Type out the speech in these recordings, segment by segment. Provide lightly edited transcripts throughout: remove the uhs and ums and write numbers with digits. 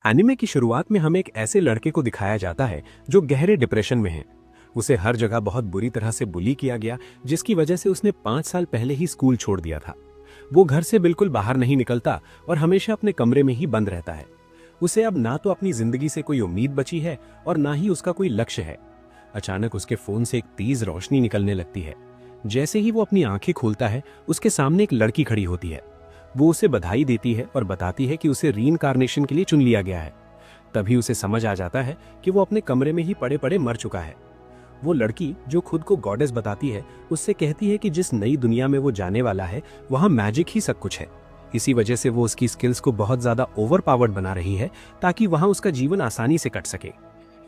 Anime की शुरुआत में हमें एक ऐसे लड़के को दिखाया जाता है जो गहरे डिप्रेशन में है। उसे हर जगह बहुत बुरी तरह से बुली किया गया, जिसकी वजह से उसने 5 साल पहले ही स्कूल छोड़ दिया था। वो घर से बिल्कुल बाहर नहीं निकलता और हमेशा अपने कमरे में ही बंद रहता है। उसे अब ना तो अपनी जिंदगी से कोई उम्मीद बची है और ना ही उसका कोई लक्ष्य है। अचानक उसके फोन से एक तेज रोशनी निकलने लगती है। जैसे ही वो अपनी आंखें खोलता है, उसके सामने एक लड़की खड़ी होती है। वो उसे बधाई देती है और बताती है कि उसे रीइंकार्नेशन के लिए चुन लिया गया है। तभी उसे समझ आ जाता है कि वो अपने कमरे में ही पड़े पड़े मर चुका है। वो लड़की, जो खुद को गॉडेस बताती है, उससे कहती है कि जिस नई दुनिया में वो जाने वाला है वहां मैजिक ही सब कुछ है। इसी वजह से वो उसकी स्किल्स को बहुत ज्यादा ओवर पावर्ड बना रही है ताकि वहां उसका जीवन आसानी से कट सके।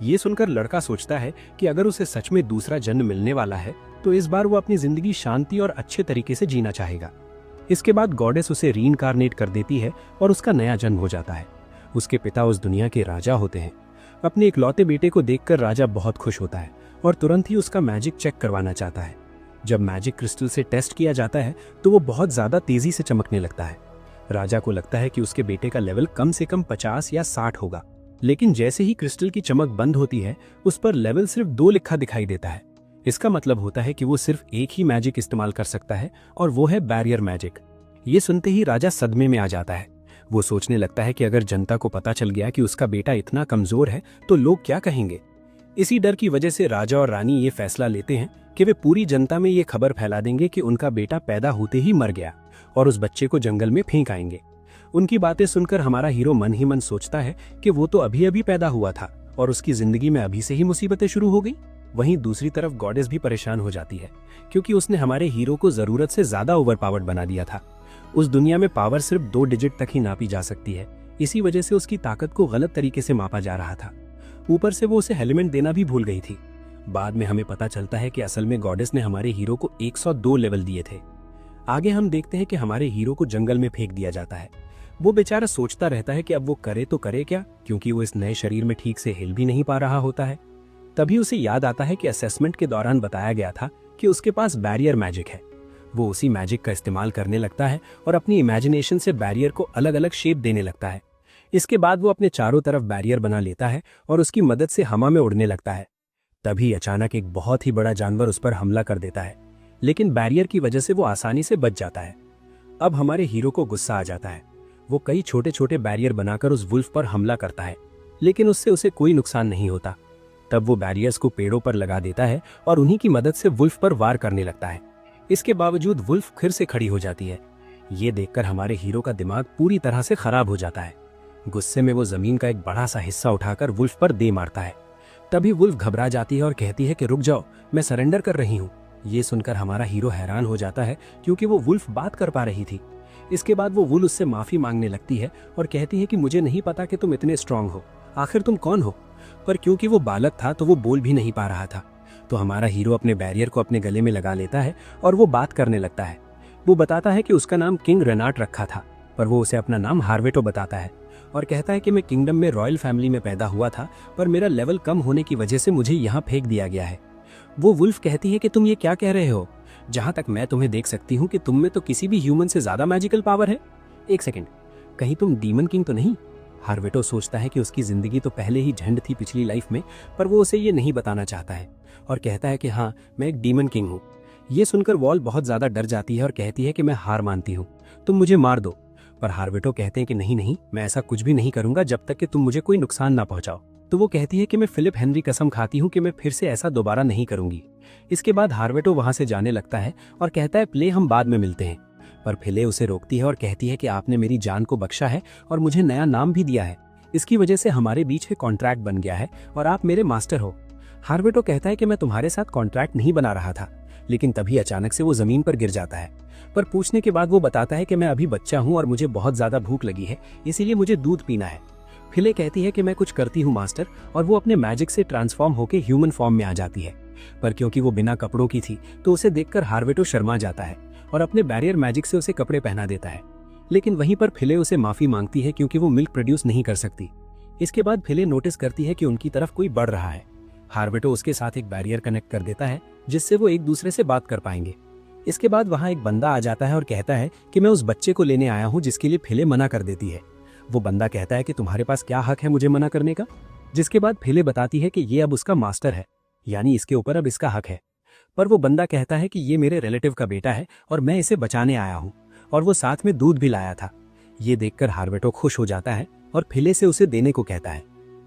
ये सुनकर लड़का सोचता है कि अगर उसे सच में दूसरा जन्म मिलने वाला है तो इस बार वो अपनी जिंदगी शांति और अच्छे तरीके से जीना चाहेगा। इसके बाद गॉडेस उसे रीइंकार्नेट कर देती है और उसका नया जन्म हो जाता है। उसके पिता उस दुनिया के राजा होते हैं। अपने इकलौते बेटे को देखकर राजा बहुत खुश होता है और तुरंत ही उसका मैजिक चेक करवाना चाहता है। जब मैजिक क्रिस्टल से टेस्ट किया जाता है तो वो बहुत ज्यादा तेजी से चमकने लगता है। राजा को लगता है कि उसके बेटे का लेवल कम से कम 50 या 60 होगा, लेकिन जैसे ही क्रिस्टल की चमक बंद होती है उस पर लेवल सिर्फ 2 लिखा दिखाई देता है। इसका मतलब होता है कि वो सिर्फ एक ही मैजिक इस्तेमाल कर सकता है और वो है बैरियर मैजिक। ये सुनते ही राजा सदमे में आ जाता है। वो सोचने लगता है कि अगर जनता को पता चल गया कि उसका बेटा इतना कमजोर है तो लोग क्या कहेंगे। इसी डर की वजह से राजा और रानी ये फैसला लेते हैं कि वे पूरी जनता में ये खबर फैला देंगे कि उनका बेटा पैदा होते ही मर गया और उस बच्चे को जंगल में फेंक आएंगे। उनकी बातें सुनकर हमारा हीरो मन ही मन सोचता है कि वो तो अभी अभी पैदा हुआ था और उसकी जिंदगी में अभी से ही मुसीबतें शुरू हो गई। वहीं दूसरी तरफ गॉडेस भी परेशान हो जाती है क्योंकि उसने हमारे हीरो को जरूरत से ज्यादा ओवरपावर्ड बना दिया था। उस दुनिया में पावर सिर्फ 2 डिजिट तक ही नापी जा सकती है। इसी वजह से उसकी ताकत को गलत तरीके से मापा जा रहा था। ऊपर से वो उसे हेलमेट देना भी भूल गई थी। बाद में हमें पता चलता है कि असल में गॉडेस ने हमारे हीरो को 102 लेवल दिए थे। आगे हम देखते हैं कि हमारे हीरो को जंगल में फेंक दिया जाता है। वो बेचारा सोचता रहता है कि अब वो करे तो करे क्या, क्योंकि वो इस नए शरीर में ठीक से हिल भी नहीं पा रहा होता है। तभी उसे याद आता है कि असेसमेंट के दौरान बताया गया था कि उसके पास बैरियर मैजिक है। वो उसी मैजिक का इस्तेमाल करने लगता है और अपनी इमेजिनेशन से बैरियर को अलग अलग शेप देने लगता है। इसके बाद वो अपने चारों तरफ बैरियर बना लेता है और उसकी मदद से हवा में उड़ने लगता है। तभी अचानक एक बहुत ही बड़ा जानवर उस पर हमला कर देता है, लेकिन बैरियर की वजह से वो आसानी से बच जाता है। अब हमारे हीरो को गुस्सा आ जाता है। वो कई छोटे छोटे बैरियर बनाकर उस वुल्फ पर हमला करता है, लेकिन उससे उसे कोई नुकसान नहीं होता। तब वो बैरियर्स को पेड़ों पर लगा देता है और उन्हीं की मदद से वुल्फ पर वार करने लगता है। इसके बावजूद वुल्फ फिर से खड़ी हो जाती है। ये देखकर हमारे हीरो का दिमाग पूरी तरह से खराब हो जाता है। गुस्से में वो जमीन का एक बड़ा सा हिस्सा उठाकर वुल्फ पर दे मारता है। तभी वुल्फ घबरा जाती है और कहती है कि रुक जाओ, मैं सरेंडर कर रही हूँ। ये सुनकर हमारा हीरो हैरान हो जाता है क्योंकि वो वुल्फ बात कर पा रही थी। इसके बाद वो वुल्फ उससे माफी मांगने लगती है और कहती है कि मुझे नहीं पता कि तुम इतने स्ट्रांग हो, आखिर तुम कौन हो। पर क्योंकि वो बालक था तो वो बोल भी नहीं पा रहा था। तो हमारा हीरो अपने बैरियर को अपने गले में लगा लेता है और वो बात करने लगता है। वो बताता है कि उसका नाम किंग रेनाट रखा था, पर वो उसे अपना नाम हार्वेटो बताता है और कहता है कि मैं किंगडम में रॉयल फैमिली में पैदा हुआ था, पर मेरा लेवल कम होने की वजह से मुझे यहाँ फेंक दिया गया है। वो वुल्फ कहती है कि तुम ये क्या कह रहे हो? जहां तक मैं तुम्हें देख सकती हूँ कि तुम में तो किसी भी ह्यूमन से ज्यादा मैजिकल पावर है। एक सेकंड, कहीं तुम डीमन किंग तो नहीं? हार्वेटो सोचता है कि उसकी जिंदगी तो पहले ही झंड थी पिछली लाइफ में, पर वो उसे ये नहीं बताना चाहता है और कहता है कि हाँ, मैं एक डीमन किंग हूँ। ये सुनकर वॉल बहुत ज्यादा डर जाती है और कहती है कि मैं हार मानती हूँ, तुम मुझे मार दो। पर हार्वेटो कहते हैं कि नहीं नहीं, मैं ऐसा कुछ भी नहीं करूंगा जब तक कि तुम मुझे कोई नुकसान ना पहुंचाओ। तो वो कहती है कि मैं फिलिप हेनरी कसम खाती हूँ कि मैं फिर से ऐसा दोबारा नहीं करूंगी। इसके बाद हार्वेटो वहां से जाने लगता है और कहता है प्ले हम बाद में मिलते हैं। पर फिले उसे रोकती है और कहती है कि आपने मेरी जान को बख्शा है और मुझे नया नाम भी दिया है। इसकी वजह से हमारे बीच एक कॉन्ट्रैक्ट बन गया है और आप मेरे मास्टर हो। हार्वेटो कहता है कि मैं तुम्हारे साथ कॉन्ट्रैक्ट नहीं बना रहा था, लेकिन तभी अचानक से वो जमीन पर गिर जाता है। पर पूछने के बाद वो बताता है कि मैं अभी बच्चा हूँ और मुझे बहुत ज्यादा भूख लगी है, इसीलिए मुझे दूध पीना है। फिले कहती है कि मैं कुछ करती हूँ मास्टर, और वो अपने मैजिक से ट्रांसफॉर्म होकर ह्यूमन फॉर्म में आ जाती है। पर क्योंकि वो बिना कपड़ों की थी तो उसे देखकर हार्वेटो शर्मा जाता है और अपने बैरियर मैजिक से उसे कपड़े पहना देता है। लेकिन वहीं पर फिले उसे माफी मांगती है क्योंकि वो मिल्क प्रोड्यूस नहीं कर सकती। इसके बाद फिले नोटिस करती है कि उनकी तरफ कोई बढ़ रहा है। हार्वेटो उसके साथ एक बैरियर कनेक्ट कर देता है जिससे वो एक दूसरे से बात कर पाएंगे। इसके बाद वहां एक बंदा आ जाता है और कहता है कि मैं उस बच्चे को लेने आया हूं जिसके लिए फिले मना कर देती है। वो बंदा कहता है कि तुम्हारे पास क्या हक है मुझे मना करने का। जिसके बाद फिले बताती है कि ये अब उसका मास्टर है, यानी इसके ऊपर अब इसका हक है। पर वो बंदा कहता है कि ये मेरे रिलेटिव का बेटा है और मैं इसे बचाने आया हूँ, और वो साथ में दूध भी लाया था। ये देखकर हार्वेटो खुश हो जाता है और फिले से उसे देने को कहता है।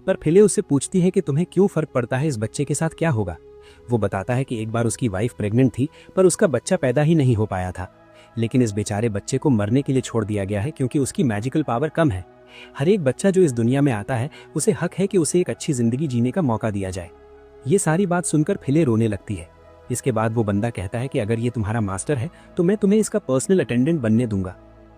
पर फिले उससे पूछती है कि तुम्हें क्यों फर्क पड़ता है, इस बच्चे के साथ क्या होगा। वो बताता है कि एक बार उसकी वाइफ प्रेग्नेंट थी पर उसका बच्चा पैदा ही नहीं हो पाया था, लेकिन इस बेचारे बच्चे को मरने के लिए छोड़ दिया गया है क्योंकि उसकी मैजिकल पावर कम है। हर एक बच्चा जो इस दुनिया में आता है उसे हक है कि उसे एक अच्छी जिंदगी जीने का मौका दिया जाए। ये सारी बात सुनकर फिले रोने लगती है। इसके बाद वो बंदा कहता है कि अगर ये तुम्हारा मास्टर है तो मैं तुम्हें इसका पर्सनल अटेंडेंट बनने दूंगा।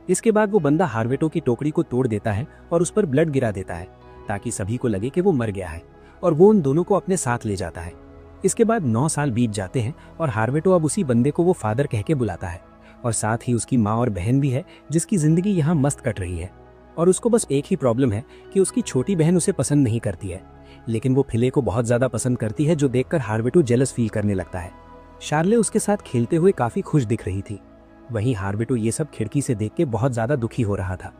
इसके बाद वो बंदा हार्वेटो की टोकरी को तोड़ देता है और उस पर ब्लड गिरा देता है ताकि सभी को लगे कि वो मर गया है, और वो उन दोनों को अपने साथ ले जाता है। इसके बाद 9 साल बीत जाते हैं और हार्वेटो अब उसी बंदे को वो फादर कह के बुलाता है, और साथ ही उसकी माँ और बहन भी है जिसकी जिंदगी यहाँ मस्त कट रही है। और उसको बस एक ही प्रॉब्लम है कि उसकी छोटी बहन उसे पसंद नहीं करती है, लेकिन वो फिले को बहुत ज्यादा पसंद करती है, जो देखकर हार्वेटो जेलस फील करने लगता है। शार्ले उसके साथ खेलते हुए काफी खुश दिख रही थी। वहीं हार्वेटो ये सब खिड़की से देख के बहुत ज्यादा दुखी हो रहा था।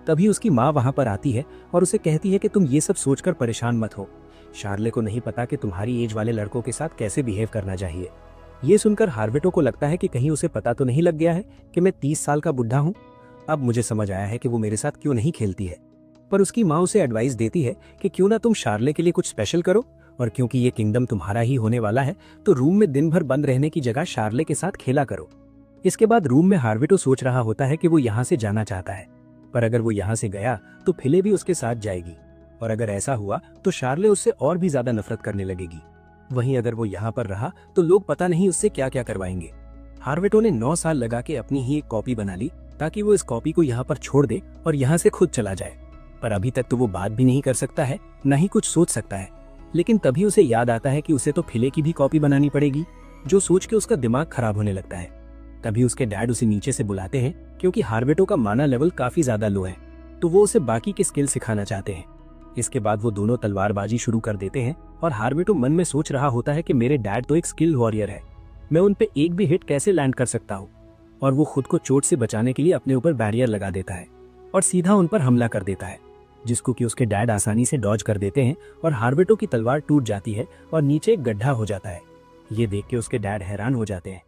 तभी उसकी माँ वहां पर आती है और उसे कहती है कि तुम ये सब सोचकर परेशान मत हो, शार्ले को नहीं पता कि तुम्हारी एज वाले लड़कों के साथ कैसे बिहेव करना चाहिए। ये सुनकर हार्वेटो को लगता है कि कहीं उसे पता तो नहीं लग गया है कि मैं 30 साल का बुढ़ा हूँ। अब मुझे समझ आया है कि वो मेरे साथ क्यों नहीं खेलती है। पर उसकी माँ उसे एडवाइस देती है कि क्यों ना तुम शार्ले के लिए कुछ स्पेशल करो, और क्योंकि ये किंगडम तुम्हारा ही होने वाला है तो रूम में दिन भर बंद रहने की जगह शार्ले के साथ खेला करो। इसके बाद रूम में हार्वेटो सोच रहा होता है कि वो यहाँ से जाना चाहता है, पर अगर वो यहाँ से गया तो फिले भी उसके साथ जाएगी, और अगर ऐसा हुआ तो शार्ले उससे और भी ज्यादा नफरत करने लगेगी। वहीं अगर वो यहाँ पर रहा तो लोग पता नहीं उससे क्या क्या करवाएंगे। हार्वेटो ने 9 साल लगा के अपनी ही एक कॉपी बना ली ताकि वो इस कॉपी को यहाँ पर छोड़ दे और यहाँ से खुद चला जाए। पर अभी तक तो वो बात भी नहीं कर सकता है, न ही कुछ सोच सकता है। लेकिन तभी उसे याद आता है कि उसे तो फिले की भी कॉपी बनानी पड़ेगी, जो सोच के उसका दिमाग खराब होने लगता है। तभी उसके डैड उसे नीचे से बुलाते हैं क्योंकि हार्वेटो का माना लेवल काफी ज्यादा लो है, तो वो उसे बाकी के स्किल सिखाना चाहते हैं। इसके बाद वो दोनों तलवारबाजी शुरू कर देते हैं और हार्वेटो मन में सोच रहा होता है कि मेरे डैड तो एक स्किल वॉरियर है, मैं उन पे एक भी हिट कैसे लैंड कर सकता हूँ। और वो खुद को चोट से बचाने के लिए अपने ऊपर बैरियर लगा देता है और सीधा उन पर हमला कर देता है, जिसको कि उसके डैड आसानी से डॉज कर देते हैं और हार्वेटो की तलवार टूट जाती है और नीचे एक गड्ढा हो जाता है। ये देख के उसके डैड हैरान हो जाते हैं।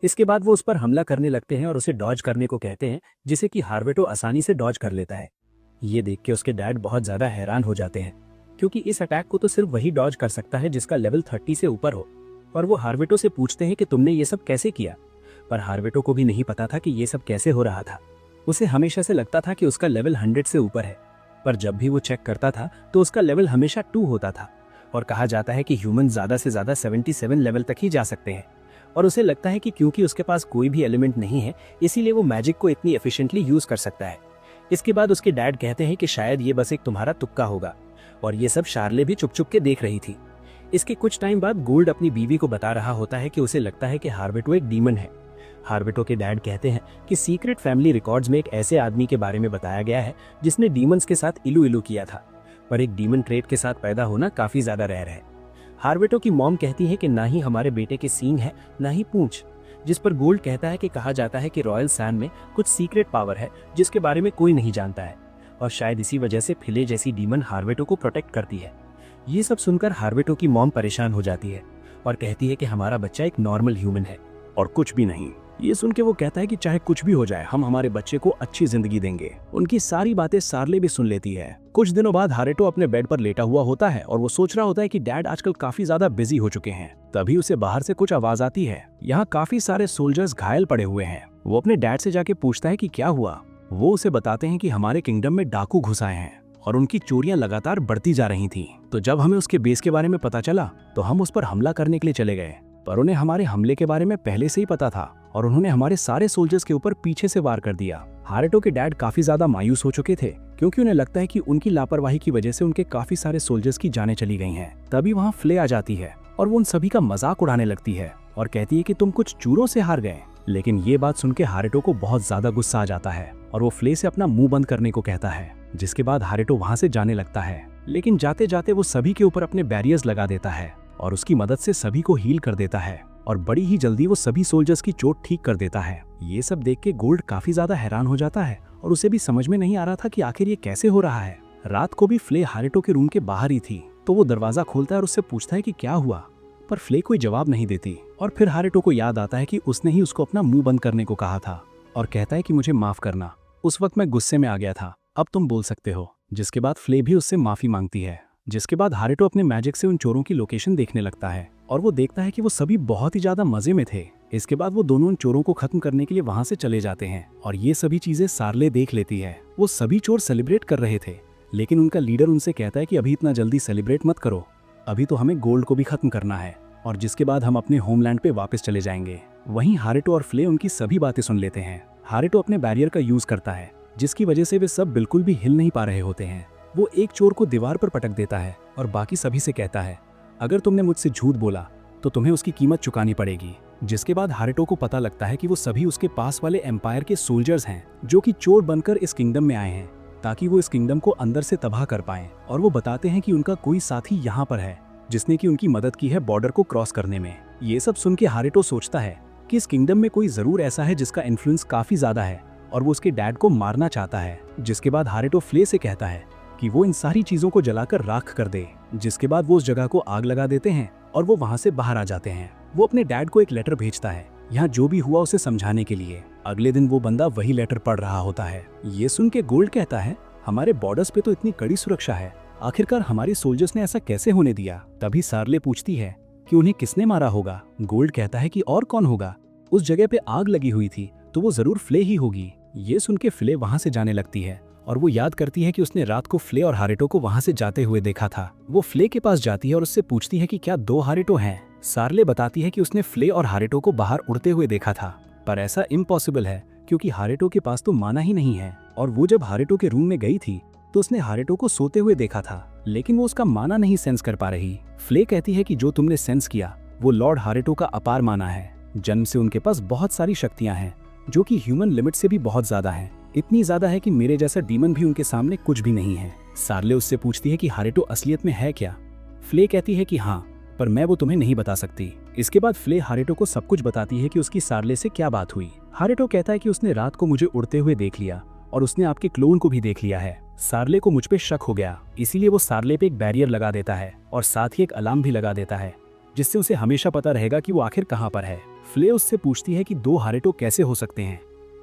इसके बाद वो उस पर हमला करने लगते हैं और उसे डॉज करने को कहते हैं, जिसे कि हार्वेटो आसानी से डॉज कर लेता है। ये देख के उसके डैड बहुत ज्यादा हैरान हो जाते हैं क्योंकि इस अटैक को तो सिर्फ वही डॉज कर सकता है जिसका लेवल 30 से ऊपर हो। और वो हार्वेटो से पूछते हैं कि तुमने ये सब कैसे किया। पर हार्वेटो को भी नहीं पता था कि ये सब कैसे हो रहा था। उसे हमेशा से लगता था कि उसका लेवल 100 से ऊपर है, पर जब भी वो चेक करता था तो उसका लेवल हमेशा 2 होता था। और कहा जाता है कि ह्यूमन ज्यादा से ज्यादा 77 लेवल तक ही जा सकते हैं। और उसे लगता है कि क्योंकि उसके पास कोई भी एलिमेंट नहीं है, इसीलिए वो मैजिक को इतनी एफिशिएंटली यूज कर सकता है। इसके बाद उसके डैड कहते हैं कि शायद ये बस एक तुम्हारा तुक्का होगा, और ये सब शार्ले भी चुप चुप के देख रही थी। इसके कुछ टाइम बाद गोल्ड अपनी बीवी को बता रहा होता है कि उसे लगता है कि हार्वेटो एक डीमन है। हार्वेटो के डैड कहते हैं कि सीक्रेट फैमिली रिकॉर्ड्स में एक ऐसे आदमी के बारे में बताया गया है जिसने डीमंस के साथ इलू इलू किया था, पर एक डीमन ट्रेट के साथ पैदा होना काफी ज्यादा रेयर है। हार्वेटो की मॉम कहती है कि ना ही हमारे बेटे के सींग है ना ही पूंछ, जिस पर गोल्ड कहता है कि कहा जाता है कि रॉयल सैंड में कुछ सीक्रेट पावर है जिसके बारे में कोई नहीं जानता है, और शायद इसी वजह से फिले जैसी डीमन हार्वेटो को प्रोटेक्ट करती है। ये सब सुनकर हार्वेटो की मॉम परेशान हो जाती है और कहती है कि हमारा बच्चा एक नॉर्मल ह्यूमन है और कुछ भी नहीं। ये सुन के वो कहता है कि चाहे कुछ भी हो जाए हम हमारे बच्चे को अच्छी जिंदगी देंगे। उनकी सारी बातें शार्ले भी सुन लेती है। कुछ दिनों बाद हार्वेटो अपने बेड पर लेटा हुआ होता है और वो सोच रहा होता है कि डैड आजकल काफी ज्यादा बिजी हो चुके हैं। तभी उसे बाहर से कुछ आवाज आती है। यहाँ काफी सारे सोल्जर्स घायल पड़े हुए हैं। वो अपने डैड से जाके पूछता है कि क्या हुआ। वो उसे बताते हैं कि हमारे किंगडम में डाकू घुस आए हैं और उनकी चोरियां लगातार बढ़ती जा रही थी। तो जब हमें उसके बेस के बारे में पता चला तो हम उस पर हमला करने के लिए चले गए, पर उन्हें हमारे हमले के बारे में पहले से ही पता था और उन्होंने हमारे सारे सोल्जर्स के ऊपर पीछे से वार कर दिया। हार्वेटो के डैड काफी ज्यादा मायूस हो चुके थे क्योंकि उन्हें लगता है कि उनकी लापरवाही की वजह से उनके काफी सारे सोल्जर्स की जानें चली गई हैं। तभी वहाँ फ्ले आ जाती है और वो उन सभी का मजाक उड़ाने लगती है और कहती है कि तुम कुछ चूरों से हार गए। लेकिन ये बात सुन के हार्वेटो को बहुत ज्यादा गुस्सा आ जाता है और वो फ्ले से अपना मुंह बंद करने को कहता है, जिसके बाद हार्वेटो वहाँ से जाने लगता है। लेकिन जाते जाते वो सभी के ऊपर अपने बैरियर्स लगा देता है और उसकी मदद से सभी को हील कर देता है और बड़ी ही जल्दी वो सभी सोल्जर्स की चोट ठीक कर देता है। ये सब देख के गोल्ड काफी ज्यादा हैरान हो जाता है और उसे भी समझ में नहीं आ रहा था कि आखिर ये कैसे हो रहा है। रात को भी फ्ले हारेटो के रूम के बाहर ही थी, तो वो दरवाजा खोलता है और उससे पूछता है कि क्या हुआ, पर फ्ले कोई जवाब नहीं देती। और फिर हारेटो को याद आता है कि उसने ही उसको अपना मुंह बंद करने को कहा था और कहता है कि मुझे माफ करना, उस वक्त मैं गुस्से में आ गया था, अब तुम बोल सकते हो। जिसके बाद फ्ले भी उससे माफी मांगती है। जिसके बाद हारेटो अपने मैजिक से उन चोरों की लोकेशन देखने लगता है और वो देखता है कि वो सभी बहुत ही ज्यादा मजे में थे। इसके बाद वो दोनों उन चोरों को खत्म करने के लिए वहां से चले जाते हैं और ये सभी चीजें सार्ले देख लेती है। वो सभी चोर सेलिब्रेट कर रहे थे, लेकिन उनका लीडर उनसे कहता है कि अभी इतना जल्दी सेलिब्रेट मत करो, अभी तो हमें गोल्ड को भी खत्म करना है और जिसके बाद हम अपने होमलैंड पे वापस चले जाएंगे। वहीं हारेटो और फ्ले उनकी सभी बातें सुन लेते हैं। हारेटो अपने बैरियर का यूज करता है, जिसकी वजह से वे सब बिल्कुल भी हिल नहीं पा रहे होते हैं। वो एक चोर को दीवार पर पटक देता है और बाकी सभी से कहता है, अगर तुमने मुझसे झूठ बोला तो तुम्हें उसकी कीमत चुकानी पड़ेगी। जिसके बाद हारेटो को पता लगता है कि वो सभी उसके पास वाले एम्पायर के सोल्जर्स हैं, जो कि चोर बनकर इस किंगडम में आए हैं ताकि वो इस किंगडम को अंदर से तबाह कर पाएं। और वो बताते हैं कि उनका कोई साथी यहाँ पर है जिसने कि उनकी मदद की है बॉर्डर को क्रॉस करने में। ये सब सुन के हारेटो सोचता है कि इस किंगडम में कोई जरूर ऐसा है जिसका इन्फ्लुएंस काफी ज्यादा है और वो उसके डैड को मारना चाहता है। जिसके बाद हारेटो फ्ले से कहता है कि वो इन सारी चीजों को जलाकर राख कर दे। जिसके बाद वो उस जगह को आग लगा देते हैं और वो वहां से बाहर आ जाते हैं। वो अपने डैड को एक लेटर भेजता है यहाँ जो भी हुआ उसे समझाने के लिए। अगले दिन वो बंदा वही लेटर पढ़ रहा होता है। ये सुन के गोल्ड कहता है, हमारे बॉर्डर्स पे तो इतनी कड़ी सुरक्षा है, आखिरकार हमारे सोल्जर्स ने ऐसा कैसे होने दिया। तभी सार्ले पूछती है कि उन्हें किसने मारा होगा। गोल्ड कहता है कि और कौन होगा, उस जगह पे आग लगी हुई थी तो वो जरूर फ्ले ही होगी। ये सुन के फ्ले वहां से जाने लगती है और वो याद करती है कि उसने रात को फ्ले और हारेटो को वहां से जाते हुए देखा था। वो फ्ले के पास जाती है और उससे पूछती है कि क्या दो हारेटो हैं। सार्ले बताती है कि उसने फ्ले और हारेटो को बाहर उड़ते हुए देखा था, पर ऐसा इम्पॉसिबल है क्योंकि हारेटो के पास तो माना ही नहीं है। और वो जब हारेटो के रूम में गई थी तो उसने हारेटो को सोते हुए देखा था, लेकिन वो उसका माना नहीं सेंस कर पा रही। फ्ले कहती है कि जो तुमने सेंस किया वो लॉर्ड हारेटो का अपार माना है। जन्म से उनके पास बहुत सारी शक्तियां हैं जो कि ह्यूमन लिमिट से भी बहुत ज्यादा हैं, इतनी ज्यादा है कि मेरे जैसा डीमन भी उनके सामने कुछ भी नहीं है। सार्ले उससे पूछती है कि हारेटो असलियत में है क्या। फ्ले कहती है कि हाँ, पर मैं वो तुम्हें नहीं बता सकती। इसके बाद फ्ले हारेटो को सब कुछ बताती है कि उसकी सार्ले से क्या बात हुई। हारेटो कहता है कि उसने रात को मुझे उड़ते हुए देख लिया और उसने आपके क्लोन को भी देख लिया है। सार्ले को मुझ पे शक हो गया, इसीलिए वो सार्ले पे एक बैरियर लगा देता है और साथ ही एक अलार्म भी लगा देता है, जिससे उसे हमेशा पता रहेगा कि वो आखिर कहाँ पर है। फ्ले उससे पूछती है कि दो हारेटो कैसे हो सकते हैं,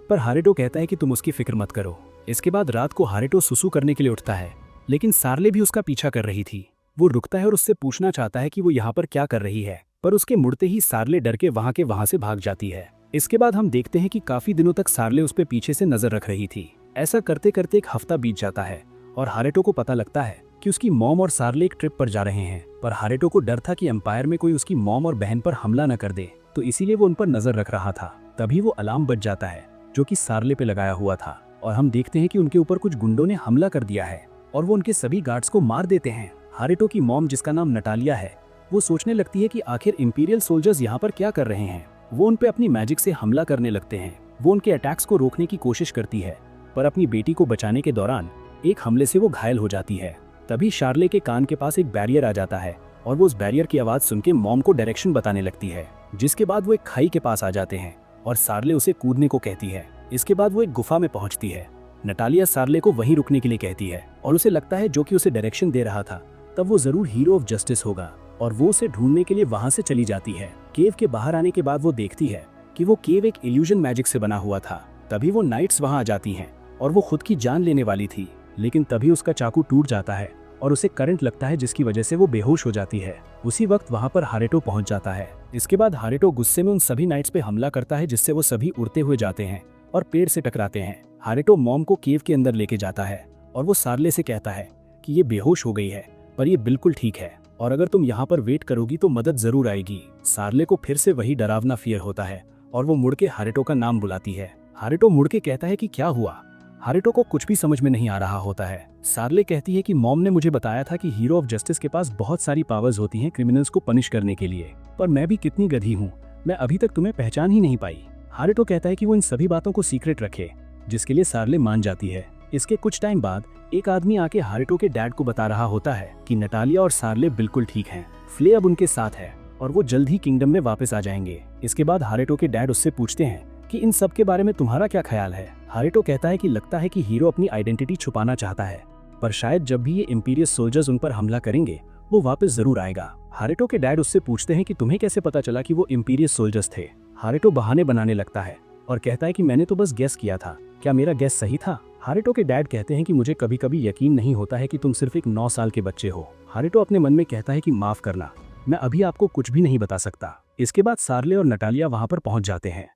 पर हारेटो कहता है कि तुम उसकी फिक्र मत करो। इसके बाद रात को हारेटो सुसु करने के लिए उठता है, लेकिन सार्ले भी उसका पीछा कर रही थी। वो रुकता है और उससे पूछना चाहता है कि वो यहाँ पर क्या कर रही है, पर उसके मुड़ते ही सार्ले डर के वहां से भाग जाती है। इसके बाद हम देखते हैं कि काफी दिनों तक सार्ले उस पे पीछे से नजर रख रही थी। ऐसा करते करते एक हफ्ता बीत जाता है और हारेटो को पता लगता है कि उसकी मॉम और सार्ले एक ट्रिप पर जा रहे हैं, पर हारेटो को डर था कि एम्पायर में कोई उसकी मॉम और बहन पर हमला न कर दे, तो इसीलिए वो उन पर नजर रख रहा था। तभी वो अलार्म बज जाता है जो कि सार्ले पे लगाया हुआ था और हम देखते हैं कि उनके ऊपर कुछ गुंडों ने हमला कर दिया है और वो उनके सभी गार्ड्स को मार देते हैं। हारेटो की मॉम, जिसका नाम नटालिया है, वो सोचने लगती है कि आखिर इंपीरियल सोल्जर्स यहाँ पर क्या कर रहे हैं। वो उन पे अपनी मैजिक से हमला करने लगते हैं। वो उनके अटैक्स को रोकने की कोशिश करती है, पर अपनी बेटी को बचाने के दौरान एक हमले से वो घायल हो जाती है। तभी शार्ले के कान के पास एक बैरियर आ जाता है और वो उस बैरियर की आवाज सुन के मॉम को डायरेक्शन बताने लगती है। जिसके बाद वो एक खाई के पास आ जाते हैं और सार्ले उसे कूदने को कहती है। इसके बाद वो एक गुफा में पहुंचती है। नटालिया सार्ले को वहीं रुकने के लिए कहती है और उसे लगता है जो कि उसे डायरेक्शन दे रहा था तब वो जरूर हीरो ऑफ जस्टिस होगा और वो उसे ढूंढने के लिए वहां से चली जाती है। केव के बाहर आने के बाद वो देखती है कि वो केव एक इल्यूजन मैजिक से बना हुआ था। तभी वो नाइट्स वहां आ जाती हैं और वो खुद की जान लेने वाली थी, लेकिन तभी उसका चाकू टूट जाता है और उसे करंट लगता है, जिसकी वजह से वो बेहोश हो जाती है। उसी वक्त वहां पर हारेटो पहुंच जाता है। इसके बाद हारेटो गुस्से में उन सभी नाइट्स पे हमला करता है, जिससे वो सभी उड़ते हुए जाते हैं और पेड़ से टकराते हैं। हारेटो मॉम को केव के अंदर लेके जाता है और वो सार्ले से कहता है कि ये बेहोश हो गई है, पर ये बिल्कुल ठीक है और अगर तुम यहाँ पर वेट करोगी तो मदद जरूर आएगी। सार्ले को फिर से वही डरावना फियर होता है और वो मुड़ के हारेटो का नाम बुलाती है। हारेटो मुड़ के कहता है कि क्या हुआ। हारेटो को कुछ भी समझ में नहीं आ रहा होता है। सार्ले कहती है कि मॉम ने मुझे बताया था कि हीरो ऑफ जस्टिस के पास बहुत सारी पावर्स होती हैं क्रिमिनल्स को पनिश करने के लिए, पर मैं भी कितनी गधी हूँ, मैं अभी तक तुम्हें पहचान ही नहीं पाई। हारेटो कहता है कि वो इन सभी बातों को सीक्रेट रखे, जिसके लिए सार्ले मान जाती है। इसके कुछ टाइम बाद एक आदमी आके हारेटो के डैड को बता रहा होता है कि नटालिया और सार्ले बिल्कुल ठीक हैं, फ्ले अब उनके साथ है और वो जल्द ही किंगडम में वापस आ जाएंगे। इसके बाद हारेटो के डैड उससे पूछते हैं कि इन सब के बारे में तुम्हारा क्या ख्याल है। हारेटो कहता है कि लगता है कि हीरो अपनी आइडेंटिटी छुपाना चाहता है, पर शायद जब भी ये इंपीरियस सोल्जर्स उन पर हमला करेंगे वो वापस जरूर आएगा। हारेटो के डैड उससे पूछते हैं कि तुम्हें कैसे पता चला कि वो इंपीरियस सोल्जर्स थे। हारेटो बहाने बनाने लगता है और कहता है कि मैंने तो बस गेस किया था, क्या मेरा गेस सही था? हारेटो के डैड कहते हैं कि मुझे कभी कभी यकीन नहीं होता है कि तुम सिर्फ एक 9 साल के बच्चे हो। हारेटो अपने मन में कहता है कि माफ करना, मैं अभी आपको कुछ भी नहीं बता सकता। इसके बाद सार्ले और नटालिया वहां पर पहुंच जाते हैं।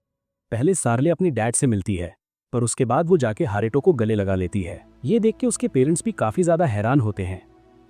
पहले सार्ले अपनी डैड से मिलती है, पर उसके बाद वो जाके हारेटो को गले लगा लेती है। ये देख के उसके पेरेंट्स भी काफी ज्यादा हैरान होते हैं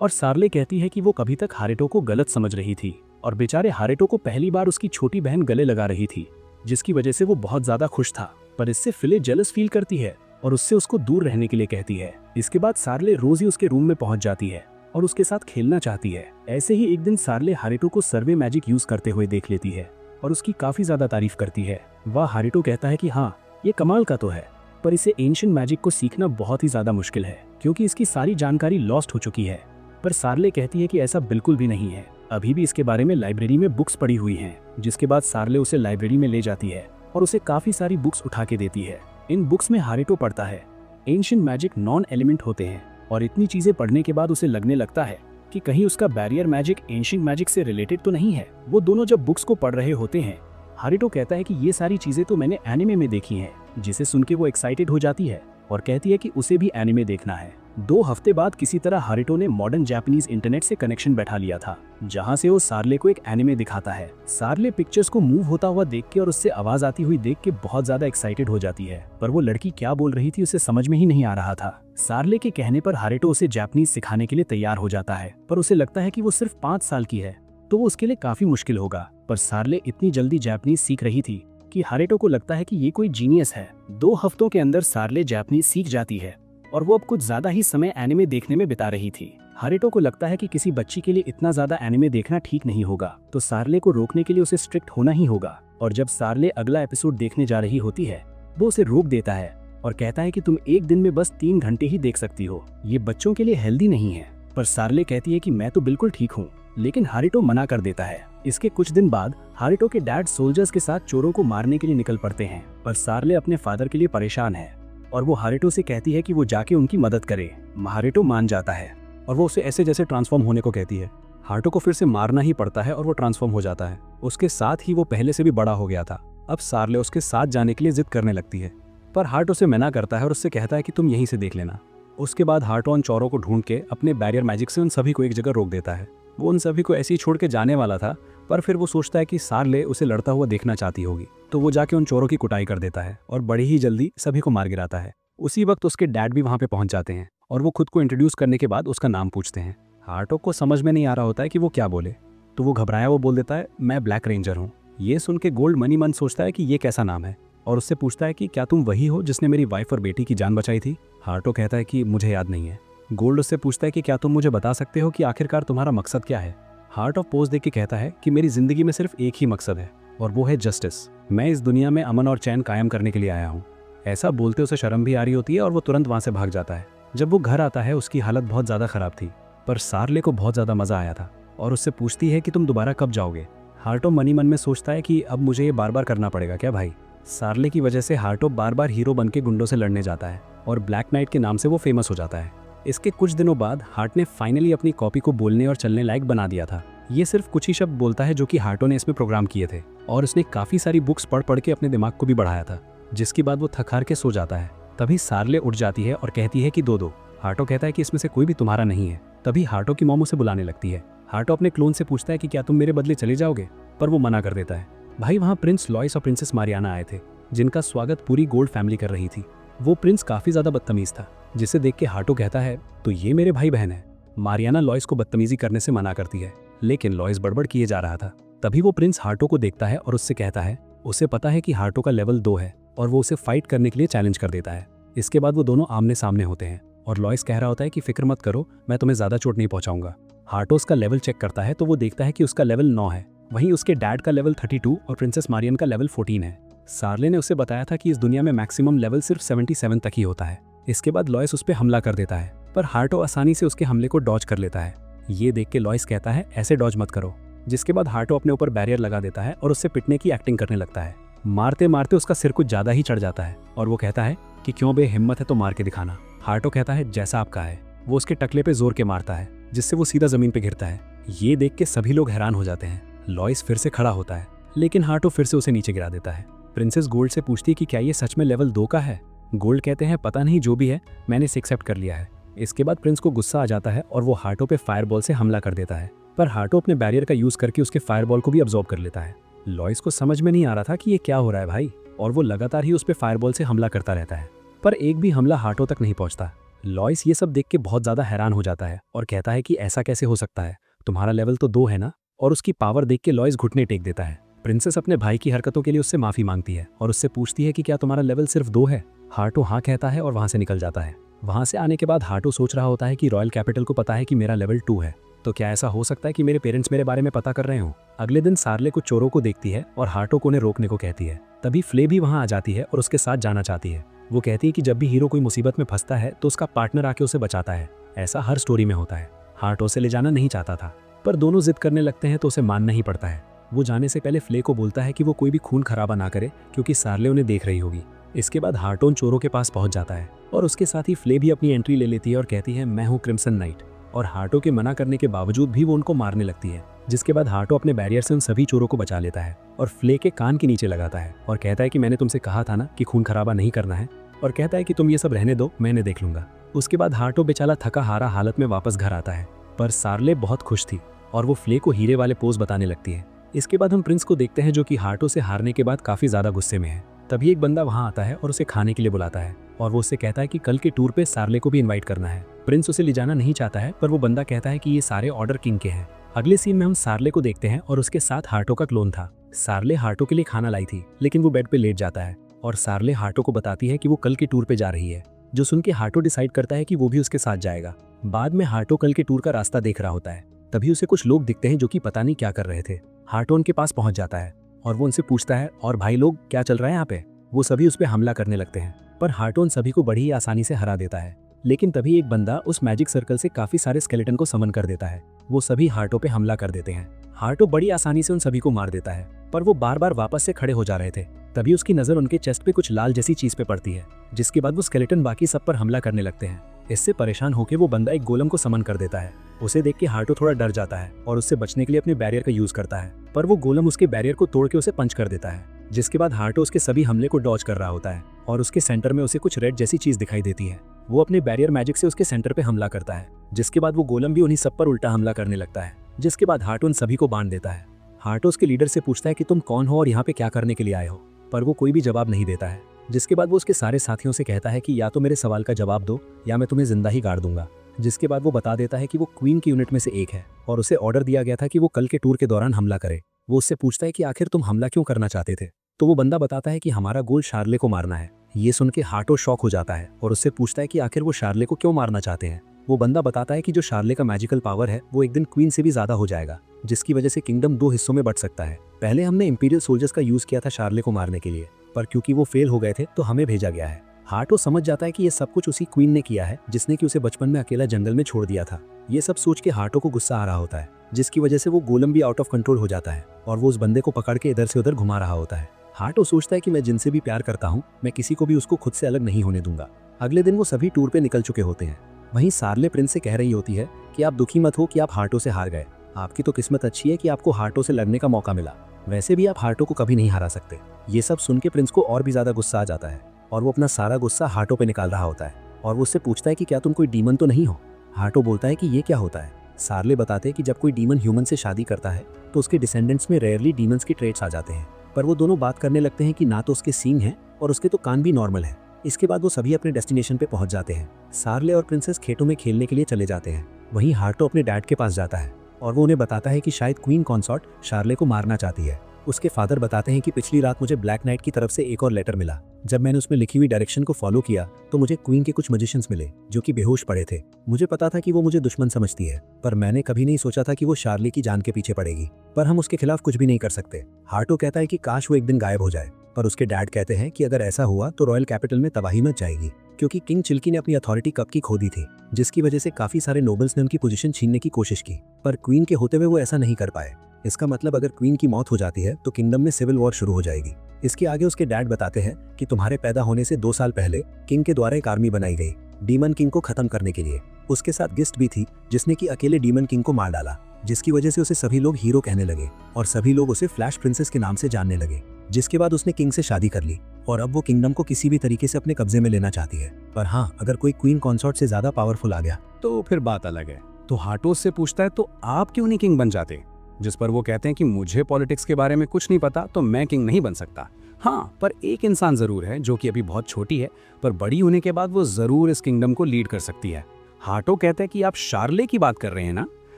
और सार्ले कहती है कि वो कभी तक हारेटो को गलत समझ रही थी और बेचारे हारेटो को पहली बार उसकी छोटी बहन गले लगा रही थी, जिसकी वजह से वो बहुत ज्यादा खुश था। पर इससे फिले जेलस फील करती है और उससे उसको दूर रहने के लिए कहती है। इसके बाद सार्ले रोज ही उसके रूम में पहुंच जाती है और उसके साथ खेलना चाहती है। ऐसे ही एक दिन सार्ले हारेटो को सर्वे मैजिक यूज करते हुए देख लेती है और उसकी काफी ज्यादा तारीफ करती है। वह हारेटो कहता है कि हाँ, ये कमाल का तो है, पर इसे एंशिएंट मैजिक को सीखना बहुत ही ज्यादा मुश्किल है क्योंकि इसकी सारी जानकारी लॉस्ट हो चुकी है। पर सार्ले कहती है कि ऐसा बिल्कुल भी नहीं है, अभी भी इसके बारे में लाइब्रेरी में बुक्स पड़ी हुई हैं। जिसके बाद सार्ले उसे लाइब्रेरी में ले जाती है और उसे काफी सारी बुक्स उठा के देती है। इन बुक्स में हारेटो पढ़ता है एंशिएंट मैजिक नॉन एलिमेंट होते हैं और इतनी चीजें पढ़ने के बाद उसे लगने लगता है कि कहीं उसका बैरियर मैजिक एंशिएंट मैजिक से रिलेटेड तो नहीं है। वो दोनों जब बुक्स को पढ़ रहे होते हैं, हारेटो कहता है कि ये सारी चीजें तो मैंने एनिमे में देखी हैं, जिसे सुन के वो एक्साइटेड हो जाती है और कहती है कि उसे भी एनिमे देखना है। 2 हफ्ते बाद किसी तरह हारेटो ने मॉडर्न जापानीज इंटरनेट से कनेक्शन बैठा लिया था, जहां से वो सार्ले को एक एनिमे दिखाता है। सार्ले पिक्चर्स को मूव होता हुआ देख के और उससे आवाज आती हुई देख के बहुत ज्यादा एक्साइटेड हो जाती है, पर वो लड़की क्या बोल रही थी उसे समझ में ही नहीं आ रहा था। सार्ले के कहने पर हारेटो उसे जापानीज सिखाने के लिए तैयार हो जाता है, पर उसे लगता है कि वो सिर्फ 5 साल की है तो वो उसके लिए काफी मुश्किल होगा। पर सार्ले इतनी जल्दी जापानीज सीख रही थी कि हारेटो को लगता है कि ये कोई जीनियस है। 2 हफ्तों के अंदर सार्ले जापानीज सीख जाती है और वो अब कुछ ज्यादा ही समय एनिमे देखने में बिता रही थी। हारेटो को लगता है कि किसी बच्ची के लिए इतना ज्यादा एनिमे देखना ठीक नहीं होगा, तो सार्ले को रोकने के लिए उसे स्ट्रिक्ट होना ही होगा। और जब सार्ले अगला एपिसोड देखने जा रही होती है, वो उसे रोक देता है और कहता है कि तुम एक दिन में बस 3 घंटे ही देख सकती हो, ये बच्चों के लिए हेल्दी नहीं है। पर सार्ले कहती है कि मैं तो बिल्कुल ठीक हूँ, लेकिन हारेटो मना कर देता है। इसके कुछ दिन बाद हारेटो के डैड सोल्जर्स के साथ चोरों को मारने के लिए निकल पड़ते हैं, पर सार्ले अपने फादर के लिए परेशान है और वो हारेटो से कहती है कि वो जाके उनकी मदद करे। हारेटो मान जाता है और वो उसे ऐसे जैसे ट्रांसफॉर्म होने को कहती है। हारेटो को फिर से मारना ही पड़ता है और वो ट्रांसफॉर्म हो जाता है। उसके साथ ही वो पहले से भी बड़ा हो गया था। अब सार्ले उसके साथ जाने के लिए जिद करने लगती है, पर हारेटो से मना करता है और उससे कहता है कि तुम यहीं से देख लेना। उसके बाद हारेटो उन चोरों को ढूंढ के अपने बैरियर मैजिक से उन सभी को एक जगह रोक देता है। वो उन सभी को ऐसे ही छोड़ के जाने वाला था, पर फिर वो सोचता है कि सार्ले उसे लड़ता हुआ देखना चाहती होगी, तो वो जाके उन चोरों की कुटाई कर देता है और बड़ी ही जल्दी सभी को मार गिराता है। उसी वक्त उसके डैड भी वहां पे पहुंच जाते हैं और वो खुद को इंट्रोड्यूस करने के बाद उसका नाम पूछते हैं। हारेटो को समझ में नहीं आ रहा होता है कि वो क्या बोले, तो वो घबराया वो बोल देता है मैं ब्लैक रेंजर हूँ। ये सुन के गोल्ड मनी मन सोचता है कि ये कैसा नाम है और उससे पूछता है कि क्या तुम वही हो जिसने मेरी वाइफ और बेटी की जान बचाई थी। हारेटो कहता है कि मुझे याद नहीं है। गोल्ड उससे पूछता है कि क्या तुम मुझे बता सकते हो कि आखिरकार तुम्हारा मकसद क्या है। हार्ट ऑफ पोज देख के कहता है कि मेरी जिंदगी में सिर्फ एक ही मकसद है और वो है जस्टिस। मैं इस दुनिया में अमन और चैन कायम करने के लिए आया हूँ। ऐसा बोलते उसे शर्म भी आ रही होती है और वो तुरंत वहां से भाग जाता है। जब वो घर आता है उसकी हालत बहुत ज्यादा खराब थी, पर सार्ले को बहुत ज्यादा मजा आया था और उससे पूछती है कि तुम दोबारा कब जाओगे। हार्टो मनी मन में सोचता है कि अब मुझे ये बार बार करना पड़ेगा क्या भाई। सार्ले की वजह से हार्टो बार बार हीरो बन के गुंडों से लड़ने जाता है और ब्लैक नाइट के नाम से वो फेमस हो जाता है। इसके कुछ दिनों बाद हार्ट ने फाइनली अपनी कॉपी को बोलने और चलने लायक बना दिया था। ये सिर्फ कुछ ही शब्द बोलता है जो कि हार्टो ने इसमें प्रोग्राम किए थे और उसने काफी सारी बुक्स पढ़ पढ़ के अपने दिमाग को भी बढ़ाया था, जिसके बाद वो थक हार के सो जाता है। तभी सार्ले उठ जाती है और कहती है कि दो। हार्टो कहता है कि इसमें से कोई भी तुम्हारा नहीं है। तभी हार्टो की मॉम उसे बुलाने लगती है। हार्टो अपने क्लोन से पूछता है कि क्या तुम मेरे बदले चले जाओगे, पर वो मना कर देता है। भाई वहाँ प्रिंस लॉइस और प्रिंसेस मारियाना आए थे, जिनका स्वागत पूरी गोल्ड फैमिली कर रही थी। वो प्रिंस काफी ज्यादा बदतमीज था, जिसे देख के हार्टो कहता है तो ये मेरे भाई बहन है। मारियाना लॉइस को बदतमीजी करने से मना करती है, लेकिन लॉइस बड़बड़ किए जा रहा था। तभी वो प्रिंस हार्टो को देखता है और उससे कहता है उसे पता है कि हार्टो का लेवल 2 है और वो उसे फाइट करने के लिए चैलेंज कर देता है। इसके बाद वो दोनों आमने सामने होते हैं और लॉइस कह रहा होता है कि फिक्र मत करो, मैं तुम्हें ज्यादा चोट नहीं पहुंचाऊंगा। हार्टो उसका लेवल चेक करता है तो वो देखता है कि उसका लेवल 9 है। वहीं उसके डैड का लेवल 32 और प्रिंसेस मारियन का लेवल 14 है। सार्ले ने उसे बताया था कि इस दुनिया में मैक्सिमम लेवल सिर्फ 77 तक ही होता है। इसके बाद लॉइस उस पर हमला कर देता है, पर हार्टो आसानी से उसके हमले को डॉज कर लेता है। ये देख के लॉइस कहता है ऐसे डॉज मत करो, जिसके बाद हार्टो अपने ऊपर बैरियर लगा देता है और उससे पिटने की एक्टिंग करने लगता है। मारते मारते उसका सिर कुछ ज्यादा ही चढ़ जाता है और वो कहता है कि क्यों बे, हिम्मत है तो मार के दिखाना। हार्टो कहता है जैसा आपका है। वो उसके टकले पे जोर के मारता है जिससे वो सीधा जमीन पे गिरता है। ये देख के सभी लोग हैरान हो जाते हैं। लॉइस फिर से खड़ा होता है लेकिन हार्टो फिर से उसे नीचे गिरा देता है। प्रिंसेस गोल्ड से पूछती है कि क्या ये सच में लेवल 2 का है। गोल्ड कहते हैं पता नहीं, जो भी है मैंने इसे एक्सेप्ट कर लिया है। इसके बाद प्रिंस को गुस्सा आ जाता है और वो हार्टो पे फायरबॉल से हमला कर देता है, पर हार्टो अपने बैरियर का यूज करके उसके फायरबॉल को भी अब्सॉर्ब कर लेता है। लॉइस को समझ में नहीं आ रहा था कि ये क्या हो रहा है भाई, और वो लगातार ही उस पे फायरबॉल से हमला करता रहता है, पर एक भी हमला हार्टो तक नहीं पहुंचता। लॉइस ये सब देख के बहुत ज्यादा हैरान हो जाता है और कहता है कि ऐसा कैसे हो सकता है, तुम्हारा लेवल तो 2 है ना। और उसकी पावर देख के लॉइस घुटने टेक देता है। प्रिंसेस अपने भाई की हरकतों के लिए उससे माफी मांगती है और उससे पूछती है कि क्या तुम्हारा लेवल सिर्फ 2 है। हार्टो हाँ कहता है और वहां से निकल जाता है। वहां से आने के बाद हार्टो सोच रहा होता है कि रॉयल कैपिटल को पता है कि मेरा लेवल 2 है, तो क्या ऐसा हो सकता है कि मेरे पेरेंट्स मेरे बारे में पता कर रहे हो। अगले दिन सार्ले कुछ चोरों को देखती है और हार्टो को उन्हें रोकने को कहती है। तभी फ्ले भी वहां आ जाती है और उसके साथ जाना चाहती है। वो कहती है कि जब भी हीरो कोई मुसीबत में फंसता है तो उसका पार्टनर आके उसे बचाता है। ऐसा हर स्टोरी में होता है। हार्टो से ले जाना नहीं चाहता था, पर दोनों जिद करने लगते हैं तो उसे मानना ही पड़ता है। वो जाने से पहले फ्ले को बोलता है कि वो कोई भी खून खराबा ना करे क्योंकि सार्ले उन्हें देख रही होगी। इसके बाद हार्टो उन चोरों के पास पहुंच जाता है और उसके साथ ही फ्ले भी अपनी एंट्री ले लेती है और कहती है मैं हूँ क्रिम्सन नाइट। और हार्टो के मना करने के बावजूद भी वो उनको मारने लगती है, जिसके बाद हार्टो अपने बैरियर से उन सभी चोरों को बचा लेता है और फ्ले के कान के नीचे लगाता है और कहता है कि मैंने तुमसे कहा था ना कि खून खराबा नहीं करना है, और कहता है कि तुम ये सब रहने दो, मैं इन्हें देख लूंगा। उसके बाद हार्टो बेचारा थका हारा हालत में वापस घर आता है, पर सार्ले बहुत खुश थी और वो फ्ले को हीरे वाले पोज बताने लगती है। इसके बाद हम प्रिंस को देखते हैं जो कि हार्टो से हारने के बाद काफी ज्यादा गुस्से में है। तभी एक बंदा वहां आता है और उसे खाने के लिए बुलाता है और वो उससे कहता है कि कल के टूर पे सार्ले को भी इनवाइट करना है। प्रिंस उसे ले जाना नहीं चाहता है, पर वो बंदा कहता है कि ये सारे ऑर्डर किंग के हैं। अगले सीन में हम सार्ले को देखते हैं और उसके साथ हार्टो का क्लोन था। सार्ले हार्टो के लिए खाना लाई थी लेकिन वो बेड पे लेट जाता है और सार्ले हार्टो को बताती है कि वो कल के टूर पे जा रही है, जो सुन के हार्टो डिसाइड करता है कि वो भी उसके साथ जाएगा। बाद में हार्टो कल के टूर का रास्ता देख रहा होता है, तभी उसे कुछ लोग दिखते हैं जो कि पता नहीं क्या कर रहे थे। हार्टो उनके पास पहुंच जाता है और वो उनसे पूछता है और भाई लोग क्या चल रहा है यहाँ पे। वो सभी उस पर हमला करने लगते हैं, पर हार्टो उन सभी को बड़ी ही आसानी से हरा देता है। लेकिन तभी एक बंदा उस मैजिक सर्कल से काफी सारे स्केलेटन को समन कर देता है। वो सभी हार्टो पे हमला कर देते हैं। हार्टो बड़ी आसानी से उन सभी को मार देता है, पर वो बार बार वापस से खड़े हो जा रहे थे। तभी उसकी नजर उनके चेस्ट पे कुछ लाल जैसी चीज पे पड़ती है, जिसके बाद वो स्केलेटन बाकी सब पर हमला करने लगते हैं। इससे परेशान होकर वो बंदा एक गोलम को समन कर देता है। उसे देख के हार्टो थोड़ा डर जाता है और उससे बचने के लिए अपने बैरियर का यूज करता है, पर वो गोलम उसके बैरियर को तोड़ के उसे पंच कर देता है। जिसके बाद हार्टो उसके सभी हमले को डॉज कर रहा होता है और उसके सेंटर में उसे कुछ रेड जैसी चीज दिखाई देती है। वो अपने बैरियर मैजिक से उसके सेंटर पे हमला करता है, जिसके बाद वो गोलम भी उन्हीं सब पर उल्टा हमला करने लगता है। जिसके बाद हार्टो उन सभी को बांध देता है। हार्टो उसके लीडर से पूछता है कि तुम कौन हो और यहाँ पे क्या करने के लिए आए हो, पर वो कोई भी जवाब नहीं देता है। जिसके बाद वो उसके सारे साथियों से कहता है कि या तो मेरे सवाल का जवाब दो या मैं तुम्हें जिंदा ही गाड़ दूंगा। जिसके बाद वो बता देता है कि वो क्वीन की यूनिट में से एक है और उसे ऑर्डर दिया गया था कि वो कल के टूर के दौरान हमला करे। वो उससे पूछता है कि आखिर तुम हमला क्यों करना चाहते थे, तो वो बंदा बताता है कि हमारा गोल शार्ले को मारना है। ये सुन के हार्टो शॉक हो जाता है और उससे पूछता है कि आखिर वो शार्ले को क्यों मारना चाहते हैं। वो बंदा बताता है कि जो शार्ले का मैजिकल पावर है वो एक दिन क्वीन से भी ज्यादा हो जाएगा, जिसकी वजह से किंगडम 2 हिस्सों में बंट सकता है। पहले हमने इंपीरियल सोल्जर्स का यूज किया था शार्ले को मारने के लिए, पर क्योंकि वो फेल हो गए थे तो हमें भेजा गया है। हार्टो समझ जाता है कि ये सब कुछ उसी क्वीन ने किया है जिसने कि उसे बचपन में अकेला जंगल में छोड़ दिया था। ये सब सोच के हार्टो को गुस्सा आ रहा होता है, जिसकी वजह से वो गोलम भी आउट ऑफ कंट्रोल हो जाता है और वो उस बंदे को पकड़ के इधर से उधर घुमा रहा होता है। हार्टो सोचता है कि मैं जिनसे भी प्यार करता हूँ मैं किसी को भी उसको खुद से अलग नहीं होने दूंगा। अगले दिन वो सभी टूर पे निकल चुके होते हैं। वहीं सार्ले प्रिंस से कह रही होती है कि आप दुखी मत हो कि आप हार्टो से हार गए, आपकी तो किस्मत अच्छी है कि आपको हार्टो से लड़ने का मौका मिला, वैसे भी आप हार्टो को कभी नहीं हरा सकते। ये सब सुन के प्रिंस को और भी ज्यादा गुस्सा आ जाता है और वो अपना सारा गुस्सा हार्टो पे निकाल रहा होता है और वो उससे पूछता है कि क्या तुम कोई डीमन तो नहीं हो। हार्टो बोलता है कि ये क्या होता है। सार्ले बताते हैं कि जब कोई डीमन ह्यूमन से शादी करता है तो उसके डिसेंडेंट्स में रेयरली डीमंस की ट्रेट्स आ जाते हैं, पर वो दोनों बात करने लगते हैं कि ना तो उसके सींग हैं और उसके तो कान भी नॉर्मल है। इसके बाद वो सभी अपने डेस्टिनेशन पे पहुंच जाते हैं। सार्ले और प्रिंसेस खेतों में खेलने के लिए चले जाते हैं। वहीं हार्टो अपने डैड के पास जाता है और वो उन्हें बताता है कि शायद क्वीन कॉन्सॉर्ट शार्ले को मारना चाहती है। उसके फादर बताते हैं कि पिछली रात मुझे ब्लैक नाइट की तरफ से एक और लेटर मिला। जब मैंने उसमें लिखी हुई डायरेक्शन को फॉलो किया तो मुझे क्वीन के कुछ मैजिशियंस मिले जो कि बेहोश पड़े थे। मुझे पता था कि वो मुझे दुश्मन समझती है, पर मैंने कभी नहीं सोचा था कि वो शार्ले की जान के पीछे पड़ेगी, पर हम उसके खिलाफ कुछ भी नहीं कर सकते। हार्टो कहता है कि काश वो एक दिन गायब हो जाए, पर उसके डैड कहते हैं कि अगर ऐसा हुआ तो रॉयल कैपिटल में तबाही मच जाएगी, क्योंकि किंग चिल्की ने अपनी अथॉरिटी कब की खो दी थी, जिसकी वजह से काफी सारे नोबल्स ने उनकी पोजीशन छीनने की कोशिश की, पर क्वीन के होते हुए वो ऐसा नहीं कर पाए। इसका मतलब अगर क्वीन की मौत हो जाती है तो किंगडम में सिविल वॉर शुरू हो जाएगी। इसके आगे उसके डैड बताते हैं कि तुम्हारे पैदा होने से 2 साल पहले किंग के द्वारा एक आर्मी बनाई गई डीमन किंग को खत्म करने के लिए। उसके साथ गिस्ट भी थी जिसने कि अकेले डीमन किंग को मार डाला, जिसकी वजह से उसे सभी लोग हीरो कहने लगे और सभी लोग उसे फ्लैश प्रिंसेस के नाम से जानने लगे। जिसके बाद उसने किंग से शादी कर ली और अब वो किंगडम को किसी भी तरीके से अपने कब्जे में लेना चाहती है। पर हाँ, अगर कोई क्वीन कॉन्सॉर्ट से ज्यादा पावरफुल आ गया तो फिर बात अलग है। तो हाटो से पूछता है तो आप क्यों नहीं किंग बन जाते, जिस पर वो कहते हैं कि मुझे पॉलिटिक्स के बारे में कुछ नहीं पता तो मैं किंग नहीं बन सकता। हाँ, पर एक इंसान जरूर है जो कि अभी बहुत छोटी है, पर बड़ी होने के बाद वो जरूर इस किंगडम को लीड कर सकती है। हाटो कहता है कि आप शार्ले की बात कर रहे हैं ना।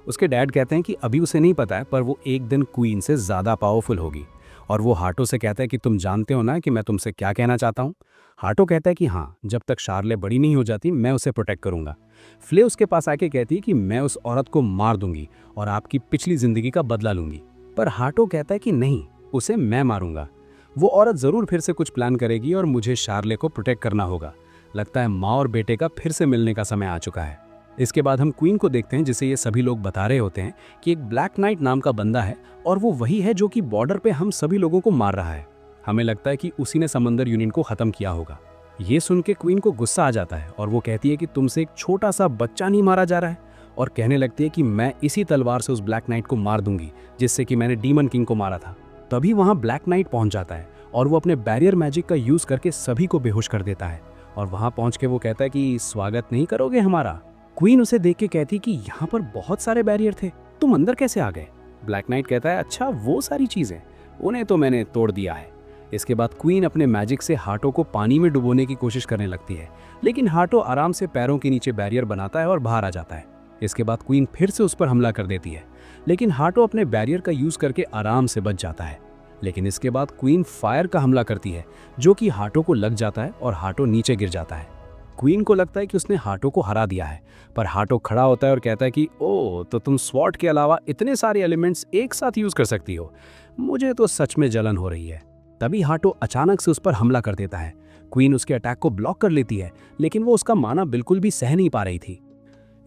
उसके डैड कहते हैं कि अभी उसे नहीं पता है, पर वो एक दिन क्वीन से ज्यादा पावरफुल होगी। और वो हाटो से कहता है कि तुम जानते हो ना कि मैं तुमसे क्या कहना चाहता हूँ। हाटो कहता है कि हाँ, जब तक शार्ले बड़ी नहीं हो जाती मैं उसे प्रोटेक्ट करूंगा। फ्ले उसके पास आके कहती है कि मैं उस औरत को मार दूंगी और आपकी पिछली जिंदगी का बदला लूंगी। पर हाटो कहता है कि नहीं, उसे मैं मारूंगा। वो औरत जरूर फिर से कुछ प्लान करेगी और मुझे शार्ले को प्रोटेक्ट करना होगा। लगता है माँ और बेटे का फिर से मिलने का समय आ चुका है। इसके बाद हम क्वीन को देखते हैं, जिसे ये सभी लोग बता रहे होते हैं कि एक ब्लैक नाइट नाम का बंदा है और वो वही है जो कि बॉर्डर पे हम सभी लोगों को मार रहा है। हमें लगता है कि उसी ने समंदर यूनियन को खत्म किया होगा। ये सुन के क्वीन को गुस्सा आ जाता है और वो कहती है कि तुमसे एक छोटा सा बच्चा नहीं मारा जा रहा है, और कहने लगती है कि मैं इसी तलवार से उस ब्लैक नाइट को मार दूंगी जिससे कि मैंने डीमन किंग को मारा था। तभी वहां ब्लैक नाइट पहुंच जाता है और वो अपने बैरियर मैजिक का यूज करके सभी को बेहोश कर देता है। और वहां पहुंच के वो कहता है कि स्वागत नहीं करोगे हमारा। क्वीन उसे देख के कहती कि यहाँ पर बहुत सारे बैरियर थे, तुम अंदर कैसे आ गए। ब्लैक नाइट कहता है अच्छा, वो सारी चीजें, उन्हें तो मैंने तोड़ दिया है। इसके बाद क्वीन अपने मैजिक से हाटो को पानी में डुबोने की कोशिश करने लगती है, लेकिन हाटो आराम से पैरों के नीचे बैरियर बनाता है और बाहर आ जाता है। इसके बाद क्वीन फिर से उस पर हमला कर देती है, लेकिन हाटो अपने बैरियर का यूज करके आराम से बच जाता है। लेकिन इसके बाद क्वीन फायर का हमला करती है जो कि हाटो को लग जाता है और हाटो नीचे गिर जाता है। क्वीन को लगता है कि उसने हाटो को हरा दिया है, पर हाटो खड़ा होता है और कहता है कि ओ, तो तुम स्वॉर्ड के अलावा इतने सारे एलिमेंट्स एक साथ यूज कर सकती हो, मुझे तो सच में जलन हो रही है। तभी हाटो अचानक से उस पर हमला कर देता है। क्वीन उसके अटैक को ब्लॉक कर लेती है, लेकिन वो उसका माना बिल्कुल भी सह नहीं पा रही थी।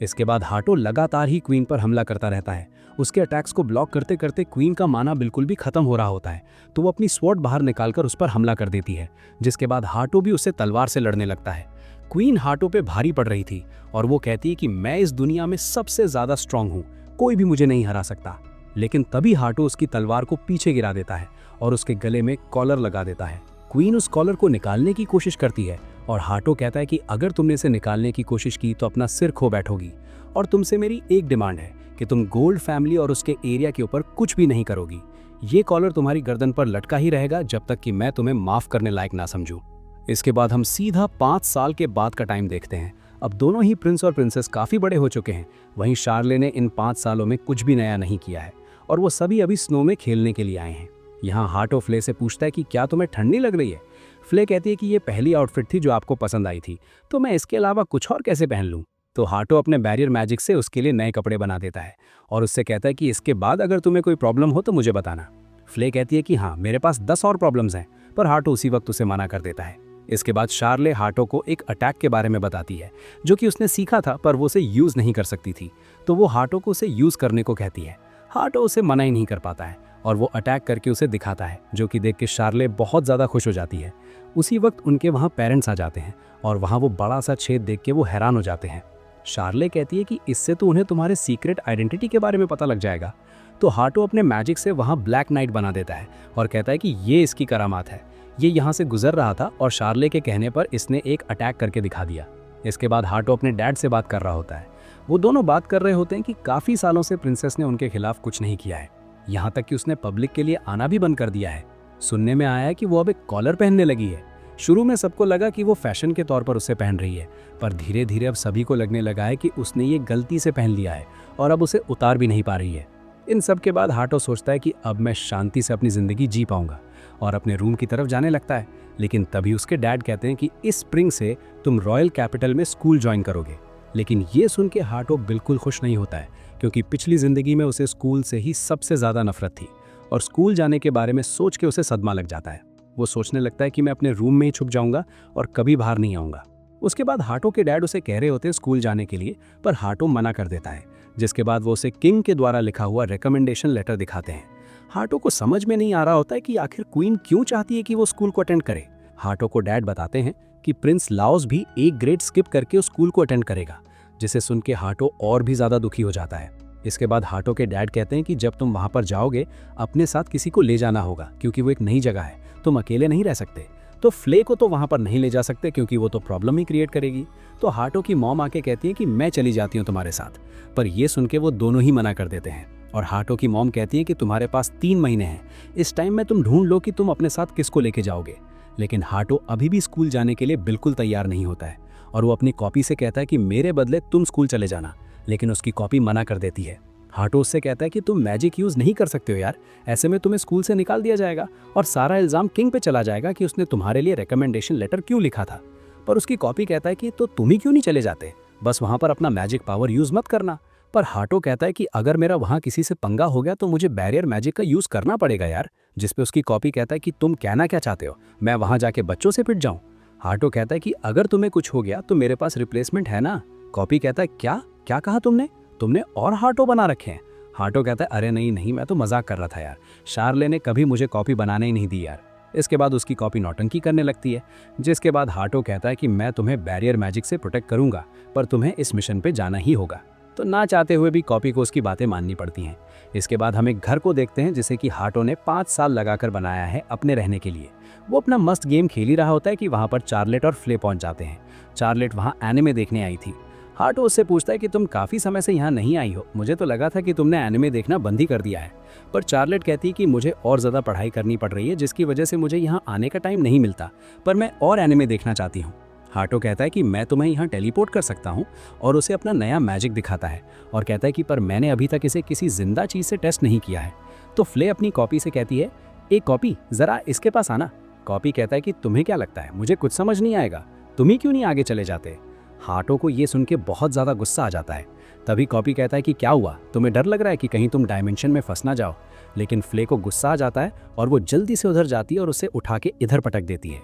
इसके बाद हाटो लगातार ही क्वीन पर हमला करता रहता है। उसके अटैक्स को ब्लॉक करते करते क्वीन का माना बिल्कुल भी खत्म हो रहा होता है, तो वो अपनी स्वॉर्ड बाहर निकालकर उस पर हमला कर देती है, जिसके बाद हाटो भी उससे तलवार से लड़ने लगता है। क्वीन हाटो पे भारी पड़ रही थी और वो कहती है कि मैं इस दुनिया में सबसे ज्यादा स्ट्रांग हूँ, कोई भी मुझे नहीं हरा सकता। लेकिन तभी हाटो उसकी तलवार को पीछे गिरा देता है और उसके गले में कॉलर लगा देता है। क्वीन उस कॉलर को निकालने की कोशिश करती है और हाटो कहता है कि अगर तुमने इसे निकालने की कोशिश की तो अपना सिर खो बैठोगी, और तुमसे मेरी एक डिमांड है कि तुम गोल्ड फैमिली और उसके एरिया के ऊपर कुछ भी नहीं करोगी। ये कॉलर तुम्हारी गर्दन पर लटका ही रहेगा जब तक कि मैं तुम्हें माफ करने लायक ना समझूं। इसके बाद हम सीधा 5 साल के बाद का टाइम देखते हैं। अब दोनों ही प्रिंस और प्रिंसेस काफी बड़े हो चुके हैं। वहीं शार्ले ने इन 5 सालों में कुछ भी नया नहीं किया है और वो सभी अभी स्नो में खेलने के लिए आए हैं। यहाँ हाटो फ्ले से पूछता है कि क्या तुम्हें ठंड नहीं लग रही है। फ्ले कहती है कि ये पहली आउटफिट थी जो आपको पसंद आई थी, तो मैं इसके अलावा कुछ और कैसे पहन लूँ। तो हाटो अपने बैरियर मैजिक से उसके लिए नए कपड़े बना देता है और उससे कहता है कि इसके बाद अगर तुम्हें कोई प्रॉब्लम हो तो मुझे बताना। फ्ले कहती है कि हाँ, मेरे पास 10 और प्रॉब्लम्स हैं, पर हाटो उसी वक्त उसे मना कर देता है। इसके बाद शार्ले हाटो को एक अटैक के बारे में बताती है जो कि उसने सीखा था, पर वो उसे यूज नहीं कर सकती थी, तो वो हाटो को उसे यूज करने को कहती है। हाटो उसे मना ही नहीं कर पाता है और वो अटैक करके उसे दिखाता है, जो कि देख के शार्ले बहुत ज़्यादा खुश हो जाती है। उसी वक्त उनके वहाँ पेरेंट्स आ जाते हैं और वहाँ वो बड़ा सा छेद देख के वो हैरान हो जाते हैं। शार्ले कहती है कि इससे तो उन्हें तुम्हारे सीक्रेट आइडेंटिटी के बारे में पता लग जाएगा। तो हाटो अपने मैजिक से वहाँ ब्लैक नाइट बना देता है और कहता है कि ये इसकी करामात है, ये यहाँ से गुजर रहा था और शार्ले के कहने पर इसने एक अटैक करके दिखा दिया। इसके बाद हाटो अपने डैड से बात कर रहा होता है। वो दोनों बात कर रहे होते हैं कि काफ़ी सालों से प्रिंसेस ने उनके खिलाफ कुछ नहीं किया है, यहाँ तक कि उसने पब्लिक के लिए आना भी बंद कर दिया है। सुनने में आया है कि वो अब एक कॉलर पहनने लगी है। शुरू में सबको लगा कि वो फैशन के तौर पर उसे पहन रही है, पर धीरे धीरे अब सभी को लगने लगा है कि उसने ये गलती से पहन लिया है और अब उसे उतार भी नहीं पा रही है। इन सब के बाद हाटो सोचता है कि अब मैं शांति से अपनी ज़िंदगी जी पाऊंगा और अपने रूम की तरफ जाने लगता है। लेकिन तभी उसके डैड कहते हैं कि इस स्प्रिंग से तुम रॉयल कैपिटल में स्कूल ज्वाइन करोगे। लेकिन ये सुन के हाटो बिल्कुल खुश नहीं होता है, क्योंकि पिछली ज़िंदगी में उसे स्कूल से ही सबसे ज़्यादा नफरत थी और स्कूल जाने के बारे में सोच के उसे सदमा लग जाता है। वो सोचने लगता है कि मैं अपने रूम में ही छुप जाऊंगा और कभी बाहर नहीं आऊंगा। उसके बाद हाटो के डैड उसे कह रहे होते हैं स्कूल जाने के लिए, पर हाटो मना कर देता है, जिसके बाद वो उसे किंग के द्वारा लिखा हुआ रिकमेंडेशन लेटर दिखाते हैं। हाटो को समझ में नहीं आ रहा होता है कि आखिर क्वीन क्यों चाहती है कि वो स्कूल को अटेंड करे। हाटो को डैड बताते हैं कि प्रिंस लाओस भी एक ग्रेड स्किप करके उस स्कूल को अटेंड करेगा, जिसे सुन के हाटो और भी ज्यादा दुखी हो जाता है। इसके बाद हाटो के डैड कहते हैं कि जब तुम वहां पर जाओगे अपने साथ किसी को ले जाना होगा, क्योंकि वो एक नई जगह है, तुम अकेले नहीं रह सकते। तो फ्ले को तो वहां पर नहीं ले जा सकते क्योंकि वो तो प्रॉब्लम ही क्रिएट करेगी। तो हाटो की मॉम आके कहती है कि मैं चली जाती हूँ तुम्हारे साथ, पर ये सुन के वो दोनों ही मना कर देते हैं। और हाटो की मॉम कहती है कि तुम्हारे पास 3 महीने हैं, इस टाइम में तुम ढूंढ लो कि तुम अपने साथ किसको लेके जाओगे। लेकिन हाटो अभी भी स्कूल जाने के लिए बिल्कुल तैयार नहीं होता है और वो अपनी कॉपी से कहता है कि मेरे बदले तुम स्कूल चले जाना, लेकिन उसकी कॉपी मना कर देती है। हाटो उससे कहता है कि तुम मैजिक यूज नहीं कर सकते हो यार, ऐसे में तुम्हें स्कूल से निकाल दिया जाएगा और सारा इल्जाम किंग पे चला जाएगा कि उसने तुम्हारे लिए रिकमेंडेशन लेटर क्यों लिखा था। पर उसकी कॉपी कहता है कि तो तुम ही क्यों नहीं चले जाते, बस वहां पर अपना मैजिक पावर यूज मत करना। पर हाटो कहता है कि अगर मेरा वहां किसी से पंगा हो गया तो मुझे बैरियर मैजिक का यूज करना पड़ेगा यार, जिस पे उसकी कॉपी कहता है कि तुम कहना क्या चाहते हो, मैं वहां जाके बच्चों से पिट जाऊं। हाटो कहता है कि अगर तुम्हें कुछ हो गया तो मेरे पास रिप्लेसमेंट है ना। कॉपी कहता है क्या क्या कहा तुमने और हाटो बना रखे हैं। हाटो कहता है अरे नहीं मैं तो मजाक कर रहा था यार, शार्ले ने कभी मुझे कॉपी बनाने ही नहीं दी यार। इसके बाद उसकी कॉपी नौटंकी करने लगती है, जिसके बाद हाटो कहता है कि मैं तुम्हें बैरियर मैजिक से प्रोटेक्ट करूंगा, पर तुम्हें इस मिशन पे जाना ही होगा। तो ना चाहते हुए भी कॉपी को उसकी बातें माननी पड़ती हैं। इसके बाद हम एक घर को देखते हैं जिसे कि हाटो ने 5 साल लगाकर बनाया है अपने रहने के लिए। वो अपना मस्त गेम खेल ही रहा होता है कि वहाँ पर चार्लेट और फ्ले पहुँच जाते हैं। चार्लेट वहाँ एनिमे देखने आई थी। हाटो उससे पूछता है कि तुम काफ़ी समय से यहाँ नहीं आई हो, मुझे तो लगा था कि तुमने एनिमे देखना बंद ही कर दिया है। पर चार्लेट कहती है कि मुझे और ज़्यादा पढ़ाई करनी पड़ रही है, जिसकी वजह से मुझे यहाँ आने का टाइम नहीं मिलता, पर मैं और एनिमे देखना चाहती हूँ। हाटो कहता है कि मैं तुम्हें यहाँ टेलीपोर्ट कर सकता हूँ और उसे अपना नया मैजिक दिखाता है और कहता है कि पर मैंने अभी तक इसे किसी जिंदा चीज़ से टेस्ट नहीं किया है। तो फ्ले अपनी कॉपी से कहती है एक कॉपी ज़रा इसके पास आना। कॉपी कहता है कि तुम्हें क्या लगता है मुझे कुछ समझ नहीं आएगा, तुम ही क्यों नहीं आगे चले जाते। हाटो को ये सुन के बहुत ज़्यादा गुस्सा आ जाता है। तभी कॉपी कहता है कि क्या हुआ, तुम्हें डर लग रहा है कि कहीं तुम डायमेंशन में फंस ना जाओ। लेकिन फ्ले को गुस्सा आ जाता है और वो जल्दी से उधर जाती है और उसे उठा के इधर पटक देती है।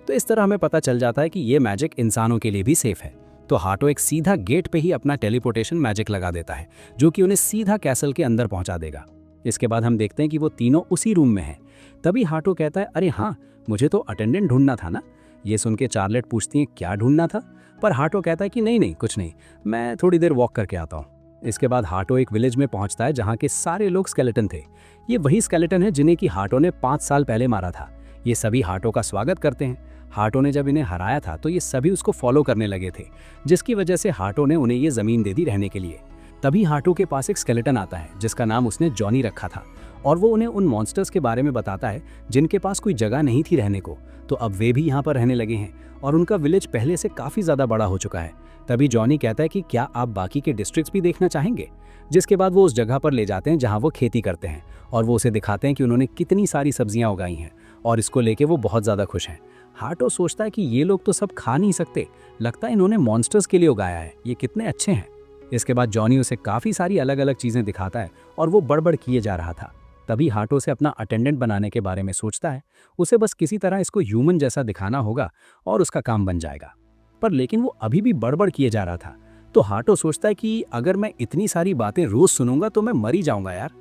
तो इस तरह हमें पता चल जाता है कि ये मैजिक इंसानों के लिए भी सेफ है। तो हाटो एक सीधा गेट पे ही अपना टेलीपोर्टेशन मैजिक लगा देता है, जो कि उन्हें सीधा कैसल के अंदर पहुंचा देगा। इसके बाद हम देखते हैं कि वो तीनों उसी रूम में हैं। तभी हाटो कहता है अरे हाँ, मुझे तो अटेंडेंट ढूंढना था ना। ये सुन के चार्लेट पूछती है क्या ढूंढना था, पर हाटो कहता है कि नहीं कुछ नहीं, मैं थोड़ी देर वॉक करके आता हूँ। इसके बाद हाटो एक विलेज में पहुंचता है जहाँ के सारे लोग स्केलेटन थे। ये वही स्केलेटन है जिन्हें कि हाटो ने 5 साल पहले मारा था। ये सभी हाटो का स्वागत करते हैं। हाटो ने जब इन्हें हराया था तो ये सभी उसको फॉलो करने लगे थे, जिसकी वजह से हाटो ने उन्हें ये ज़मीन दे दी रहने के लिए। तभी हाटो के पास एक स्केलेटन आता है जिसका नाम उसने जॉनी रखा था और वो उन्हें उन मॉन्स्टर्स के बारे में बताता है जिनके पास कोई जगह नहीं थी रहने को, तो अब वे भी यहाँ पर रहने लगे हैं और उनका विलेज पहले से काफ़ी ज़्यादा बड़ा हो चुका है। तभी जॉनी कहता है कि क्या आप बाकी के डिस्ट्रिक्ट्स भी देखना चाहेंगे, जिसके बाद वो उस जगह पर ले जाते हैं जहाँ वो खेती करते हैं और वो उसे दिखाते हैं कि उन्होंने कितनी सारी सब्जियाँ उगाई हैं और इसको लेके वो बहुत ज़्यादा खुश हैं। हाटो सोचता है कि ये लोग तो सब खा नहीं सकते, लगता है इन्होंने मॉन्स्टर्स के लिए उगाया है, ये कितने अच्छे हैं। इसके बाद जॉनी उसे काफ़ी सारी अलग अलग चीज़ें दिखाता है और वो बड़बड़ किए जा रहा था। तभी हाटो से अपना अटेंडेंट बनाने के बारे में सोचता है, उसे बस किसी तरह इसको ह्यूमन जैसा दिखाना होगा और उसका काम बन जाएगा। पर लेकिन वो अभी भी बड़बड़ किए जा रहा था। तो हाटो सोचता है कि अगर मैं इतनी सारी बातें रोज सुनूंगा तो मैं मर ही जाऊंगा यार।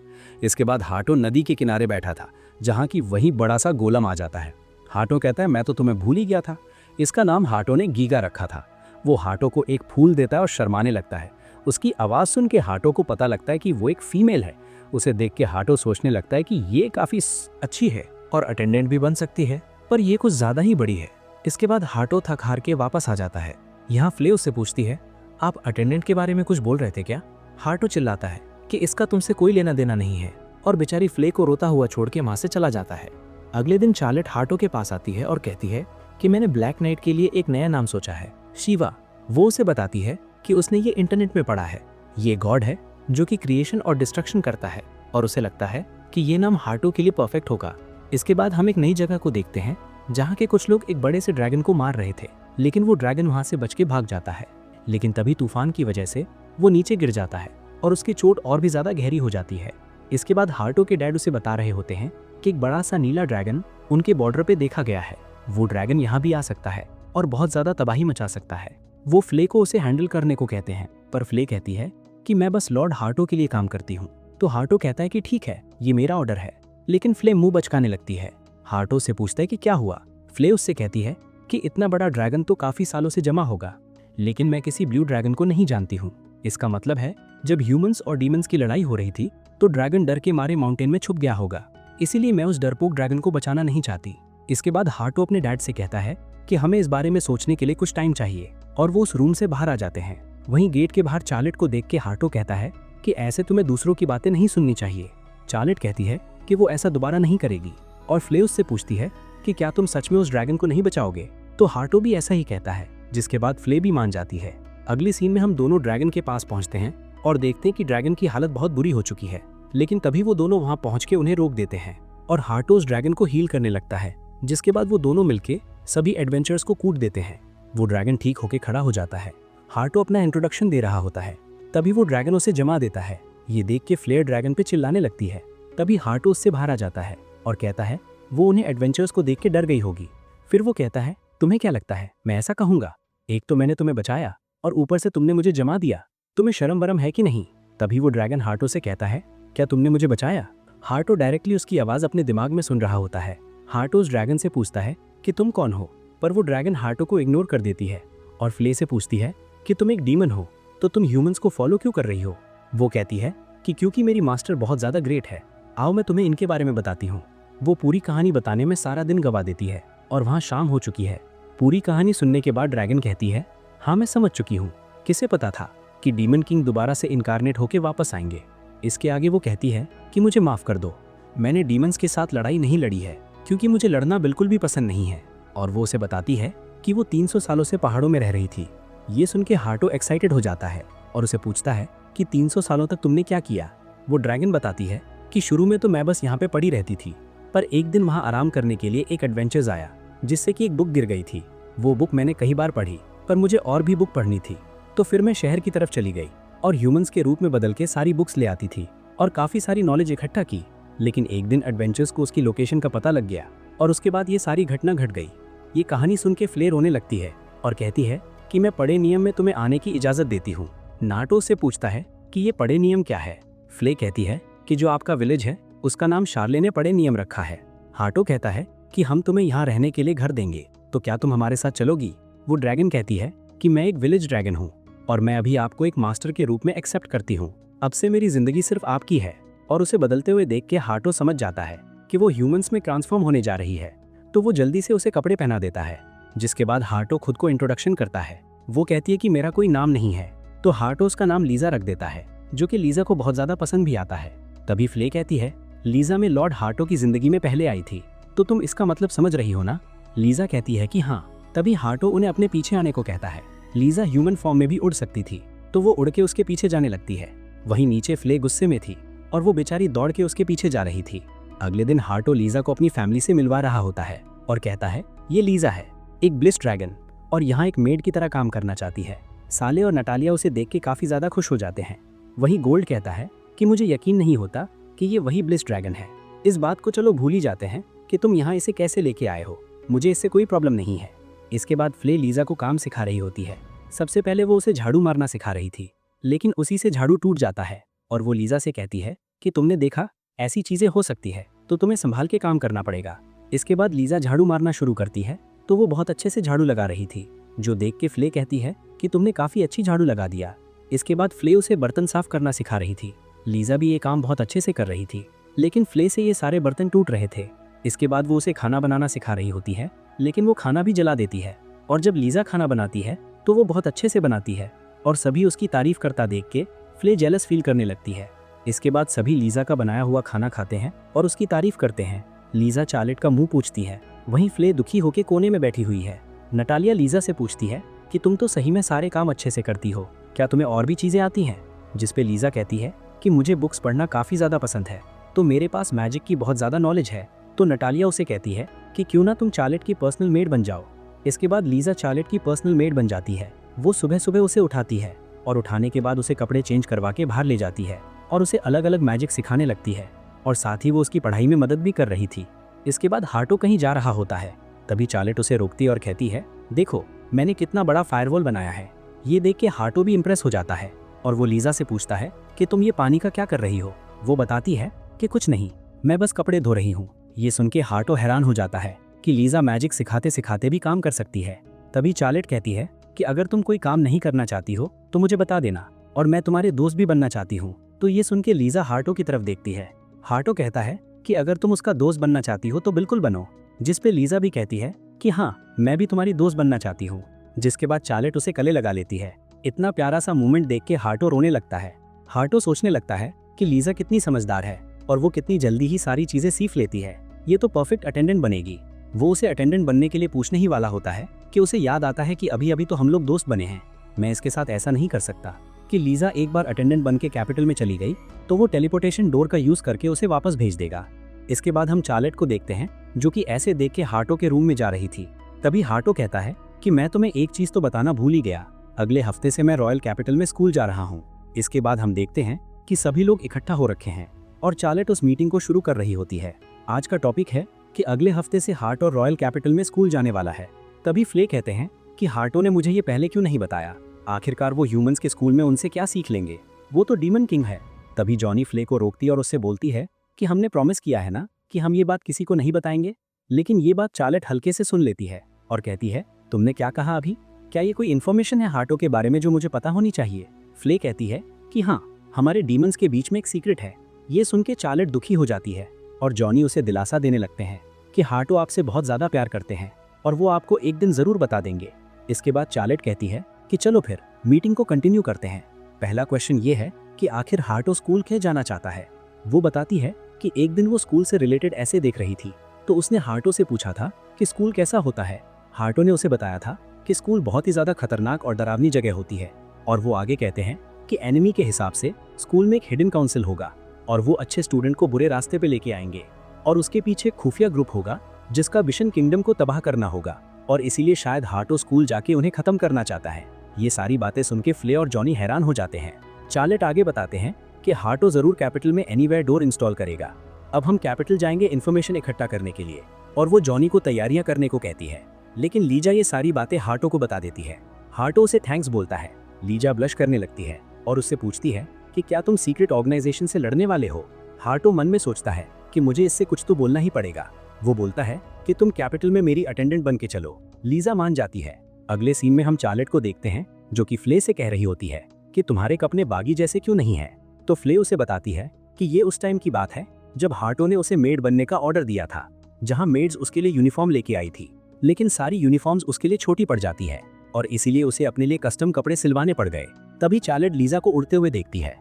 इसके बाद हाटो नदी के किनारे बैठा था जहाँ की वही बड़ा सा गोलम आ जाता है। हाटो कहता है मैं तो तुम्हें भूल ही गया था। इसका नाम हाटो ने गीगा रखा था। वो हाटो को एक फूल देता है और शर्माने लगता है। उसकी आवाज़ सुन के हाटो को पता लगता है कि वो एक फीमेल है। उसे देख के हाटो सोचने लगता है कि ये काफ़ी अच्छी है और अटेंडेंट भी बन सकती है, पर ये कुछ ज़्यादा ही बड़ी है। इसके बाद हाटो थक हार के वापस आ जाता है। यहाँ फ्ले उससे पूछती है आप अटेंडेंट के बारे में कुछ बोल रहे थे क्या। हाटो चिल्लाता है कि इसका तुमसे कोई लेना देना नहीं है और बेचारी फ्ले को रोता हुआ छोड़ के वहाँ से चला जाता है। अगले दिन चार्लेट हाटो के पास आती है और कहती है कि मैंने ब्लैक नाइट के लिए एक नया नाम सोचा है, शिवा। वो उसे बताती है कि उसने ये इंटरनेट में पढ़ा है, ये गॉड है जो कि क्रिएशन और डिस्ट्रक्शन करता है और उसे लगता है कि ये नाम हाटो के लिए परफेक्ट होगा। इसके बाद हम एक नई जगह को देखते हैं जहाँ के कुछ लोग एक बड़े से ड्रैगन को मार रहे थे, लेकिन वो ड्रैगन वहाँ से बच के भाग जाता है। लेकिन तभी तूफान की वजह से वो नीचे गिर जाता है और उसकी चोट और भी ज़्यादा गहरी हो जाती है। इसके बाद हाटो के डैड उसे बता रहे होते हैं कि एक बड़ा सा नीला ड्रैगन उनके बॉर्डर पे देखा गया है। वो ड्रैगन यहाँ भी आ सकता है और बहुत ज़्यादा तबाही मचा सकता है। वो फ्ले को उसे हैंडल करने को कहते हैं, पर फ्ले कहती है कि मैं बस लॉर्ड हाटो के लिए काम करती हूँ। तो हाटो कहता है कि ठीक है, ये मेरा ऑर्डर है। लेकिन फ्ले मुंह बचकाने लगती है। हार्टो से पूछता है कि क्या हुआ। फ्ले उससे कहती है कि इतना बड़ा ड्रैगन तो काफी सालों से जमा होगा, लेकिन मैं किसी ब्लू ड्रैगन को नहीं जानती हूँ। इसका मतलब है जब ह्यूमंस और डीमंस की लड़ाई हो रही थी तो ड्रैगन डर के मारे माउंटेन में छुप गया होगा, इसीलिए मैं उस डरपोक ड्रैगन को बचाना नहीं चाहती। इसके बाद हार्टो अपने डैड से कहता है कि हमें इस बारे में सोचने के लिए कुछ टाइम चाहिए, और वो उस रूम से बाहर आ जाते हैं। वहीं गेट के बाहर चार्लेट को देख के हार्टो कहता है कि ऐसे तुम्हें दूसरों की बातें नहीं सुननी चाहिए। चार्लेट कहती है कि वो ऐसा दोबारा नहीं करेगी, और फ्ले उससे पूछती है कि क्या तुम सच में उस ड्रैगन को नहीं बचाओगे, तो हार्टो भी ऐसा ही कहता है, जिसके बाद फ्ले भी मान जाती है। अगले सीन में हम दोनों ड्रैगन के पास पहुंचते हैं और देखते हैं कि ड्रैगन की हालत बहुत बुरी हो चुकी है, लेकिन तभी वो दोनों वहां पहुंच के उन्हें रोक देते हैं और हार्टो उस ड्रैगन को हील करने लगता है, जिसके बाद वो दोनों मिलके सभी एडवेंचर्स को कूट देते हैं। वो ड्रैगन ठीक होके खड़ा हो जाता है। हार्टो अपना इंट्रोडक्शन दे रहा होता है, तभी वो ड्रैगन उसे जमा देता है। ये देख के फ्लेयर ड्रैगन पे चिल्लाने लगती है। तभी हार्टो उससे बाहर आ जाता है और कहता है वो उन्हें एडवेंचर्स को देख के डर गई होगी। फिर वो कहता है तुम्हें क्या लगता है मैं ऐसा कहूंगा? एक तो मैंने तुम्हें बचाया और ऊपर से तुमने मुझे जमा दिया, तुम्हें शर्म वरम है कि नहीं? तभी वो ड्रैगन हार्टो से कहता है क्या तुमने मुझे बचाया? हार्टो डायरेक्टली उसकी आवाज अपने दिमाग में सुन रहा होता है। हार्टो उस ड्रैगन से पूछता है कि तुम कौन हो, पर वो ड्रैगन हार्टो को इग्नोर कर देती है और फ्ले से पूछती है कि तुम एक डीमन हो तो तुम ह्यूमंस को फॉलो क्यों कर रही हो? वो कहती है कि क्योंकि मेरी मास्टर बहुत ज्यादा ग्रेट है, आओ मैं तुम्हें इनके बारे में बताती हूँ। वो पूरी कहानी बताने में सारा दिन गवा देती है और वहाँ शाम हो चुकी है। पूरी कहानी सुनने के बाद ड्रैगन कहती है हाँ मैं समझ चुकी हूँ, किसे पता था कि डीमन किंग दोबारा से इनकारनेट होके वापस आएंगे। इसके आगे वो कहती है कि मुझे माफ कर दो, मैंने डीमंस के साथ लड़ाई नहीं लड़ी है क्योंकि मुझे लड़ना बिल्कुल भी पसंद नहीं है। और वो उसे बताती है कि वो 300 सालों से पहाड़ों में रह रही थी। ये सुन के हार्टो एक्साइटेड हो जाता है और उसे पूछता है कि 300 सालों तक तुमने क्या किया? वो ड्रैगन बताती है कि शुरू में तो मैं बस यहाँ पे पड़ी रहती थी, पर एक दिन वहाँ आराम करने के लिए एक एडवेंचर्स आया जिससे कि एक बुक गिर गई थी। वो बुक मैंने कई बार पढ़ी, पर मुझे और भी बुक पढ़नी थी, तो फिर मैं शहर की तरफ चली गई और ह्यूमंस के रूप में बदल के सारी बुक्स ले आती थी और काफ़ी सारी नॉलेज इकट्ठा की। लेकिन एक दिन एडवेंचर्स को उसकी लोकेशन का पता लग गया और उसके बाद ये सारी घटना घट गई। ये कहानी सुन के फ्ले रोने लगती है और कहती है कि मैं पढ़े नियम में तुम्हें आने की इजाज़त देती हूँ। नाटो से पूछता है कि ये पढ़े नियम क्या है? फ्ले कहती है कि जो आपका विलेज है उसका नाम शार्ले ने पढ़े नियम रखा है। हार्टो कहता है कि हम तुम्हें यहाँ रहने के लिए घर देंगे, तो क्या तुम हमारे साथ चलोगी? वो ड्रैगन कहती है कि मैं एक विलेज ड्रैगन हूँ और मैं अभी आपको एक मास्टर के रूप में एक्सेप्ट करती हूँ। अब से मेरी जिंदगी सिर्फ आपकी है। और उसे बदलते हुए देख के हार्टो समझ जाता है कि वो ह्यूमंस में ट्रांसफॉर्म होने जा रही है, तो वो जल्दी से उसे कपड़े पहना देता है। जिसके बाद हार्टो खुद को इंट्रोडक्शन करता है। वो कहती है कि मेरा कोई नाम नहीं है, तो हार्टो उसका नाम लीजा रख देता है, जो कि लीजा को बहुत ज्यादा पसंद भी आता है। तभी फ्ले कहती है लीजा में लॉर्ड हार्टो की जिंदगी में पहले आई थी, तो तुम इसका मतलब समझ रही हो ना? लीजा कहती है कि हाँ। तभी हार्टो उन्हें अपने पीछे आने को कहता है। लीजा ह्यूमन फॉर्म में भी उड़ सकती थी, तो वो उड़ के उसके पीछे जाने लगती है। वहीं नीचे फ्ले गुस्से में थी और वो बेचारी दौड़ के उसके पीछे जा रही थी। अगले दिन हार्टो लीजा को अपनी फैमिली से मिलवा रहा होता है और कहता है ये लीजा है, एक ब्लिस ड्रैगन, और यहाँ एक मेड की तरह काम करना चाहती है। साले और नटालिया उसे देख के काफी ज्यादा खुश हो जाते हैं। वहीं गोल्ड कहता है कि मुझे यकीन नहीं होता कि ये वही ब्लिस ड्रैगन है। इस बात को चलो भूल ही जाते हैं कि तुम यहाँ इसे कैसे लेके आए हो, मुझे इससे कोई प्रॉब्लम नहीं है। इसके बाद फ्ले लीजा को काम सिखा रही होती है। सबसे पहले वो उसे झाड़ू मारना सिखा रही थी, लेकिन उसी से झाड़ू टूट जाता है और वो लीजा से कहती है कि तुमने देखा ऐसी चीजें हो सकती है, तो तुम्हें संभाल के काम करना पड़ेगा। इसके बाद लीजा झाड़ू मारना शुरू करती है, तो वो बहुत अच्छे से झाड़ू लगा रही थी, जो देख के फ्ले कहती है कि तुमने काफी अच्छी झाड़ू लगा दिया। इसके बाद फ्ले उसे बर्तन साफ करना सिखा रही थी। लीजा भी ये काम बहुत अच्छे से कर रही थी, लेकिन फ्ले से ये सारे बर्तन टूट रहे थे। इसके बाद वो उसे खाना बनाना सिखा रही होती है, लेकिन वो खाना भी जला देती है। और जब लीजा खाना बनाती है तो वो बहुत अच्छे से बनाती है और सभी उसकी तारीफ करता देख के फ्ले जेलस फील करने लगती है। इसके बाद सभी लीजा का बनाया हुआ खाना खाते हैं और उसकी तारीफ करते हैं। लीजा चार्लेट का मुंह पूछती है। वहीं फ्ले दुखी होकर कोने में बैठी हुई है। नटालिया लीजा से पूछती है कि तुम तो सही में सारे काम अच्छे से करती हो, क्या तुम्हें और भी चीजें आती हैं? जिस पे लीजा कहती है कि मुझे बुक्स पढ़ना काफी ज्यादा पसंद है, तो मेरे पास मैजिक की बहुत ज्यादा नॉलेज है। तो नटालिया उसे कहती है कि क्यों ना तुम चार्लेट की पर्सनल मेड बन जाओ। इसके बाद लीजा चार्लेट की पर्सनल मेड बन जाती है। वो सुबह सुबह उसे उठाती है और उठाने के बाद उसे कपड़े चेंज करवा के बाहर ले जाती है और उसे अलग अलग मैजिक सिखाने लगती है और साथ ही वो उसकी पढ़ाई में मदद भी कर रही थी। इसके बाद हार्टो कहीं जा रहा होता है, तभी चार्लेट उसे रोकती और कहती है देखो मैंने कितना बड़ा फायरवॉल बनाया है। ये देख के हार्टो भी इम्प्रेस हो जाता है और वो लीजा से पूछता है कि तुम ये पानी का क्या कर रही हो। वो बताती है कि कुछ नहीं, मैं बस कपड़े धो रही हूँ। ये सुन के हार्टो हैरान हो जाता है कि लीजा मैजिक सिखाते सिखाते भी काम कर सकती है। तभी चार्लेट कहती है कि अगर तुम कोई काम नहीं करना चाहती हो तो मुझे बता देना, और मैं तुम्हारे दोस्त भी बनना चाहती हूँ। तो ये सुन के लीजा हार्टो की तरफ देखती है। हार्टो कहता है कि अगर तुम उसका दोस्त बनना चाहती हो तो बिल्कुल बनो, जिस पे लीजा भी कहती है कि हाँ, मैं भी तुम्हारी दोस्त बनना चाहती हूँ। जिसके बाद चार्लेट उसे गले लगा लेती है। इतना प्यारा सा मूवमेंट देख के हार्टो रोने लगता है। हार्टो सोचने लगता है कि लीजा कितनी समझदार है और वो कितनी जल्दी ही सारी चीजें सीख लेती है। ये तो परफेक्ट अटेंडेंट बनेगी। वो उसे अटेंडेंट बनने के लिए पूछने ही वाला होता है कि उसे याद आता है कि अभी अभी तो हम लोग दोस्त बने हैं, मैं इसके साथ ऐसा नहीं कर सकता। कि लीजा एक बार अटेंडेंट बन के कैपिटल में चली गई तो वो टेलीपोर्टेशन डोर का यूज करके उसे वापस भेज देगा। इसके बाद हम चार्लेट को देखते हैं जो कि ऐसे देख के हार्टो के रूम में जा रही थी। तभी हार्टो कहता है कि मैं तुम्हें एक चीज तो बताना भूल ही गया, अगले हफ्ते से मैं रॉयल कैपिटल में स्कूल जा रहा हूँ। इसके बाद हम देखते हैं कि सभी लोग इकट्ठा हो रखे हैं और चार्लेट उस मीटिंग को शुरू कर रही होती है। आज का टॉपिक है कि अगले हफ्ते से हार्टो रॉयल कैपिटल में स्कूल जाने वाला है। तभी फ्ले कहते हैं कि हार्टो ने मुझे ये पहले क्यों नहीं बताया, आखिरकार वो ह्यूमंस के स्कूल में उनसे क्या सीख लेंगे, वो तो डीमन किंग है। तभी जॉनी फ्ले को रोकती और उससे बोलती है कि हमने प्रॉमिस किया है ना कि हम ये बात किसी को नहीं बताएंगे। लेकिन ये बात चार्लेट हल्के से सुन लेती है और कहती है, तुमने क्या कहा अभी, क्या ये कोई इन्फॉर्मेशन है हार्टो के बारे में जो मुझे पता होनी चाहिए? फ्ले कहती है कि हाँ, हमारे डीमंस के बीच में एक सीक्रेट है। ये सुन के चार्लेट दुखी हो जाती है और जॉनी उसे दिलासा देने लगते हैं कि हार्टो आपसे बहुत ज़्यादा प्यार करते हैं और वो आपको एक दिन ज़रूर बता देंगे। इसके बाद चार्लेट कहती है कि चलो फिर मीटिंग को कंटिन्यू करते हैं। पहला क्वेश्चन ये है कि आखिर हार्टो स्कूल क्यों जाना चाहता है। वो बताती है कि एक दिन वो स्कूल से रिलेटेड ऐसे देख रही थी तो उसने हार्टो से पूछा था कि स्कूल कैसा होता है। हार्टो ने उसे बताया था कि स्कूल बहुत ही ज़्यादा खतरनाक और डरावनी जगह होती है, और वो आगे कहते हैं कि एनिमी के हिसाब से स्कूल में एक हिडन काउंसिल होगा और वो अच्छे स्टूडेंट को बुरे रास्ते पे लेके आएंगे और उसके पीछे खुफिया ग्रुप होगा जिसका विशन किंगडम को तबाह करना होगा, और इसीलिए शायद हार्टो स्कूल जाके उन्हें खत्म करना चाहता है। ये सारी बातें सुन के फ्ले और जॉनी हैरान हो जाते हैं। चार्लेट आगे बताते हैं कि हार्टो जरूर कैपिटल में एनीवेयर डोर इंस्टॉल करेगा। अब हम कैपिटल जाएंगे इन्फॉर्मेशन इकट्ठा करने के लिए, और वो जॉनी को तैयारियां करने को कहती है। लेकिन लीजा ये सारी बातें हार्टो को बता देती है। हार्टो उसे थैंक्स बोलता है। लीजा ब्लश करने लगती है और उससे पूछती है कि क्या तुम सीक्रेट ऑर्गेनाइजेशन से लड़ने वाले हो। हार्टो मन में सोचता है कि मुझे इससे कुछ तो बोलना ही पड़ेगा। वो बोलता है कि तुम कैपिटल में मेरी अटेंडेंट बन के चलो। लीजा मान जाती है। अगले सीन में हम चार्लेट को देखते हैं जो कि फ्ले से कह रही होती है कि तुम्हारे कपड़े बागी जैसे क्यों नहीं है। तो फ्ले उसे बताती है कि ये उस टाइम की बात है जब हार्टो ने उसे मेड बनने का ऑर्डर दिया था, जहां मेड्स उसके लिए यूनिफॉर्म लेके आई थी, लेकिन सारी यूनिफॉर्म्स उसके लिए छोटी पड़ जाती है और इसीलिए उसे अपने लिए कस्टम कपड़े सिलवाने पड़ गए। तभी चार्लेट लीजा को उड़ते हुए देखती है।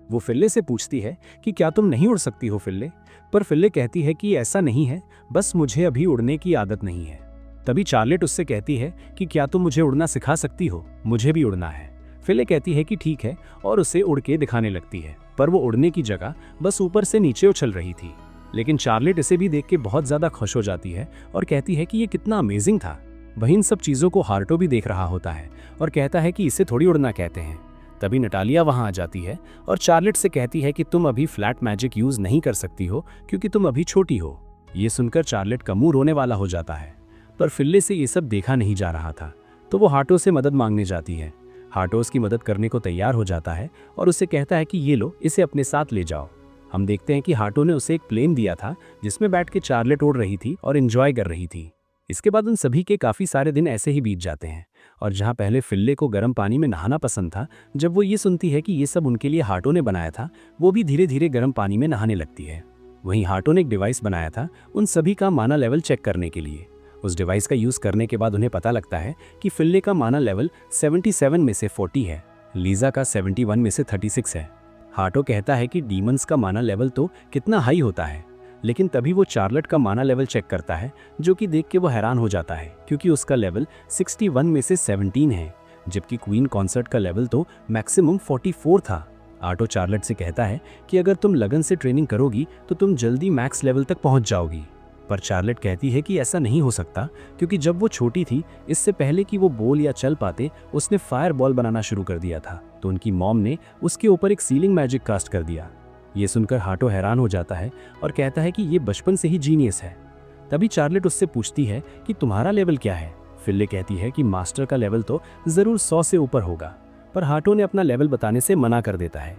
वो फिल्ले से पूछती है कि क्या तुम नहीं उड़ सकती हो फिल्ले, पर फिल्ले कहती है कि ऐसा नहीं है, बस मुझे अभी उड़ने की आदत नहीं है। तभी चार्लेट उससे कहती है कि क्या तुम मुझे उड़ना सिखा सकती हो, मुझे भी उड़ना है। फिल्ले कहती है कि ठीक है और उसे उड़ के दिखाने लगती है, पर वो उड़ने की जगह बस ऊपर से नीचे उछल रही थी। लेकिन चार्लेट इसे भी देख के बहुत ज्यादा खुश हो जाती है और कहती है कि ये कितना अमेजिंग था। वहीं इन सब चीजों को हार्टो भी देख रहा होता है और कहता है कि इसे थोड़ी उड़ना कहते हैं। तभी नटालिया वहां आ जाती है और चार्लेट से कहती है कि तुम अभी फ्लैट मैजिक यूज नहीं कर सकती हो क्योंकि तुम अभी छोटी हो। ये सुनकर चार्लेट का मुंह रोने वाला हो जाता है, पर फिल्ले से ये सब देखा नहीं जा रहा था तो वो हार्टो से मदद मांगने जाती है। हार्टो उसकी मदद करने को तैयार हो जाता है और उससे कहता है कि ये लो, इसे अपने साथ ले जाओ। हम देखते हैं कि हार्टो ने उसे एक प्लेन दिया था जिसमें बैठ के चार्लेट उड़ रही थी और एंजॉय कर रही थी। इसके बाद उन सभी के काफी सारे दिन ऐसे ही बीत जाते हैं और जहां पहले फिल्ले को गर्म पानी में नहाना पसंद था, जब वो ये सुनती है कि ये सब उनके लिए हार्टो ने बनाया था, वो भी धीरे धीरे गर्म पानी में नहाने लगती है। वहीं हार्टो ने एक डिवाइस बनाया था उन सभी का माना लेवल चेक करने के लिए। उस डिवाइस का यूज करने के बाद उन्हें पता लगता है कि फिल्ले का माना लेवल 77 में से 40 है, लीजा का 71 में से 36 है। हार्टो कहता है कि डीमंस का माना लेवल तो कितना हाई होता है, लेकिन तभी वो चार्लेट का माना लेवल चेक करता है, जो कि देख के वो हैरान हो जाता है क्योंकि उसका लेवल 61 में से 17 है, जबकि क्वीन कॉन्सर्ट का लेवल तो मैक्सिमम 44 था। हार्टो चार्लेट से कहता है कि अगर तुम लगन से ट्रेनिंग करोगी तो तुम जल्दी मैक्स लेवल तक पहुंच जाओगी, पर चार्लेट कहती है कि ऐसा नहीं हो सकता क्योंकि जब वो छोटी थी, इससे पहले कि वो बोल या चल पाते, उसने फायर बॉल बनाना शुरू कर दिया था, तो उनकी मॉम ने उसके ऊपर एक सीलिंग मैजिक कास्ट कर दिया। ये सुनकर हार्टो हैरान हो जाता है और कहता है कि ये बचपन से ही जीनियस है। तभी चार्लेट उससे पूछती है कि तुम्हारा लेवल क्या है। फिल्ले कहती है कि मास्टर का लेवल तो जरूर 100 से ऊपर होगा, पर हार्टो ने अपना लेवल बताने से मना कर देता है।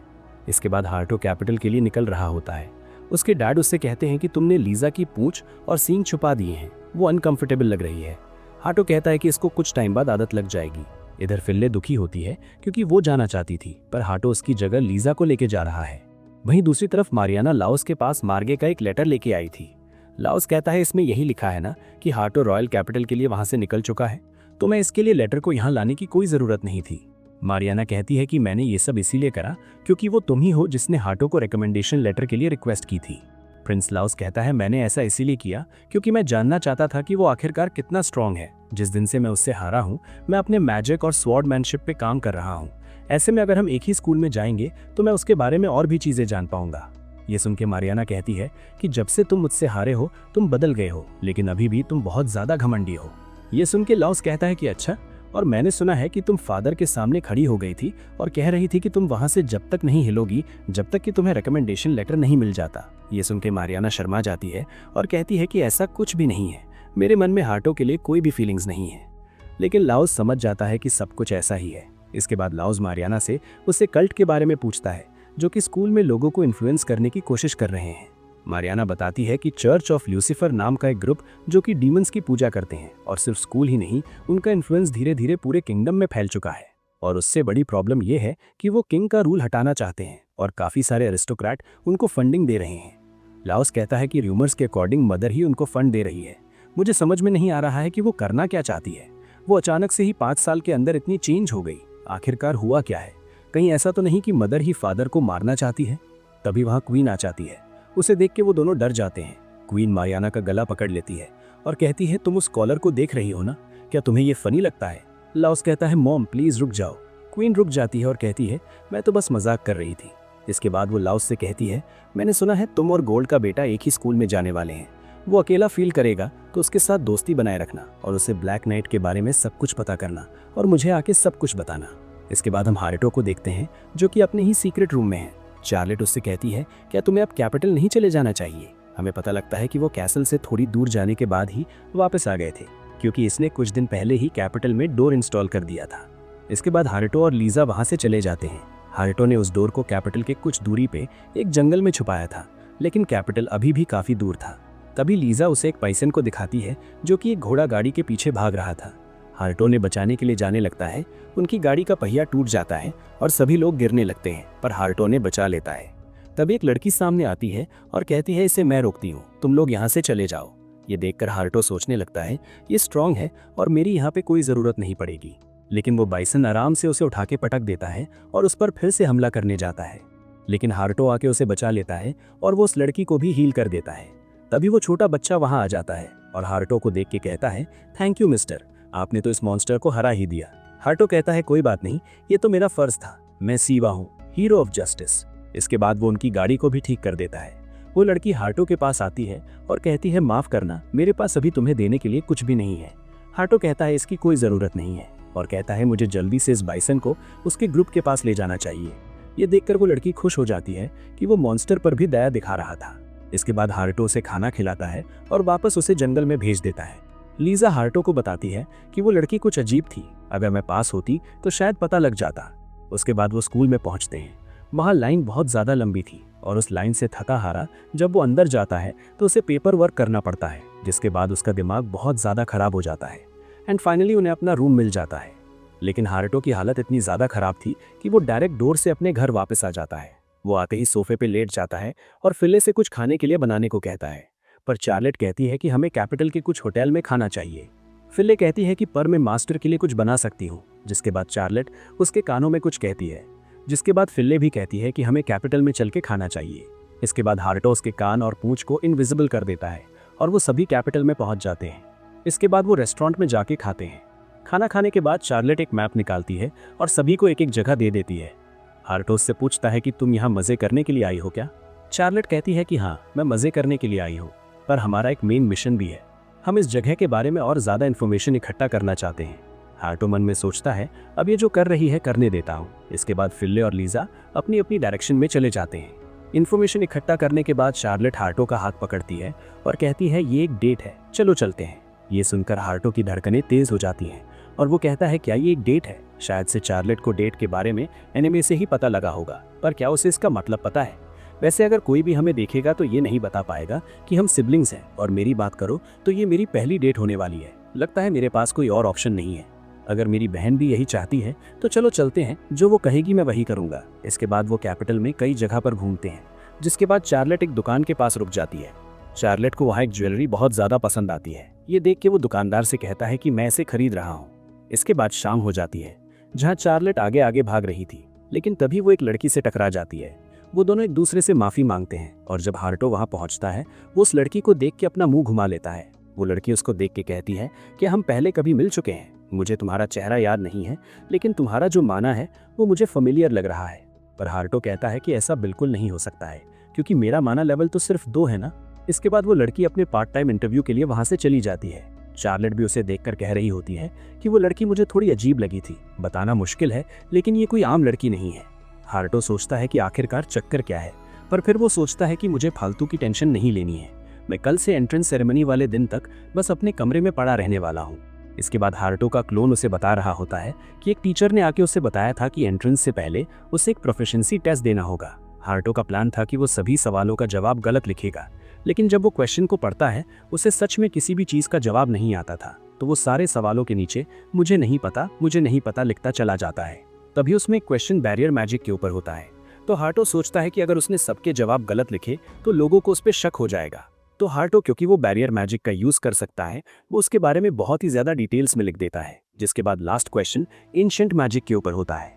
इसके बाद हार्टो कैपिटल के लिए निकल रहा होता है उसके डैड उससे कहते हैं कि तुमने लीजा की पूंछ और सींग छुपा दिए हैं, वो अनकंफर्टेबल लग रही है। हाटो कहता है कि इसको कुछ टाइम बाद आदत लग जाएगी। इधर फिल्ले दुखी होती है क्योंकि वो जाना चाहती थी, पर हाटो उसकी जगह लीजा को लेके जा रहा है। वहीं दूसरी तरफ मारियाना लाओस के पास मार्गे का एक लेटर लेके आई थी। लाओस कहता है इसमें यही लिखा है ना कि हाटो रॉयल कैपिटल के लिए वहां से निकल चुका है, तो मैं इसके लिए लेटर को यहाँ लाने की कोई जरूरत नहीं थी। मारियाना कहती है कि मैंने ये सब इसीलिए करा क्योंकि वो तुम ही हो जिसने हाटो को रिकमेंडेशन लेटर के लिए रिक्वेस्ट की थी। प्रिंस लाओस कहता है मैंने ऐसा इसीलिए किया क्योंकि मैं जानना चाहता था कि वो आखिरकार कितना स्ट्रांग है। जिस दिन से मैं उससे हारा हूँ मैं अपने मैजिक और स्वॉर्डमैनशिप पे काम कर रहा हूँ। ऐसे में अगर हम एक ही स्कूल में जाएंगे तो मैं उसके बारे में और भी चीजें जान पाऊंगा। ये सुन के मारियाना कहती है कि जब से तुम मुझसे हारे हो तुम बदल गए हो, लेकिन अभी भी तुम बहुत ज्यादा घमंडी हो। ये सुन के लाओस कहता है कि अच्छा, और मैंने सुना है कि तुम फादर के सामने खड़ी हो गई थी और कह रही थी कि तुम वहां से जब तक नहीं हिलोगी जब तक कि तुम्हें रिकमेंडेशन लेटर नहीं मिल जाता। ये सुन के मारियाना शर्मा जाती है और कहती है कि ऐसा कुछ भी नहीं है, मेरे मन में हाटो के लिए कोई भी फीलिंग्स नहीं है। लेकिन लाओस समझ जाता है कि सब कुछ ऐसा ही है। इसके बाद लाओस मारियाना से उससे कल्ट के बारे में पूछता है जो कि स्कूल में लोगों को इन्फ्लुएंस करने की कोशिश कर रहे हैं। मारियाना बताती है कि चर्च ऑफ ल्यूसीफर नाम का एक ग्रुप जो कि डीमंस की पूजा करते हैं, और सिर्फ स्कूल ही नहीं उनका इन्फ्लुएंस धीरे धीरे पूरे किंगडम में फैल चुका है। और उससे बड़ी प्रॉब्लम यह है कि वो किंग का रूल हटाना चाहते हैं और काफी सारे अरिस्टोक्रेट उनको फंडिंग दे रहे हैं। लाओस कहता है कि रूमर्स के अकॉर्डिंग मदर ही उनको फंड दे रही है। मुझे समझ में नहीं आ रहा है कि वो करना क्या चाहती है। वो अचानक से ही 5 साल के अंदर इतनी चेंज हो गई, आखिरकार हुआ क्या है? कहीं ऐसा तो नहीं कि मदर ही फादर को मारना चाहती है? तभी वहां क्वीन आ जाती है। उसे देख के वो दोनों डर जाते हैं। क्वीन मारियाना का गला पकड़ लेती है और कहती है तुम उस कॉलर को देख रही हो ना, क्या तुम्हें ये फनी लगता है? लाओस कहता है मॉम प्लीज रुक जाओ। क्वीन रुक जाती है और कहती है मैं तो बस मजाक कर रही थी। इसके बाद वो लाओस से कहती है मैंने सुना है तुम और गोल्ड का बेटा एक ही स्कूल में जाने वाले हैं। वो अकेला फील करेगा तो उसके साथ दोस्ती बनाए रखना और उसे ब्लैक नाइट के बारे में सब कुछ पता करना और मुझे आके सब कुछ बताना। इसके बाद हम हारेटो को देखते हैं जो कि अपने ही सीक्रेट रूम में है। चार्लेट उससे कहती है क्या तुम्हें अब कैपिटल नहीं चले जाना चाहिए? हमें पता लगता है कि वो कैसल से थोड़ी दूर जाने के बाद ही वापस आ गए थे क्योंकि इसने कुछ दिन पहले ही कैपिटल में डोर इंस्टॉल कर दिया था। इसके बाद हारेटो और लीजा वहां से चले जाते हैं। हारेटो ने उस डोर को कैपिटल के कुछ दूरी पे एक जंगल में छुपाया था, लेकिन कैपिटल अभी भी काफी दूर था। तभी लीजा उसे एक पाइसन को दिखाती है जो कि एक घोड़ा गाड़ी के पीछे भाग रहा था। हारेटो ने बचाने के लिए जाने लगता है। उनकी गाड़ी का पहिया टूट जाता है और सभी लोग गिरने लगते हैं, पर हारेटो ने बचा लेता है। तभी एक लड़की सामने आती है और कहती है इसे मैं रोकती हूँ, तुम लोग यहाँ से चले जाओ। ये देखकर हारेटो सोचने लगता है ये स्ट्रांग है और मेरी यहाँ पे कोई जरूरत नहीं पड़ेगी। लेकिन वो बाइसन आराम से उसे उठा के पटक देता है और उस पर फिर से हमला करने जाता है, लेकिन हारेटो आके उसे बचा लेता है और वो उस लड़की को भी हील कर देता है। तभी वो छोटा बच्चा वहां आ जाता है और हारेटो को देख के कहता है थैंक यू मिस्टर, आपने तो इस मॉन्स्टर को हरा ही दिया। हारेटो कहता है कोई बात नहीं, ये तो मेरा फर्ज था, मैं सीवा हूँ, हीरो ऑफ जस्टिस। इसके बाद वो उनकी गाड़ी को भी ठीक कर देता है। वो लड़की हारेटो के पास आती है और कहती है माफ करना, मेरे पास अभी तुम्हें देने के लिए कुछ भी नहीं है। हारेटो कहता है इसकी कोई जरूरत नहीं है और कहता है मुझे जल्दी से इस बाइसन को उसके ग्रुप के पास ले जाना चाहिए। ये देखकर वो लड़की खुश हो जाती है कि वो मॉन्स्टर पर भी दया दिखा रहा था। इसके बाद हारेटो उसे खाना खिलाता है और वापस उसे जंगल में भेज देता है। लीजा हारेटो को बताती है कि वो लड़की कुछ अजीब थी, अगर मैं पास होती तो शायद पता लग जाता। उसके बाद वो स्कूल में पहुंचते हैं। वहाँ लाइन बहुत ज़्यादा लंबी थी और उस लाइन से थका हारा जब वो अंदर जाता है तो उसे पेपर वर्क करना पड़ता है, जिसके बाद उसका दिमाग बहुत ज़्यादा खराब हो जाता है एंड फाइनली उन्हें अपना रूम मिल जाता है। लेकिन हारेटो की हालत इतनी ज़्यादा खराब थी कि वो डायरेक्ट डोर से अपने घर वापस आ जाता है। वो आते ही सोफे पे लेट जाता है और फिले से कुछ खाने के लिए बनाने को कहता है, पर चार्लेट कहती है कि हमें कैपिटल के कुछ होटल में खाना चाहिए। फिले कहती है कि पर मैं मास्टर के लिए कुछ बना सकती हूँ, जिसके बाद चार्लेट उसके कानों में कुछ कहती है, जिसके बाद फिले भी कहती है कि हमें कैपिटल में चल के खाना चाहिए। इसके बाद हारेटो उसके कान और पूंछ को इनविजिबल कर देता है और वो सभी कैपिटल में पहुंच जाते हैं। इसके बाद वो रेस्टोरेंट में जाके खाते हैं। खाना खाने के बाद चार्लेट एक मैप निकालती है और सभी को एक एक जगह दे देती है। हारेटो उससे पूछता है कि तुम यहाँ मजे करने के लिए आई हो क्या? चार्लेट कहती है कि हाँ, मैं मजे करने के लिए आई हूँ, पर हमारा एक मेन मिशन भी है। हम इस जगह के बारे में और ज्यादा इन्फॉर्मेशन इकट्ठा करना चाहते हैं। हारेटो मन में सोचता है अब ये जो कर रही है करने देता हूँ। इसके बाद फिले और लीजा अपनी अपनी डायरेक्शन में चले जाते हैं। इन्फॉर्मेशन इकट्ठा करने के बाद चार्लेट हारेटो का हाथ पकड़ती है और कहती है ये एक डेट है, चलो चलते हैं। ये सुनकर हारेटो की धड़कनें तेज हो जाती हैं और वो कहता है क्या ये एक डेट है? शायद से चार्लेट को डेट के बारे में एनिमे से ही पता लगा होगा, पर क्या उसे इसका मतलब पता है? वैसे अगर कोई भी हमें देखेगा तो ये नहीं बता पाएगा कि हम सिबलिंग्स हैं, और मेरी बात करो तो ये मेरी पहली डेट होने वाली है। लगता है मेरे पास कोई और ऑप्शन नहीं है। अगर मेरी बहन भी यही चाहती है तो चलो चलते हैं, जो वो कहेगी मैं वही करूंगा। इसके बाद वो कैपिटल में कई जगह पर घूमते हैं, जिसके बाद चार्लेट एक दुकान के पास रुक जाती है। चार्लेट को वहाँ एक ज्वेलरी बहुत ज़्यादा पसंद आती है। ये देख के वो दुकानदार से कहता है कि मैं इसे खरीद रहा हूँ। इसके बाद शाम हो जाती है, जहाँ चार्लेट आगे आगे भाग रही थी, लेकिन तभी वो एक लड़की से टकरा जाती है। वो दोनों एक दूसरे से माफ़ी मांगते हैं, और जब हार्टो वहाँ पहुँचता है वो उस लड़की को देख के अपना मुंह घुमा लेता है। वो लड़की उसको देख के कहती है कि हम पहले कभी मिल चुके हैं, मुझे तुम्हारा चेहरा याद नहीं है, लेकिन तुम्हारा जो माना है वो मुझे फेमिलियर लग रहा है। पर हार्टो कहता है कि ऐसा बिल्कुल नहीं हो सकता है, क्योंकि मेरा माना लेवल तो सिर्फ 2 है ना। इसके बाद वो लड़की अपने पार्ट टाइम इंटरव्यू के लिए वहाँ से चली जाती है। चार्लेट भी उसे देखकर कह रही होती है कि वो लड़की मुझे थोड़ी अजीब लगी थी, बताना मुश्किल है, लेकिन ये कोई आम लड़की नहीं है। हार्टो सोचता है कि आखिरकार चक्कर क्या है, पर फिर वो सोचता है कि मुझे फालतू की टेंशन नहीं लेनी है। मैं कल से एंट्रेंस सेरेमनी वाले दिन तक बस अपने कमरे में पड़ा रहने वाला हूँ। इसके बाद हार्टो का क्लोन उसे बता रहा होता है कि एक टीचर ने आके उसे बताया था कि एंट्रेंस से पहले उसे एक प्रोफिशिएंसी टेस्ट देना होगा। हार्टो का प्लान था कि वो सभी सवालों का जवाब गलत लिखेगा, लेकिन जब वो क्वेश्चन को पढ़ता है उसे सच में किसी भी चीज़ का जवाब नहीं आता था, तो वो सारे सवालों के नीचे मुझे नहीं पता लिखता चला जाता है। तभी उसमें एक क्वेश्चन बैरियर मैजिक के ऊपर होता है, तो हार्टो सोचता है कि अगर उसने सबके जवाब गलत लिखे तो लोगों को उस पर शक हो जाएगा। तो हार्टो, क्योंकि वो बैरियर मैजिक का यूज कर सकता है, वो उसके बारे में बहुत ही ज्यादा डिटेल्स में लिख देता है। जिसके बाद लास्ट क्वेश्चन एंशिएंट मैजिक के ऊपर होता है।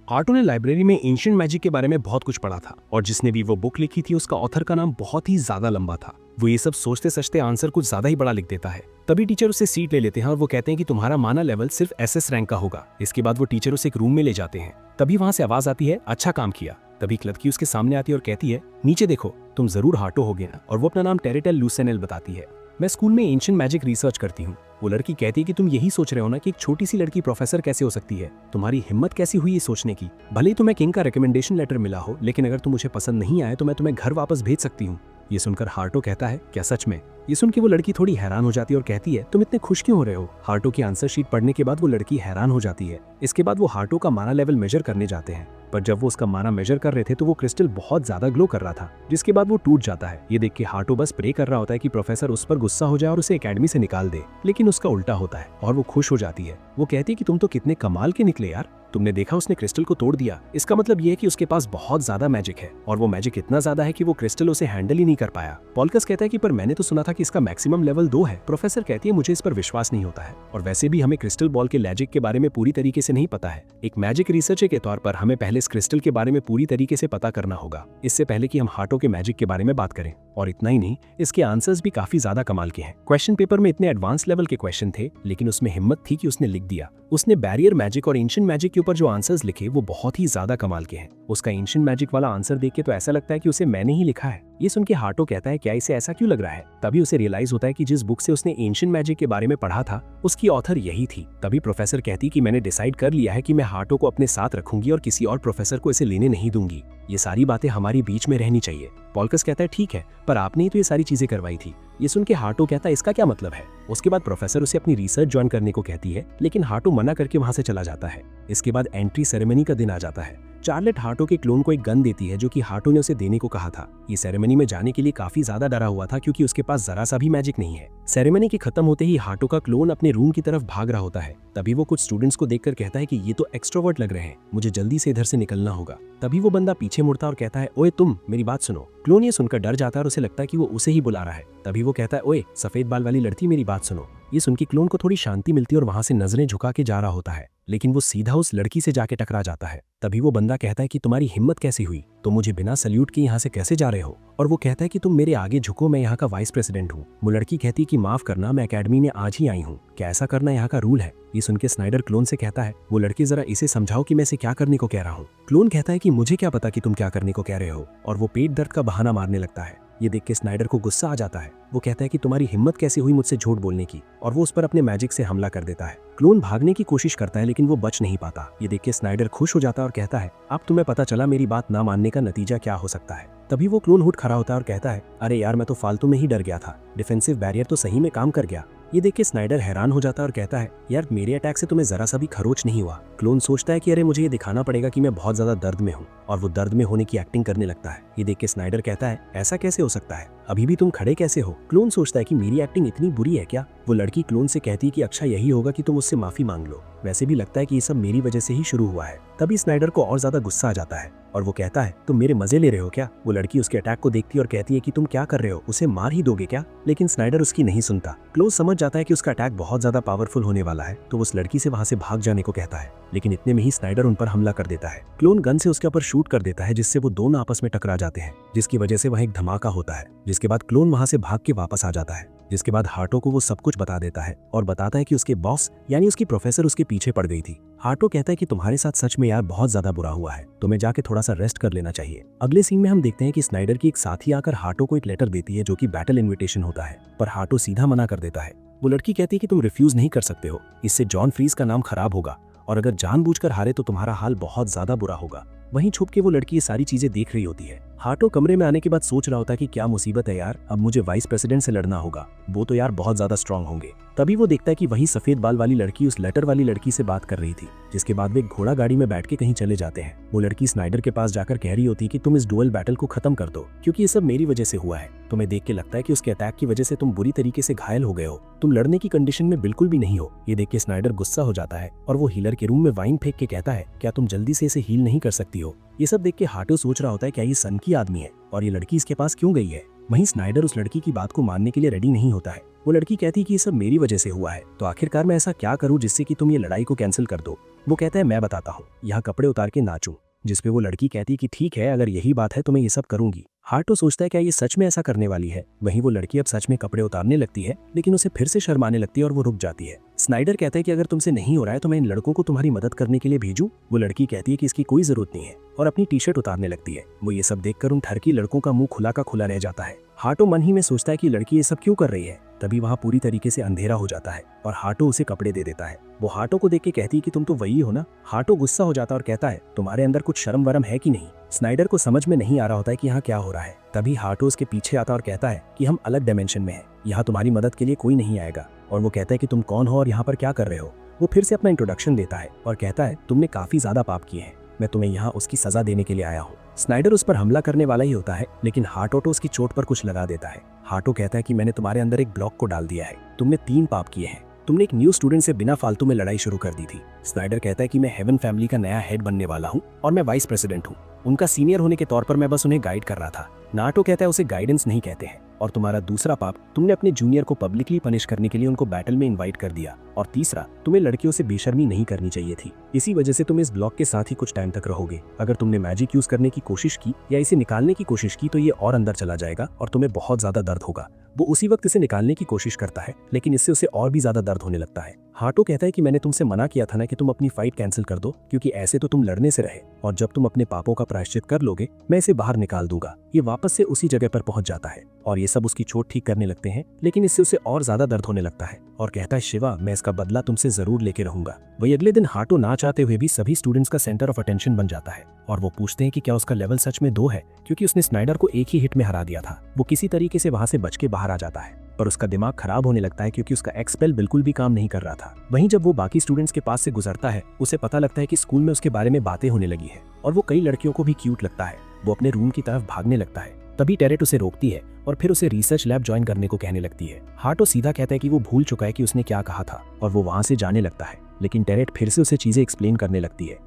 हार्टो ने लाइब्रेरी में एंशिएंट मैजिक के बारे में बहुत कुछ पढ़ा था, और जिसने भी वो बुक लिखी थी उसका ऑथर का नाम बहुत ही ज्यादा लंबा था। वो ये सब सोचते सोचते आंसर कुछ ज्यादा ही बड़ा लिख देता है। तभी टीचर उसे सीट ले लेते हैं और वो कहते हैं कि तुम्हारा माना लेवल सिर्फ एसएस रैंक का होगा। इसके बाद वो टीचर उसे एक रूम में ले जाते हैं। तभी वहां से आवाज आती है, अच्छा काम किया। तभी एक लड़की उसके सामने आती है और कहती है, नीचे देखो, तुम जरूर हार्टो होगे ना। और वो अपना नाम टेरेटेल लूसेनेल बताती है। मैं स्कूल में एंशिएंट मैजिक रिसर्च करती हूँ। वो लड़की कहती है कि तुम यही सोच रहे हो ना कि एक छोटी सी लड़की प्रोफेसर कैसे हो सकती है। तुम्हारी हिम्मत कैसी हुई ये सोचने की। भले ही तुम्हें किंग का रिकमेंडेशन लेटर मिला हो, लेकिन अगर तुम मुझे पसंद नहीं आए तो मैं तुम्हें घर वापस भेज सकती हूँ। ये सुनकर हार्टो कहता है, क्या सच में? ये सुन के वो लड़की थोड़ी हैरान हो जाती है और कहती है, तुम इतने खुश क्यों हो रहे हो? हार्टो की आंसर शीट पढ़ने के बाद वो लड़की हैरान हो जाती है। इसके बाद वो हार्टो का माना लेवल मेजर करने जाते हैं, पर जब वो उसका माना मेजर कर रहे थे तो वो क्रिस्टल बहुत ज्यादा ग्लो कर रहा था, जिसके बाद वो टूट जाता है। ये देख के हार्टो बस प्रे कर रहा होता है कि प्रोफेसर उस पर गुस्सा हो जाए और उसे एकेडमी से निकाल दे, लेकिन उसका उल्टा होता है और वो खुश हो जाती है। वो कहती है कि तुम तो कितने कमाल के निकले यार, तुमने देखा उसने क्रिस्टल को तोड़ दिया। इसका मतलब ये है कि उसके पास बहुत ज्यादा मैजिक है, और वो मैजिक इतना ज्यादा है कि वो क्रिस्टल उसे हैंडल ही नहीं कर पाया। पॉलकस कहता है कि पर मैंने तो सुना था कि इसका मैक्सिमम लेवल 2 है। प्रोफेसर कहती है, मुझे इस पर विश्वास नहीं होता है, और वैसे भी हमें क्रिस्टल बॉल के लॉजिक के बारे में पूरी तरीके से नहीं पता है। एक मैजिक रिसर्चर के तौर पर हमें पहले इस क्रिस्टल के बारे में पूरी तरीके से पता करना होगा, इससे पहले कि हम हार्टो के मैजिक के बारे में बात करें। और इतना ही नहीं, इसके आंसर्स भी काफी ज्यादा कमाल के हैं। क्वेश्चन पेपर में इतने एडवांस लेवल के क्वेश्चन थे, लेकिन उसमें हिम्मत थी कि उसने लिख दिया। उसने बैरियर मैजिक और एंशिएंट मैजिक के ऊपर जो आंसर्स लिखे वो बहुत ही ज्यादा कमाल के हैं। उसका एंशिएंट मैजिक वाला आंसर देख के तो ऐसा लगता है कि उसे मैंने ही लिखा है। ये सुन के हार्टो कहता है, क्या इसे ऐसा क्यों लग रहा है? तभी उसे रियलाइज होता है कि जिस बुक से उसने एंशिएंट मैजिक के बारे में पढ़ा था उसकी ऑथर यही थी। तभी प्रोफेसर कहती कि मैंने डिसाइड कर लिया है कि मैं हार्टो को अपने साथ रखूंगी और किसी और प्रोफेसर को इसे लेने नहीं दूंगी। ये सारी बातें हमारी बीच में रहनी चाहिए। पॉलकस कहता है, ठीक है, पर आपने ही तो ये सारी चीजें करवाई थी। ये सुन के हार्टो कहता है, इसका क्या मतलब है? उसके बाद प्रोफेसर उसे अपनी रिसर्च ज्वाइन करने को कहती है, लेकिन हार्टो मना करके वहां से चला जाता है। इसके बाद एंट्री सेरेमनी का दिन आ जाता है। चार्लेट हार्टो के क्लोन को एक गन देती है जो कि हार्टो ने उसे देने को कहा था। ये सेरेमनी में जाने के लिए काफी ज्यादा डरा हुआ था क्योंकि उसके पास जरा सा भी मैजिक नहीं है। सेरेमनी के खत्म होते ही हार्टो का क्लोन अपने रूम की तरफ भाग रहा होता है। तभी वो कुछ स्टूडेंट्स को देखकर कहता है कि ये तो एक्सट्रोवर्ट लग रहे हैं, मुझे जल्दी से इधर से निकलना होगा। तभी वो बंदा पीछे मुड़ता और कहता है, ओए तुम, मेरी बात सुनो। क्लोन ये सुनकर डर जाता है और उसे लगता है कि वो उसे ही बुला रहा है। तभी वो कहता है, ओए सफेद बाल वाली लड़की, मेरी बात सुनो। ये सुन के क्लोन को थोड़ी शांति मिलती है और वहां से नजरें झुका के जा रहा होता है, लेकिन वो सीधा उस लड़की से जाके टकरा जाता है। तभी वो बंदा कहता है कि तुम्हारी हिम्मत कैसी हुई, तुम मुझे बिना सल्यूट के यहाँ से कैसे जा रहे हो? और वो कहता है कि तुम मेरे आगे झुको, मैं यहाँ का वाइस प्रेसिडेंट हूँ। वो लड़की कहती है कि माफ करना, मैं एकेडमी में आज ही आई हूँ, क्या ऐसा करना यहाँ का रूल है? ये सुन के स्नाइडर क्लोन से कहता है, वो लड़की जरा इसे समझाओ कि मैं इसे क्या करने को कह रहा हूँ। क्लोन कहता है कि मुझे क्या पता कि तुम क्या करने को कह रहे हो, और वो पेट दर्द का बहाना मारने लगता है। ये देख के स्नाइडर को गुस्सा आ जाता है। वो कहता है कि तुम्हारी हिम्मत कैसे हुई मुझसे झूठ बोलने की, और वो उस पर अपने मैजिक से हमला कर देता है। क्लोन भागने की कोशिश करता है लेकिन वो बच नहीं पाता। ये देख के स्नाइडर खुश हो जाता है और कहता है, अब तुम्हें पता चला मेरी बात ना मानने का नतीजा क्या हो सकता है। तभी वो क्लोन उठ खड़ा होता है और कहता है, अरे यार, मैं तो फालतू में ही डर गया था, डिफेंसिव बैरियर तो सही में काम कर गया। ये देख के स्नाइडर हैरान हो जाता है और कहता है, यार मेरे अटैक से तुम्हें जरा सा भी खरोच नहीं हुआ। क्लोन सोचता है कि अरे मुझे ये दिखाना पड़ेगा कि मैं बहुत ज्यादा दर्द में हूँ, और वो दर्द में होने की एक्टिंग करने लगता है। ये देख के स्नाइडर कहता है, ऐसा कैसे हो सकता है, अभी भी तुम खड़े कैसे हो। क्लोन सोचता है कि मेरी एक्टिंग इतनी बुरी है क्या। वो लड़की क्लोन से कहती है कि अच्छा यही होगा कि तुम उससे माफी मांग लो, वैसे भी लगता है कि ये सब मेरी वजह से ही शुरू हुआ है। तभी स्नाइडर को और ज्यादा गुस्सा आ जाता है और वो कहता है, तुम मेरे मजे ले रहे हो क्या। वो लड़की उसके अटैक को देखती है और कहती है कि तुम क्या कर रहे हो, उसे मार ही दोगे क्या। लेकिन स्नाइडर उसकी नहीं सुनता। क्लोन समझ जाता है कि उसका अटैक बहुत ज्यादा पावरफुल होने वाला है, तो उस लड़की से वहां से भाग जाने को कहता है। लेकिन इतने में ही स्नाइडर उन पर हमला कर देता है। क्लोन गन से उसके ऊपर शूट कर देता है, जिससे वो दोनों आपस में टकरा जाते हैं, जिसकी वजह से वहां एक धमाका होता है। जिसके बाद क्लोन वहां से भाग के वापस आ जाता है। जिसके बाद हार्टो को वो सब कुछ बता देता है और बताता है कि उसके बॉस यानी उसकी प्रोफेसर उसके पीछे पड़ गई थी। हार्टो कहता है कि तुम्हारे साथ सच में यार बहुत ज्यादा बुरा हुआ है, तुम्हें जाके थोड़ा सा रेस्ट कर लेना चाहिए। अगले सीन में हम देखते हैं कि स्नाइडर की एक साथी आकर हार्टो को एक लेटर देती है जो कि बैटल इन्विटेशन होता है, पर हार्टो सीधा मना कर देता है। वो लड़की कहती है कि तुम रिफ्यूज नहीं कर सकते हो, इससे जॉन फ्रीज का नाम खराब होगा और अगर जानबूझकर हारे तो तुम्हारा हाल बहुत ज्यादा बुरा होगा। वहीं छुप के वो लड़की ये सारी चीजें देख रही होती है। हार्टो कमरे में आने के बाद सोच रहा होता है कि क्या मुसीबत है यार, अब मुझे वाइस प्रेसिडेंट से लड़ना होगा, वो तो यार बहुत ज्यादा स्ट्रांग होंगे। तभी वो देखता है कि वही सफेद बाल वाली लड़की उस लेटर वाली लड़की से बात कर रही थी। जिसके बाद वे घोड़ा गाड़ी में बैठ के कहीं चले जाते हैं। वो लड़की स्नाइडर के पास जाकर कह रही होती है कि तुम इस डुअल बैटल को खत्म कर दो, क्योंकि ये सब मेरी वजह से हुआ है। तुम्हें देख के लगता है कि उसके अटैक की वजह से तुम बुरी तरीके से घायल हो गए हो, तुम लड़ने की कंडीशन में बिल्कुल भी नहीं हो। ये देख के स्नाइडर गुस्सा हो जाता है और वो हीलर के रूम में वाइन फेंक के कहता है, क्या तुम जल्दी से इसे हील नहीं कर सकती हो। ये सब देख के हार्टो सोच रहा होता है क्या ये सन की आदमी है और ये लड़की इसके पास क्यों गई है। वहीं स्नाइडर उस लड़की की बात को मानने के लिए रेडी नहीं होता है। वो लड़की कहती है कि ये सब मेरी वजह से हुआ है, तो आखिरकार मैं ऐसा क्या करूं जिससे कि तुम ये लड़ाई को कैंसिल कर दो। वो कहता है मैं बताता हूँ, यहाँ कपड़े उतार के नाचूं। जिसपे वो लड़की कहती है कि ठीक है, अगर यही बात है तो मैं ये सब करूंगी। हार्टो सोचता है क्या ये सच में ऐसा करने वाली है। वहीं वो लड़की अब सच में कपड़े उतारने लगती है, लेकिन उसे फिर से शर्म आने लगती है और वो रुक जाती है। स्नाइडर कहता है कि अगर तुमसे नहीं हो रहा है तो मैं इन लड़कों को तुम्हारी मदद करने के लिए भेजूं। वो लड़की कहती है कि इसकी कोई जरूरत नहीं है और अपनी टी शर्ट उतारने लगती है। वो ये सब देखकर उन ठरकी लड़कों का मुंह खुला का खुला रह जाता है। हार्टो मन ही में सोचता है कि लड़की ये सब क्यों कर रही है। तभी वहाँ पूरी तरीके से अंधेरा हो जाता है और हार्टो उसे कपड़े दे देता है। वो हार्टो को देख के कहती है कि तुम तो वही हो ना। हार्टो गुस्सा हो जाता है और कहता है, तुम्हारे अंदर कुछ शर्म वरम है कि नहीं। स्नाइडर को समझ में नहीं आ रहा होता है कि यहाँ क्या हो रहा है। तभी हार्टो उसके पीछे आता और कहता है कि हम अलग डायमेंशन में हैं, यहाँ तुम्हारी मदद के लिए कोई नहीं आएगा। और वो कहता है कि तुम कौन हो और यहाँ पर क्या कर रहे हो। वो फिर से अपना इंट्रोडक्शन देता है और कहता है, तुमने काफी ज्यादा पाप किए हैं, मैं तुम्हें यहाँ उसकी सजा देने के लिए आया हूँ। स्नाइडर उस पर हमला करने वाला ही होता है, लेकिन हार्टो तो उसकी चोट पर कुछ लगा देता है। हार्टो कहता है कि मैंने तुम्हारे अंदर एक ब्लॉक को डाल दिया है, तुमने 3 पाप किए हैं। तुमने एक न्यू स्टूडेंट से बिना फालतू में लड़ाई शुरू कर दी थी। स्नाइडर कहता है कि मैं हेवन फैमिली का नया हेड बनने वाला हूँ और मैं वाइस प्रेसिडेंट हूँ। उनका सीनियर होने के तौर पर मैं बस उन्हें गाइड कर रहा था। नाटो कहता है उसे गाइडेंस नहीं कहते हैं। और तुम्हारा दूसरा पाप, तुमने अपने जूनियर को पब्लिकली पनिश करने के लिए उनको बैटल में इनवाइट कर दिया। और तीसरा, तुम्हें लड़कियों से बेशर्मी नहीं करनी चाहिए थी। इसी वजह से तुम इस ब्लॉक के साथ ही कुछ टाइम तक रहोगे। अगर तुमने मैजिक यूज करने की कोशिश की या इसे निकालने की कोशिश की तो ये और अंदर चला जाएगा और तुम्हें बहुत ज्यादा दर्द होगा। वो उसी वक्त इसे निकालने की कोशिश करता है, लेकिन इससे उसे और भी ज्यादा दर्द होने लगता है। हार्टो कहता है कि मैंने तुमसे मना किया था ना कि तुम अपनी फाइट कैंसिल कर दो, क्योंकि ऐसे तो तुम लड़ने से रहे, और जब तुम अपने पापों का प्रायश्चित कर लोगे मैं इसे बाहर निकाल दूंगा। ये वापस से उसी जगह पर पहुंच जाता है और ये सब उसकी चोट ठीक करने लगते हैं, लेकिन इससे उसे और ज्यादा दर्द होने लगता है और कहता है, शिवा मैं इसका बदला तुमसे जरूर लेके रहूंगा। वही अगले दिन हार्टो ना चाहते हुए भी सभी स्टूडेंट्स का सेंटर ऑफ अटेंशन बन जाता है और वो पूछते हैं कि क्या उसका लेवल सच में 2 है, क्योंकि उसने स्नाइडर को एक ही हिट में हरा दिया था। वो किसी तरीके से वहां से बच के बाहर आ जाता है, पर उसका दिमाग खराब होने लगता है क्योंकि उसका एक्सपेल बिल्कुल भी काम नहीं कर रहा था। वहीं जब वो बाकी स्टूडेंट्स के पास से गुजरता है, उसे पता लगता है कि स्कूल में उसके बारे में बातें होने लगी है और वो कई लड़कियों को भी क्यूट लगता है। वो अपने रूम की तरफ भागने लगता है। तभी टेरेट उसे रोकती है और फिर उसे रिसर्च लैब ज्वाइन करने को कहने लगती है। हार्टो सीधा कहता है कि वो भूल चुका है कि उसने क्या कहा था और वो वहां से जाने लगता है, लेकिन टेरेट फिर से उसे चीजें एक्सप्लेन करने लगती है।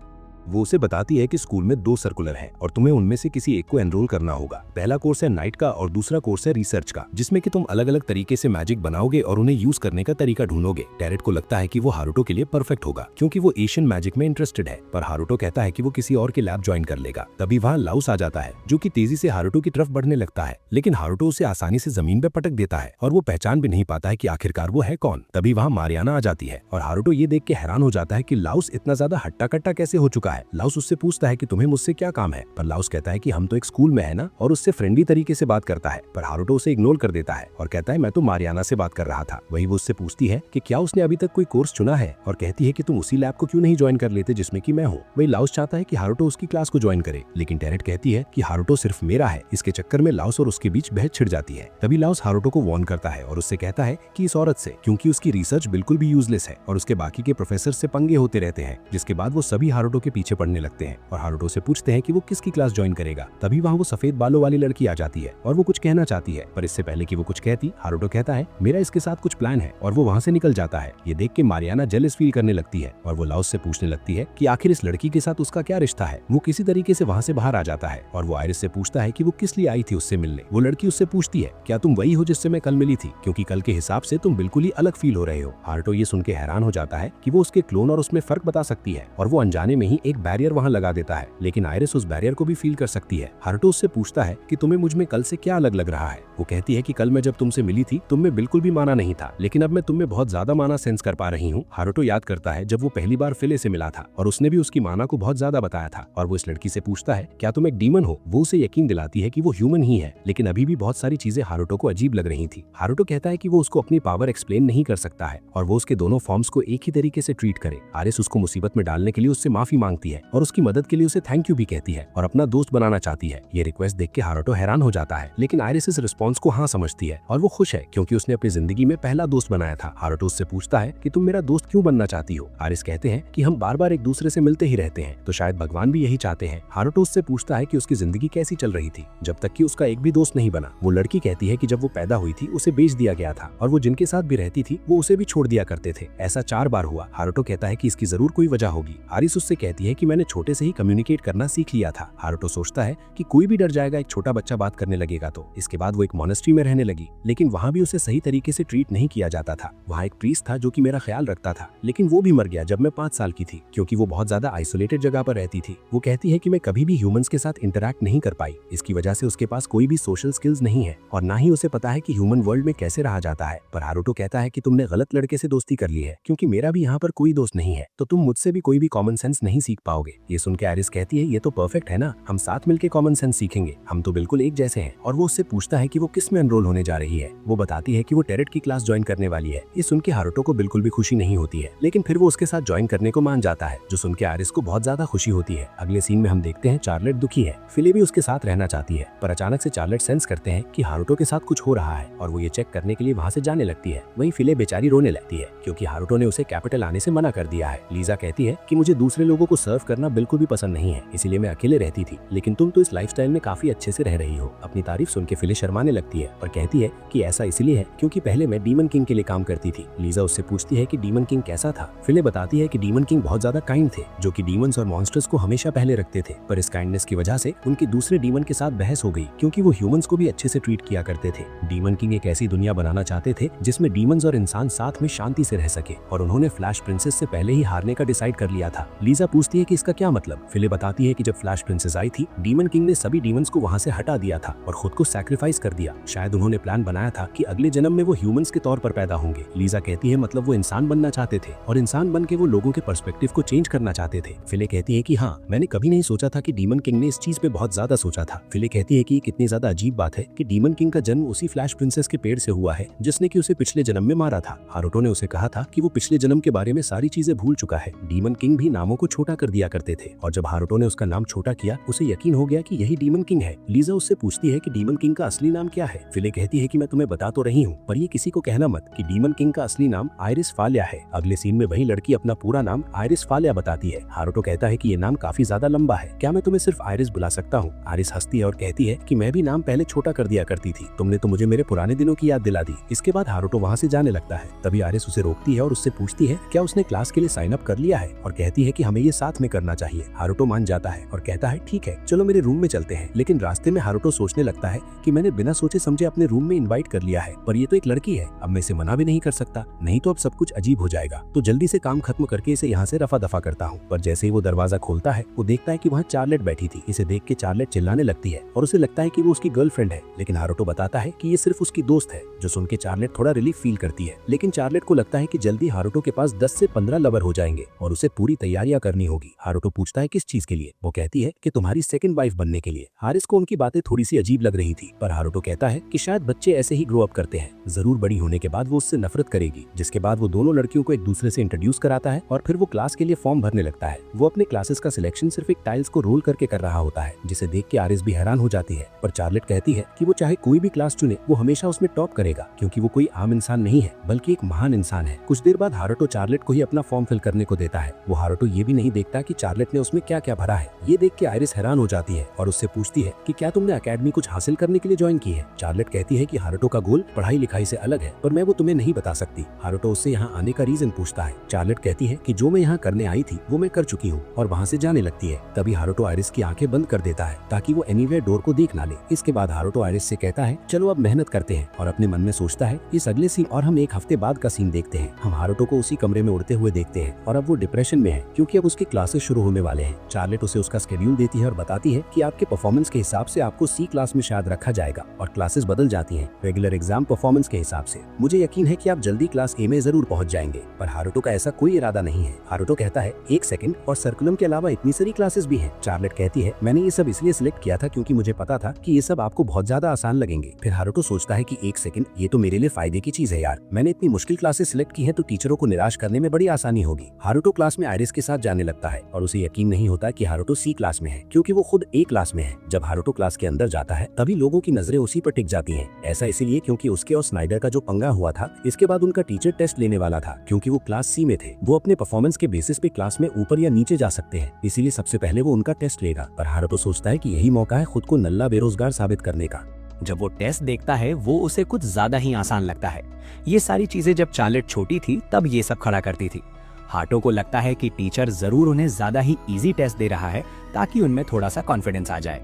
वो उसे बताती है कि स्कूल में 2 सर्कुलर हैं और तुम्हें उनमें से किसी एक को एनरोल करना होगा। पहला कोर्स है नाइट का और दूसरा कोर्स है रिसर्च का, जिसमें कि तुम अलग अलग तरीके से मैजिक बनाओगे और उन्हें यूज करने का तरीका ढूंढोगे। टेरेट को लगता है कि वो हारुतो के लिए परफेक्ट होगा क्योंकि वो एशियन मैजिक में इंटरेस्टेड है, पर हारुतो कहता है कि वो किसी और के लैब ज्वाइन कर लेगा। तभी वहाँ लाउस आ जाता है जो कि तेजी से हारुतो की तरफ बढ़ने लगता है, लेकिन हारुतो उसे आसानी से जमीन पे पटक देता है और वो पहचान भी नहीं पाता है कि आखिरकार वो है कौन। तभी वहाँ मारियाना आ जाती है और हारुतो ये देख के हैरान हो जाता है कि लाउस इतना ज्यादा हट्टा कट्टा कैसे हो चुका है। है। लाउस उससे पूछता है कि तुम्हें मुझसे क्या काम है, पर लाउस कहता है कि हम तो एक स्कूल में है ना, और उससे फ्रेंडली तरीके से बात करता है। पर हारुतो उसे इग्नोर कर देता है और कहता है मैं तो मारियाना से बात कर रहा था। वही वो उससे पूछती है कि क्या उसने अभी तक कोई कोर्स चुना है, और कहती है कि तुम उसी लैब को क्यों नहीं ज्वाइन कर लेते जिसमें कि मैं हूँ। वही लाउस चाहता है कि हारुतो उसकी क्लास को ज्वाइन करे, लेकिन टेरेट कहती है कि हारुतो सिर्फ मेरा है। इसके चक्कर में लाउस और उसके बीच बहस छिड़ जाती है। तभी लाउस हारुतो को वार्न करता है और उससे कहता है कि इस औरत से, क्योंकि उसकी रिसर्च बिल्कुल भी यूजलेस है और उसके बाकी के प्रोफेसर से पंगे होते रहते हैं। जिसके बाद वो सभी हारुतो के पीछे पड़ने लगते हैं और हारुतो से पूछते हैं कि वो किसकी क्लास ज्वाइन करेगा। तभी वहाँ वो सफेद बालों वाली लड़की आ जाती है और वो कुछ कहना चाहती है, पर इससे पहले कि वो कुछ कहती, हारुतो कहता है मेरा इसके साथ कुछ प्लान है, और वो वहाँ से निकल जाता है। ये देख के मारियाना जेलस फील करने लगती है और वो लाउस से पूछने लगती है कि आखिर इस लड़की के साथ उसका क्या रिश्ता है। वो किसी तरीके से वहाँ से बाहर आ जाता है और वो आयरिस से पूछता है कि वो किस लिए आई थी उससे मिलने। वो लड़की उससे पूछती है क्या तुम वही हो जिससे मैं कल मिली थी, क्योंकि कल के हिसाब से तुम बिल्कुल ही अलग फील हो रहे हो। हारुतो ये सुन के हैरान हो जाता है कि वो उसके क्लोन और उसमें फर्क बता सकती है, और वो अनजाने में ही एक बैरियर वहाँ लगा देता है, लेकिन आयरिस उस बैरियर को भी फील कर सकती है। हारुतो उससे पूछता है कि तुम्हें मुझ में कल से क्या अलग लग रहा है। वो कहती है कि कल मैं जब तुमसे मिली थी तुम में बिल्कुल भी माना नहीं था, लेकिन अब मैं तुम में बहुत ज्यादा माना सेंस कर पा रही हूँ। हारुतो याद करता है जब वो पहली बार फिले से मिला था और उसने भी उसकी माना को बहुत ज्यादा बताया था, और वो इस लड़की से पूछता है क्या तुम एक डीमन हो। वो उसे यकीन दिलाती है कि वो ह्यूमन ही है, लेकिन अभी भी बहुत सारी चीजें हारुतो को अजीब लग रही थी। हारुतो कहता है कि वो उसको अपनी पावर एक्सप्लेन नहीं कर सकता है और वो उसके दोनों फॉर्म्स को एक ही तरीके से ट्रीट करे। आयरिस उसको मुसीबत में डालने के लिए उससे माफी मांगती है और उसकी मदद के लिए उसे थैंक यू भी कहती है और अपना दोस्त बनाना चाहती है। ये रिक्वेस्ट देख के हारुतो हैरान हो जाता है, लेकिन आयरिस इस रिस्पॉन्स को हाँ समझती है और वो खुश है क्योंकि उसने अपनी जिंदगी में पहला दोस्त बनाया था। हारुतो उससे पूछता है कि तुम मेरा दोस्त क्यों बनना चाहती हो। आयरिस कहते हैं कि हम बार बार एक दूसरे से मिलते ही रहते हैं, तो शायद भगवान भी यही चाहते हैं। हारुतो उससे पूछता है कि उसकी जिंदगी कैसी चल रही थी जब तक कि उसका एक भी दोस्त नहीं बना। वो लड़की कहती है कि जब वो पैदा हुई थी उसे बेच दिया गया था और वो जिनके साथ भी रहती थी वो उसे भी छोड़ दिया करते थे। ऐसा 4 बार हुआ। हारुतो कहता है कि इसकी जरूर कोई वजह होगी। आयरिस उससे कहती है कि मैंने छोटे से ही कम्युनिकेट करना सीख लिया था। हारुतो सोचता है कि कोई भी डर जाएगा एक छोटा बच्चा बात करने लगेगा तो। इसके बाद वो एक मोनेस्ट्री में रहने लगी, लेकिन वहाँ भी उसे सही तरीके से ट्रीट नहीं किया जाता था। वहाँ एक प्रीस्ट था जो कि मेरा ख्याल रखता था, लेकिन वो भी मर गया जब मैं 5 साल की थी क्योंकि वो बहुत ज्यादा आइसोलेटेड जगह पर रहती थी। वो कहती है कि मैं कभी भी ह्यूमंस के साथ इंटरैक्ट नहीं कर पाई, इसकी वजह से उसके पास कोई भी सोशल स्किल्स नहीं है और ना ही उसे पता है कि ह्यूमन वर्ल्ड में कैसे रहा जाता है। पर हारुतो कहता है कि तुमने गलत लड़के से दोस्ती कर ली है, क्योंकि मेरा भी यहाँ पर कोई दोस्त नहीं है, तो तुम मुझसे भी कोई भी कॉमन सेंस नहीं सीख पाओगे। ये सुन के आयरिस कहती है ये तो परफेक्ट है ना, हम साथ मिलकर कॉमन सेंस सीखेंगे, हम तो बिल्कुल एक जैसे हैं। और वो उससे पूछता है कि वो किस में एनरोल होने जा रही है। वो बताती है कि वो टेरेट की क्लास ज्वाइन करने वाली है। ये सुन के हारुतो को बिल्कुल भी खुशी नहीं होती है, लेकिन फिर वो उसके साथ ज्वाइन करने को मान जाता है, जो सुन के आयरिस को बहुत ज्यादा खुशी होती है। अगले सीन में हम देखते हैं चार्लेट दुखी है। फिले भी उसके साथ रहना चाहती है, पर अचानक से चार्लेट सेंस करते हैं कि हारुतो के साथ कुछ हो रहा है और वो ये चेक करने के लिए वहाँ से जाने लगती है। वहीं फिले बेचारी रोने लगती है क्योंकि हारुतो ने उसे कैपिटल आने से मना कर दिया है। लीजा कहती है कि मुझे दूसरे लोगों को सर्व करना बिल्कुल भी पसंद नहीं है, इसीलिए मैं अकेले रहती थी, लेकिन तुम तो इस लाइफस्टाइल में काफी अच्छे से रह रही हो। अपनी तारीफ सुन के फिले शर्माने लगती है और कहती है कि ऐसा इसलिए है क्योंकि पहले मैं डीमन किंग के लिए काम करती थी। लीजा उससे पूछती है कि डीमन किंग कैसा था। फिले बताती है कि डीमन किंग बहुत ज्यादा काइंड थे, जो कि डीमंस और मॉन्स्टर्स को हमेशा पहले रखते थे, पर इस काइंडनेस की वजह से उनके दूसरे डीमन के साथ बहस हो गई क्योंकि वो ह्यूमंस को भी अच्छे से ट्रीट किया करते थे। डीमन किंग एक ऐसी दुनिया बनाना चाहते थे जिसमें डीमंस और इंसान साथ में शांति से रह सके, और उन्होंने फ्लैश प्रिंसेस से पहले ही हारने का डिसाइड कर लिया था। लीजा पूछती है कि इसका क्या मतलब। फिले बताती है कि जब फ्लैश प्रिंसेस आई थी डीमन किंग ने सभी डीमंस को वहाँ से हटा दिया था और खुद को सैक्रिफाइस कर दिया। शायद उन्होंने प्लान बनाया था कि अगले जन्म में वो ह्यूमंस के तौर पर पैदा होंगे। लीजा कहती है मतलब वो इंसान बनना चाहते थे और इंसान बन के वो लोगों के पर्सपेक्टिव को चेंज करना चाहते थे। फिले कहती है कि हाँ, मैंने कभी नहीं सोचा था कि डीमन किंग ने इस चीज पे बहुत ज्यादा सोचा था। फिले कहती है कि कितनी ज्यादा अजीब बात है कि डीमन किंग का जन्म उसी फ्लैश प्रिंसेस के पेड़ से हुआ है जिसने कि उसे पिछले जन्म में मारा था। हारुतो ने उसे कहा था कि वो पिछले जन्म के बारे में सारी चीजें भूल चुका है। डीमन किंग भी नामों को छोटा कर दिया करते थे और जब हारुतो ने उसका नाम छोटा किया उसे यकीन हो गया कि यही डीमन किंग है। लीजा उससे पूछती है कि डीमन किंग का असली नाम क्या है। फिले कहती है कि मैं तुम्हें बता तो रही हूँ, पर ये किसी को कहना मत कि डीमन किंग का असली नाम आयरिस फाल्या है। अगले सीन में वही लड़की अपना पूरा नाम आयरिस फाल्या बताती है। हारुतो कहता है कि ये नाम काफी ज्यादा लंबा है, क्या मैं तुम्हें सिर्फ आयरिस बुला सकता हूँ। आयरिस हंसती है और कहती है कि मैं भी नाम पहले छोटा कर दिया करती थी, तुमने तो मुझे मेरे पुराने दिनों की याद दिला दी। इसके बाद हारुतो वहाँ से जाने लगता है। तभी आयरिस उसे रोकती है और उससे पूछती है क्या उसने क्लास के लिए साइन अप कर लिया है, और कहती है कि हमें ये साथ में करना चाहिए। हारुतो मान जाता है और कहता है ठीक है, चलो मेरे रूम में चलते हैं। लेकिन रास्ते में हारुतो सोचने लगता है कि मैंने बिना सोचे समझे अपने रूम में इनवाइट कर लिया है, पर ये तो एक लड़की है, अब मैं इसे मना भी नहीं कर सकता, नहीं तो अब सब कुछ अजीब हो जाएगा। तो जल्दी से काम खत्म करके इसे यहाँ से रफा दफा करता हूँ। पर जैसे ही वो दरवाजा खोलता है वो देखता है कि वहाँ चार्लेट बैठी थी। इसे देख के चार्लेट चिल्लाने लगती है और उसे लगता है कि वो उसकी गर्लफ्रेंड है, लेकिन हारुतो बताता है कि ये सिर्फ उसकी दोस्त है, जो सुन के चार्लेट थोड़ा रिलीफ फील करती है। लेकिन चार्लेट को लगता है कि जल्दी हारुतो के पास 10 से 15 लवर हो जाएंगे और उसे पूरी तैयारियां करनी होगी। होगी। हारुतो पूछता है किस चीज के लिए। वो कहती है कि तुम्हारी सेकंड वाइफ बनने के लिए। हारिस को उनकी बातें थोड़ी सी अजीब लग रही थी, पर हारुतो कहता है कि शायद बच्चे ऐसे ही ग्रो अप करते हैं, जरूर बड़ी होने के बाद वो उससे नफरत करेगी। जिसके बाद वो दोनों लड़कियों को एक दूसरे से इंट्रोड्यूस कराता है और फिर वो क्लास के लिए फॉर्म भरने लगता है। वो अपने क्लासेस का सिलेक्शन सिर्फ एक टाइल्स को रोल करके कर रहा होता है, जिसे देख के आरिस भी हैरान हो जाती है। पर चार्लेट कहती है कि वो चाहे कोई भी क्लास चुने वो हमेशा उसमें टॉप करेगा, क्योंकि वो कोई आम इंसान नहीं है बल्कि एक महान इंसान है। कुछ देर बाद हारुतो चार्लेट को ही अपना फॉर्म फिल करने को देता है। वो हारुतो ये भी नहीं देखता कि चार्लेट ने उसमें क्या क्या भरा है। ये देख के आइरिस हैरान हो जाती है और उससे पूछती है कि क्या तुमने एकेडमी कुछ हासिल करने के लिए ज्वाइन की है। चार्लेट कहती है कि हारुतो का गोल पढ़ाई लिखाई से अलग है, पर मैं वो तुम्हें नहीं बता सकती। हारुतो उससे यहाँ आने का रीजन पूछता है। चार्लेट कहती है कि जो मैं यहाँ करने आई थी वो मैं कर चुकी हूँ, और वहाँ से जाने लगती है। तभी हारुतो आइरिस की आंखें बंद कर देता है ताकि वो एनीवेयर डोर को देख ना ले। इसके बाद हारुतो आइरिस से कहता है चलो अब मेहनत करते हैं, और अपने मन में सोचता है इस अगले सीन और हम एक हफ्ते बाद का सीन देखते हैं। हम हारुतो को उसी कमरे में उड़ते हुए देखते हैं और अब वो डिप्रेशन में है क्योंकि अब उसके क्लासेस शुरू होने वाले हैं। चार्लेट उसे उसका शेड्यूल देती है और बताती है कि आपके परफॉर्मेंस के हिसाब से आपको सी क्लास में शायद रखा जाएगा, और क्लासेस बदल जाती हैं रेगुलर एग्जाम परफॉर्मेंस के हिसाब से। मुझे यकीन है कि आप जल्दी क्लास ए में जरूर पहुंच जाएंगे। पर हारुतो का ऐसा कोई इरादा नहीं है। हारुतो कहता है एक सेकंड, और सर्कुलम के अलावा इतनी सारी क्लासेस भी हैं। चार्लेट कहती है मैंने ये सब इसलिए सिलेक्ट किया था क्योंकि मुझे पता था कि ये सब आपको बहुत ज्यादा आसान लगेंगे। फिर हारुतो सोचता है कि एक सेकंड, ये तो मेरे लिए फायदे की चीज है यार। मैंने इतनी मुश्किल क्लासेस सिलेक्ट की है तो टीचरों को निराश करने में बड़ी आसानी होगी। हारुतो क्लास में आइरिस के साथ जाने लगता है और उसे यकीन नहीं होता कि हारुतो सी क्लास में है, क्योंकि वो खुद ए क्लास में है। जब हारुतो क्लास के अंदर जाता है तभी लोगों की नजरें उसी पर टिक जाती हैं। ऐसा इसलिए क्योंकि उसके और स्नाइडर का जो पंगा हुआ था, इसके बाद उनका टीचर टेस्ट लेने वाला था। क्योंकि वो क्लास सी में थे, वो अपने परफॉर्मेंस के बेसिस पे क्लास में ऊपर या नीचे जा सकते हैं, इसीलिए सबसे पहले वो उनका टेस्ट लेगा। पर हारुतो सोचता है कि यही मौका है खुद को नल्ला बेरोजगार साबित करने का। जब वो टेस्ट देखता है वो उसे कुछ ज्यादा ही आसान लगता है। ये सारी चीजें जब चार्लेट छोटी थी तब ये सब खड़ा करती थी। हार्टो को लगता है कि टीचर जरूर उन्हें ज्यादा ही इजी टेस्ट दे रहा है ताकि उनमें थोड़ा सा कॉन्फिडेंस आ जाए।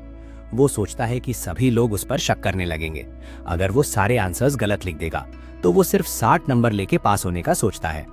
वो सोचता है कि सभी लोग उस पर शक करने लगेंगे। अगर वो सारे आंसर्स गलत लिख देगा तो वो सिर्फ 60 नंबर लेके पास होने का सोचता है।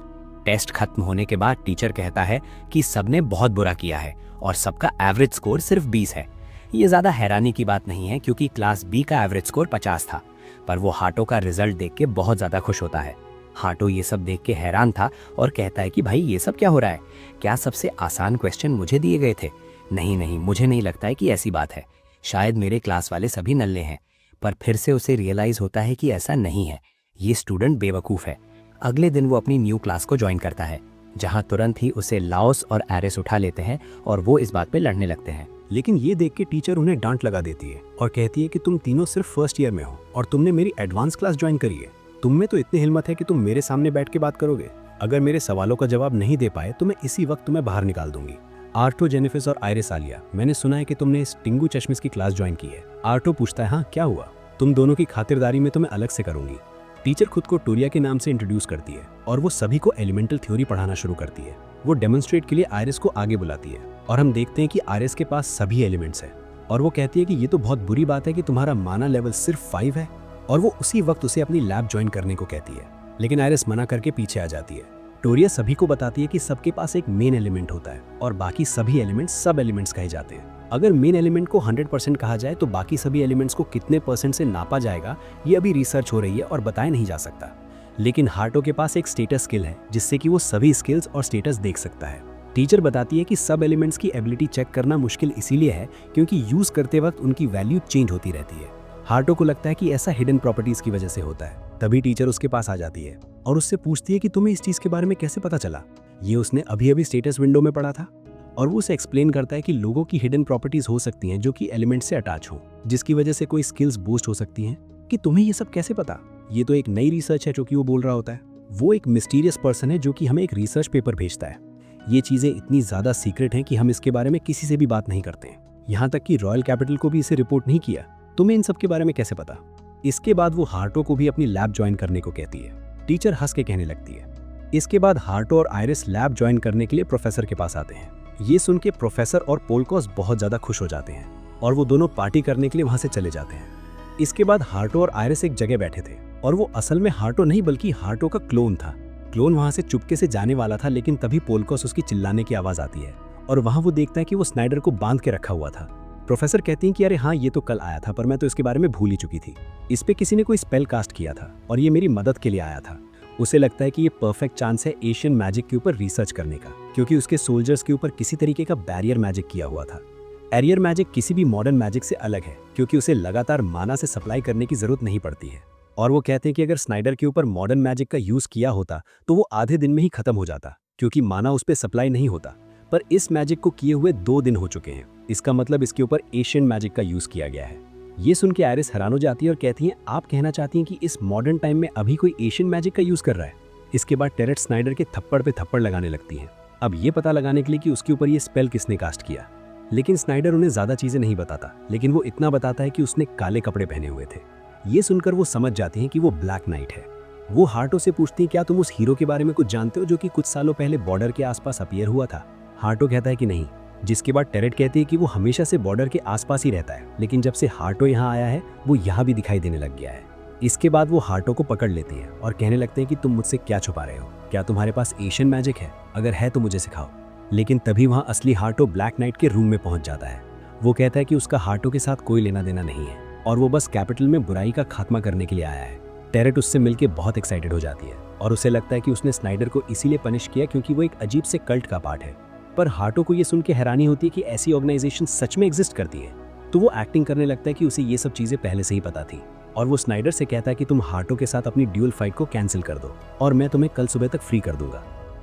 टेस्ट खत्म होने के बाद टीचर कहता है कि सबने बहुत बुरा किया है और सबका एवरेज स्कोर सिर्फ 20 है। ये ज्यादा हैरानी की बात नहीं है क्योंकि क्लास बी का एवरेज स्कोर 50 था, पर वो हार्टो का रिजल्ट देख के बहुत ज्यादा खुश होता है। हार्टो ये सब देख के हैरान था और कहता है कि भाई ये सब क्या हो रहा है? क्या सबसे आसान क्वेश्चन मुझे दिए गए थे? नहीं, मुझे नहीं लगता है कि ऐसी बात है। शायद मेरे क्लास वाले सभी नल्ले हैं। पर फिर से उसे रियलाइज होता है कि ऐसा नहीं है, ये स्टूडेंट बेवकूफ़ है। अगले दिन वो अपनी न्यू क्लास को ज्वाइन करता है, जहाँ तुरंत ही उसे लाओस और एरिस उठा लेते हैं और वो इस बात पे लड़ने लगते हैं। लेकिन ये देख के टीचर उन्हें डांट लगा देती है और कहती है कि तुम तीनों सिर्फ फर्स्ट ईयर में हो और तुमने मेरी एडवांस क्लास ज्वाइन करी है। तुम में तो इतनी हिम्मत है कि तुम मेरे सामने बैठ के बात करोगे। अगर मेरे सवालों का जवाब नहीं दे पाए तो मैं इसी वक्त तुम्हें बाहर निकाल दूंगी। आर्टो, जेनिफिस और आइरिस आलिया, मैंने सुना है कि तुमने इस टिंगू चश्मिश की क्लास ज्वाइन की है। आर्टो पूछता है हाँ क्या हुआ? तुम दोनों की खातिरदारी में तो मैं अलग से करूंगी। टीचर खुद को टोरिया के नाम से इंट्रोड्यूस करती है और वो सभी को एलिमेंटल थ्योरी पढ़ाना शुरू करती है। वो डेमोन्स्ट्रेट के लिए आइरिस को आगे बुलाती है और हम देखते हैं कि आइरिस के पास सभी एलिमेंट्स हैं और वो कहती है कि ये तो बहुत बुरी बात है कि तुम्हारा माना लेवल सिर्फ 5 है, और वो उसी वक्त उसे अपनी लैब ज्वाइन करने को कहती है। लेकिन आइरिस मना करके पीछे आ जाती है। टोरिया सभी को बताती है कि सबके पास एक मेन एलिमेंट होता है और बाकी सभी एलिमेंट्स सब एलिमेंट्स कहे जाते हैं। अगर मेन एलिमेंट को 100% कहा जाए तो बाकी सभी एलिमेंट्स को कितने % से नापा जाएगा ये अभी रिसर्च हो रही है और बताया नहीं जा सकता। लेकिन हार्टो के पास एक स्टेटस स्किल है जिससे कि वो सभी स्किल्स और स्टेटस देख सकता है। टीचर बताती है कि सब एलिमेंट्स की एबिलिटी चेक करना मुश्किल इसीलिए है क्योंकि यूज करते वक्त उनकी वैल्यू चेंज होती रहती है। हार्टो को लगता है कि ऐसा हिडन प्रॉपर्टीज की वजह से होता है। तभी टीचर उसके पास आ जाती है और उससे पूछती है कि तुम्हें इस चीज के बारे में कैसे पता चला? ये उसने अभी स्टेटस विंडो में पढ़ा था और वो उसे एक्सप्लेन करता है कि लोगों की हिडन प्रॉपर्टीज हो सकती हैं जो कि एलिमेंट से अटैच हो, जिसकी वजह से कोई स्किल्स बूस्ट हो सकती हैं। कि तुम्हें ये सब कैसे पता? ये तो एक नई रिसर्च है जो कि वो बोल रहा होता है। वो एक मिस्टीरियस पर्सन है जो कि हमें एक रिसर्च पेपर भेजता है। ये चीजें इतनी ज्यादा सीक्रेट हैं कि हम इसके बारे में किसी से भी बात नहीं करते हैं। यहाँ तक कि रॉयल कैपिटल को भी इसे रिपोर्ट नहीं किया। तुम्हें इन सब के बारे में कैसे पता? इसके बाद वो हार्टो को भी अपनी लैब ज्वाइन करने को कहती है। टीचर हंस के कहने लगती है। इसके बाद हार्टो और आइरिस लैब ज्वाइन करने के लिए प्रोफेसर के पास आते हैं। ये सुन के प्रोफेसर और पोलकोस बहुत ज्यादा खुश हो जाते हैं और वो दोनों पार्टी करने के लिए वहां से चले जाते हैं। इसके बाद हार्टो और आइरिस एक जगह बैठे थे और वो असल में हार्टो नहीं बल्कि हार्टो का क्लोन था। क्लोन वहां से चुपके से जाने वाला था, लेकिन तभी पोलकोस उसकी चिल्लाने की आवाज आती है और वहां वो देखता है कि वो स्नाइडर को बांध के रखा हुआ था। प्रोफेसर कहती हैं कि अरे हाँ ये तो कल आया था पर मैं तो इसके बारे में भूल ही चुकी थी। इस पे किसी ने कोई स्पेल कास्ट किया था और ये मेरी मदद के लिए आया था। उसे लगता है कि ये परफेक्ट चांस है एशियन मैजिक के ऊपर रिसर्च करने का। क्योंकि उसके सोल्जर्स के ऊपर किसी तरीके का बैरियर मैजिक किया हुआ था। एरियर मैजिक किसी भी मॉडर्न मैजिक से अलग है क्योंकि उसे लगातार माना से सप्लाई करने की जरूरत नहीं पड़ती है। और वो कहते हैं कि अगर स्नाइडर के ऊपर मॉडर्न मैजिक का यूज किया होता तो वो आधे दिन में ही खत्म हो जाता क्योंकि माना उस पर सप्लाई नहीं होता। पर इस मैजिक को किए हुए 2 दिन हो चुके हैं। इसका मतलब इसके ऊपर एशियन मैजिक का यूज किया गया है। ये सुन के आयरिस हैरान हो जाती है और कहती हैं, आप कहना चाहती हैं कि इस मॉडर्न टाइम में अभी कोई एशियन मैजिक का यूज कर रहा है। इसके बाद टेरेट स्नाइडर के थप्पड़ पे थप्पड़ लगाने लगती है, अब ये पता लगाने के लिए कि उसके ऊपर ये स्पेल किसने कास्ट किया। लेकिन स्नाइडर उन्हें ज्यादा चीजें नहीं बताता, लेकिन वो इतना बताता है कि उसने काले कपड़े पहने हुए थे। ये सुनकर वो समझ जाती हैं कि वो ब्लैक नाइट है। वो हार्टो से पूछती हैं, क्या तुम उस हीरो के बारे में कुछ जानते हो जो कि कुछ सालों पहले बॉर्डर के आसपास अपीयर हुआ था। हार्टो कहता है कि नहीं, जिसके बाद टेरेट कहती है कि वो हमेशा से बॉर्डर के आसपास ही रहता है, लेकिन जब से हार्टो यहाँ आया है वो यहाँ भी दिखाई देने लग गया है। इसके बाद वो हार्टो को पकड़ लेती है और कहने लगते हैं कि तुम मुझसे क्या छुपा रहे हो, क्या तुम्हारे पास एशियन मैजिक है, अगर है तो मुझे सिखाओ। लेकिन तभी वहाँ असली हार्टो ब्लैक नाइट के रूम में पहुंच जाता है। वो कहता है कि उसका हार्टो के साथ कोई लेना देना नहीं है और वो बस कैपिटल में बुराई का खात्मा करने के लिए आया है। टेरेट उससे मिलकर बहुत एक्साइटेड हो जाती है और उसे लगता है कि उसने स्नाइडर को इसीलिए पनिश किया क्योंकि वो एक अजीब से कल्ट का पार्ट है। पर हार्टो को ये सुन के हैरानी होती है कि ऐसी ऑर्गेनाइजेशन सच में एग्जिस्ट करती है। तो वो एक्टिंग करने लगता है कि उसे ये सब चीजें पहले से ही पता थी और वो स्नाइडर से कहता है कि तुम हार्टो के साथ अपनी ड्यूल फाइट को कैंसिल कर दो और मैं तुम्हें कल सुबह तक फ्री कर दूंगा।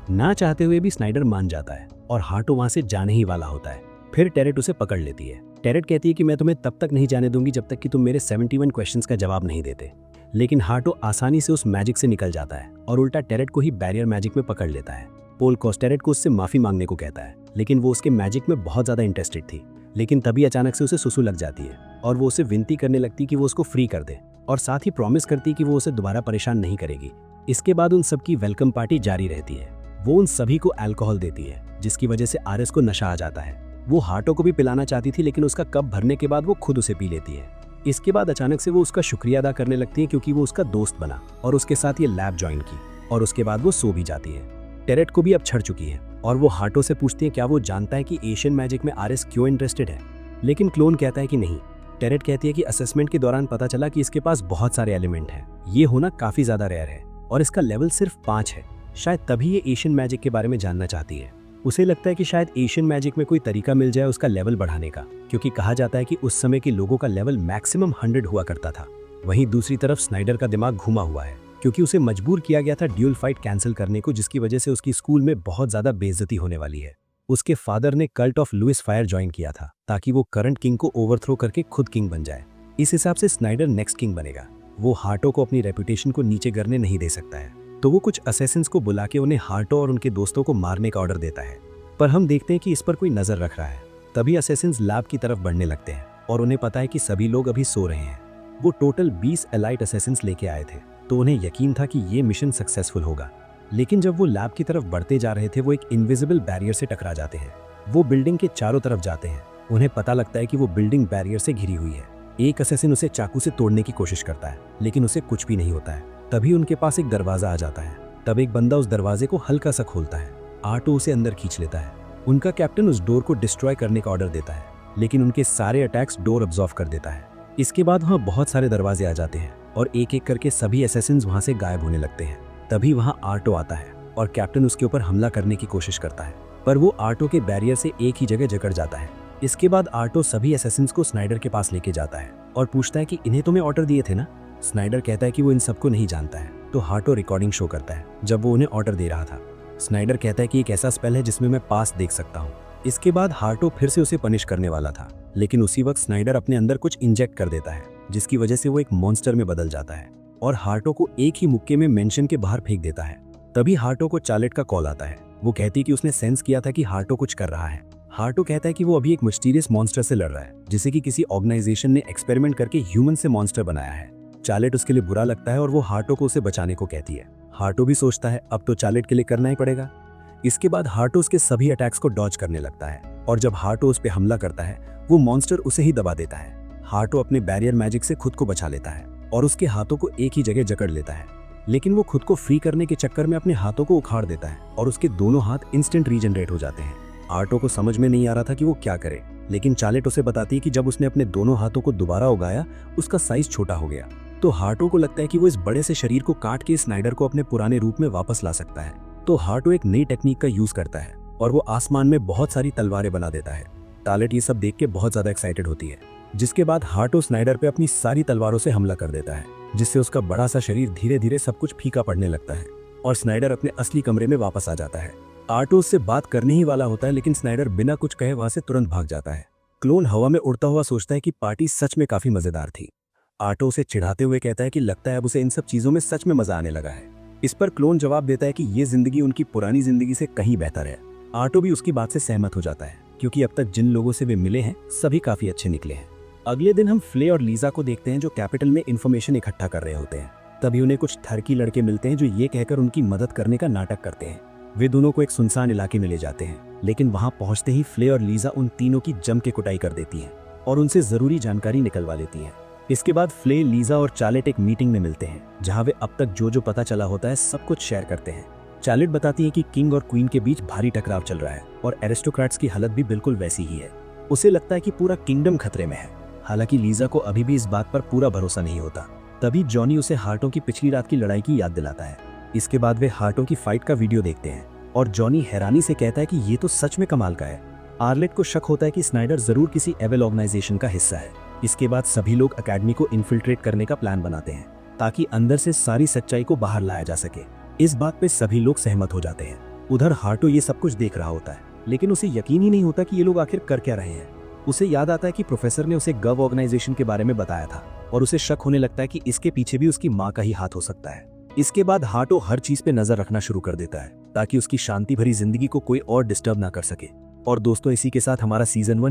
ना चाहते हुए भी स्नाइडर मान जाता है और हार्टो वहां से जाने ही वाला होता है। फिर टेरेट उसे पकड़ लेती है। टेरेट कहती है कि मैं तुम्हें तब तक नहीं जाने दूंगी जब तक कि तुम मेरे 71 क्वेश्चंस का जवाब नहीं देते। लेकिन हार्टो आसानी से उस मैजिक से निकल जाता है और उल्टा टेरेट को ही बैरियर मैजिक में पकड़ लेता है। पोल कॉस टेरेट को उससे माफी मांगने को कहता है, लेकिन वो उसके मैजिक में बहुत ज्यादा इंटरेस्टेड थी। लेकिन तभी अचानक से उसे सुसु लग जाती है और वो उसे विनती करने लगती कि वो उसको फ्री कर दे और साथ ही प्रॉमिस करती कि वो उसे दोबारा परेशान नहीं करेगी। इसके बाद उन सबकी वेलकम पार्टी जारी रहती है। वो उन सभी को अल्कोहल देती है जिसकी वजह से आरिस को नशा आ जाता है। वो हार्टो को भी पिलाना चाहती थी लेकिन उसका कप भरने के बाद वो खुद उसे पी लेती है। इसके बाद अचानक से वो उसका शुक्रिया अदा करने लगती है क्योंकि वो उसका दोस्त बना और उसके साथ ये लैब ज्वाइन की और उसके बाद वो सो भी जाती है। टेरेट को भी अब छड़ चुकी है और वो हार्टो से पूछती है क्या वो जानता है कि एशियन मैजिक में आरिस क्यों इंटरेस्टेड है। लेकिन क्लोन कहता है कि नहीं। टेरेट कहती है कि असेसमेंट के दौरान पता चला कि इसके पास बहुत सारे एलिमेंट हैं, ये होना काफी ज्यादा रेयर है और इसका लेवल सिर्फ 5 है। शायद तभी ये एशियन मैजिक के बारे में जानना चाहती है। उसे लगता है कि शायद एशियन मैजिक में कोई तरीका मिल जाए उसका लेवल बढ़ाने का, क्योंकि कहा जाता है कि उस समय के लोगों का लेवल मैक्सिमम 100 हुआ करता था। वहीं दूसरी तरफ स्नाइडर का दिमाग घुमा हुआ है क्योंकि उसे मजबूर किया गया था ड्यूल फाइट कैंसिल करने को, जिसकी वजह से उसकी स्कूल में बहुत ज्यादा बेइज्जती होने वाली है। उसके फादर ने cult of Louis Fire join किया था ताकि वो करंट किंग को ओवरथ्रो करके खुद किंग बन जाए। इस हिसाब से स्नाइडर नेक्स्ट किंग बनेगा। वो हार्टो को अपनी रेपुटेशन को नीचे गिरने नहीं दे सकता है, तो वो कुछ असेसिन्स को बुला के उन्हें हार्टो और उनके दोस्तों को मारने का ऑर्डर देता है। पर हम देखते हैं कि इस पर कोई नजर रख रहा है। तभी असेसिन्स लैब की तरफ बढ़ने लगते हैं और उन्हें पता है कि सभी लोग अभी सो रहे हैं। वो टोटल 20 एलाइट असेसिन्स लेके आए थे, तो उन्हें यकीन था कि ये मिशन सक्सेसफुल होगा। लेकिन जब वो लैब की तरफ बढ़ते जा रहे थे वो एक इनविजिबल बैरियर से टकरा जाते हैं। वो बिल्डिंग के चारों तरफ जाते हैं। उन्हें पता लगता है कि वो बिल्डिंग बैरियर से घिरी हुई है। एक असेसिन उसे चाकू से तोड़ने की कोशिश करता है लेकिन उसे कुछ भी नहीं होता है। तभी उनके पास एक दरवाजा आ जाता है। तब एक बंदा उस दरवाजे को हल्का सा खोलता है। आर्टो उसे अंदर खींच लेता है। उनका कैप्टन उस डोर को डिस्ट्रॉय करने का ऑर्डर देता है, लेकिन उनके सारे अटैक्स डोर अब्जॉर्व कर देता है। इसके बाद वहाँ बहुत सारे दरवाजे आ जाते हैं और एक एक करके सभी असेसिन्स वहाँ से गायब होने लगते हैं। तभी वहाँ आर्टो आता है और कैप्टन उसके ऊपर हमला करने की कोशिश करता है, पर वो आर्टो के बैरियर से एक ही जगह जकड़ जाता है। इसके बाद आर्टो सभी असेसिन्स को स्नाइडर के पास लेके जाता है और पूछता है कि इन्हें तुम्हें ऑर्डर दिए थे ना। स्नाइडर कहता है कि वो इन सबको नहीं जानता है, तो हार्टो रिकॉर्डिंग शो करता है जब वो उन्हें ऑर्डर दे रहा था। स्नाइडर कहता है कि एक ऐसा स्पेल है जिसमें मैं पास देख सकता हूँ। इसके बाद हार्टो फिर से उसे पनिश करने वाला था, लेकिन उसी वक्त स्नाइडर अपने अंदर कुछ इंजेक्ट कर देता है जिसकी वजह से वो एक मॉन्स्टर में बदल जाता है और हार्टो को एक ही मुक्के में मेंशन के बाहर फेंक देता है। तभी हार्टो को चार्लेट का कॉल आता है। वो कहती कि उसने सेंस किया था कि हार्टो कुछ कर रहा है। हार्टो कहता है कि वो अभी एक मिस्टीरियस मॉन्स्टर से लड़ रहा है जिसे कि किसी ऑर्गेनाइजेशन ने एक्सपेरिमेंट करके ह्यूमन से मॉन्स्टर बनाया है। चार्लेट उसके लिए बुरा लगता है और वो हार्टो को उसे बचाने को कहती है। हार्टो भी सोचता है अब तो चार्लेट के लिए करना ही पड़ेगा। इसके बाद हार्टो उसके सभी अटैक्स को डॉज करने लगता है और जब हार्टो उस पर हमला करता है वो मॉन्स्टर उसे ही दबा देता है। हार्टो अपने बैरियर मैजिक से खुद को बचा लेता है और उसके हाथों को एक ही जगह जकड़ लेता है, लेकिन वो खुद को फ्री करने के चक्कर में अपने हाथों को उखाड़ देता है और उसके दोनों हाथ इंस्टेंट रीजनरेट हो जाते हैं। आर्टो को समझ में नहीं आ रहा था कि वो क्या करे, लेकिन चार्लेट उसे बताती है कि जब उसने अपने दोनों हाथों को दोबारा उगाया उसका साइज छोटा हो गया। तो हार्टो को लगता है कि वो इस बड़े से शरीर को काट के स्नाइडर को अपने पुराने रूप में वापस ला सकता है। तो हार्टो एक नई टेक्निक का यूज करता है और वो आसमान में बहुत सारी तलवारें बना देता है। टालेट ये सब देख के बहुत ज्यादा एक्साइटेड होती है, जिसके बाद हार्टो स्नाइडर पे अपनी सारी तलवारों से हमला कर देता है, जिससे उसका बड़ा सा शरीर धीरे धीरे सब कुछ फीका पड़ने लगता है और स्नाइडर अपने असली कमरे में वापस आ जाता है। आर्टो उससे बात करने ही वाला होता है, लेकिन स्नाइडर बिना कुछ कहे वहां से तुरंत भाग जाता है। क्लोन हवा में उड़ता हुआ सोचता है कि पार्टी सच में काफी मजेदार थी। आर्टो उसे चिढ़ाते हुए कहता है कि लगता है अब उसे इन सब चीजों में सच में मजा आने लगा है। इस पर क्लोन जवाब देता है कि ये जिंदगी उनकी पुरानी जिंदगी से कहीं बेहतर है। आर्टो भी उसकी बात से सहमत हो जाता है, क्योंकि अब तक जिन लोगों से वे मिले हैं सभी काफी अच्छे निकले हैं। अगले दिन हम फ्ले और लीजा को देखते हैं, जो कैपिटल में इंफॉर्मेशन इकट्ठा कर रहे होते हैं। तभी उन्हें कुछ ठरकी लड़के मिलते हैं जो ये कहकर उनकी मदद करने का नाटक करते हैं। वे दोनों को एक सुनसान इलाके में ले जाते हैं, लेकिन वहां पहुंचते ही फ्ले और लीजा उन तीनों की जम के कुटाई कर देती हैं और उनसे जरूरी जानकारी निकलवा लेती हैं। इसके बाद फ्ले, लीजा और चार्लेट एक मीटिंग में मिलते हैं, जहां वे अब तक जो पता चला होता है सब कुछ शेयर करते हैं। चार्लेट बताती है कि किंग और क्वीन के बीच भारी टकराव चल रहा है और एरिस्टोक्रेट्स की हालत भी बिल्कुल वैसी ही है। उसे लगता है कि पूरा किंगडम खतरे में है। हालांकि लीजा को अभी भी इस बात पर पूरा भरोसा नहीं होता। तभी जॉनी उसे हार्टो की पिछली रात की लड़ाई की याद दिलाता है। इसके बाद वे हार्टो की फाइट का वीडियो देखते हैं और जॉनी हैरानी से कहता है कि ये तो सच में कमाल का है। आर्लेट को शक होता है कि स्नाइडर जरूर किसी एविल ऑर्गेनाइजेशन का हिस्सा है। इसके बाद सभी लोग अकेडमी को इन्फिल्ट्रेट करने का प्लान बनाते हैं, ताकि अंदर से सारी सच्चाई को बाहर लाया जा सके। इस बात पे सभी लोग सहमत हो जाते हैं। उधर हार्टो ये सब कुछ देख रहा होता है, लेकिन उसे यकीन ही नहीं होता कि ये लोग आखिर कर क्या रहे हैं। उसे याद आता है कि प्रोफेसर ने उसे गव ऑर्गेनाइजेशन के बारे में बताया था और उसे शक होने लगता है कि इसके पीछे भी उसकी माँ का ही हाथ हो सकता है। इसके बाद हार्टो हर चीज पे नजर रखना शुरू कर देता है, ताकि उसकी शांति भरी जिंदगी को कोई और डिस्टर्ब ना कर सके। और दोस्तों, इसी के साथ हमारा सीजन 1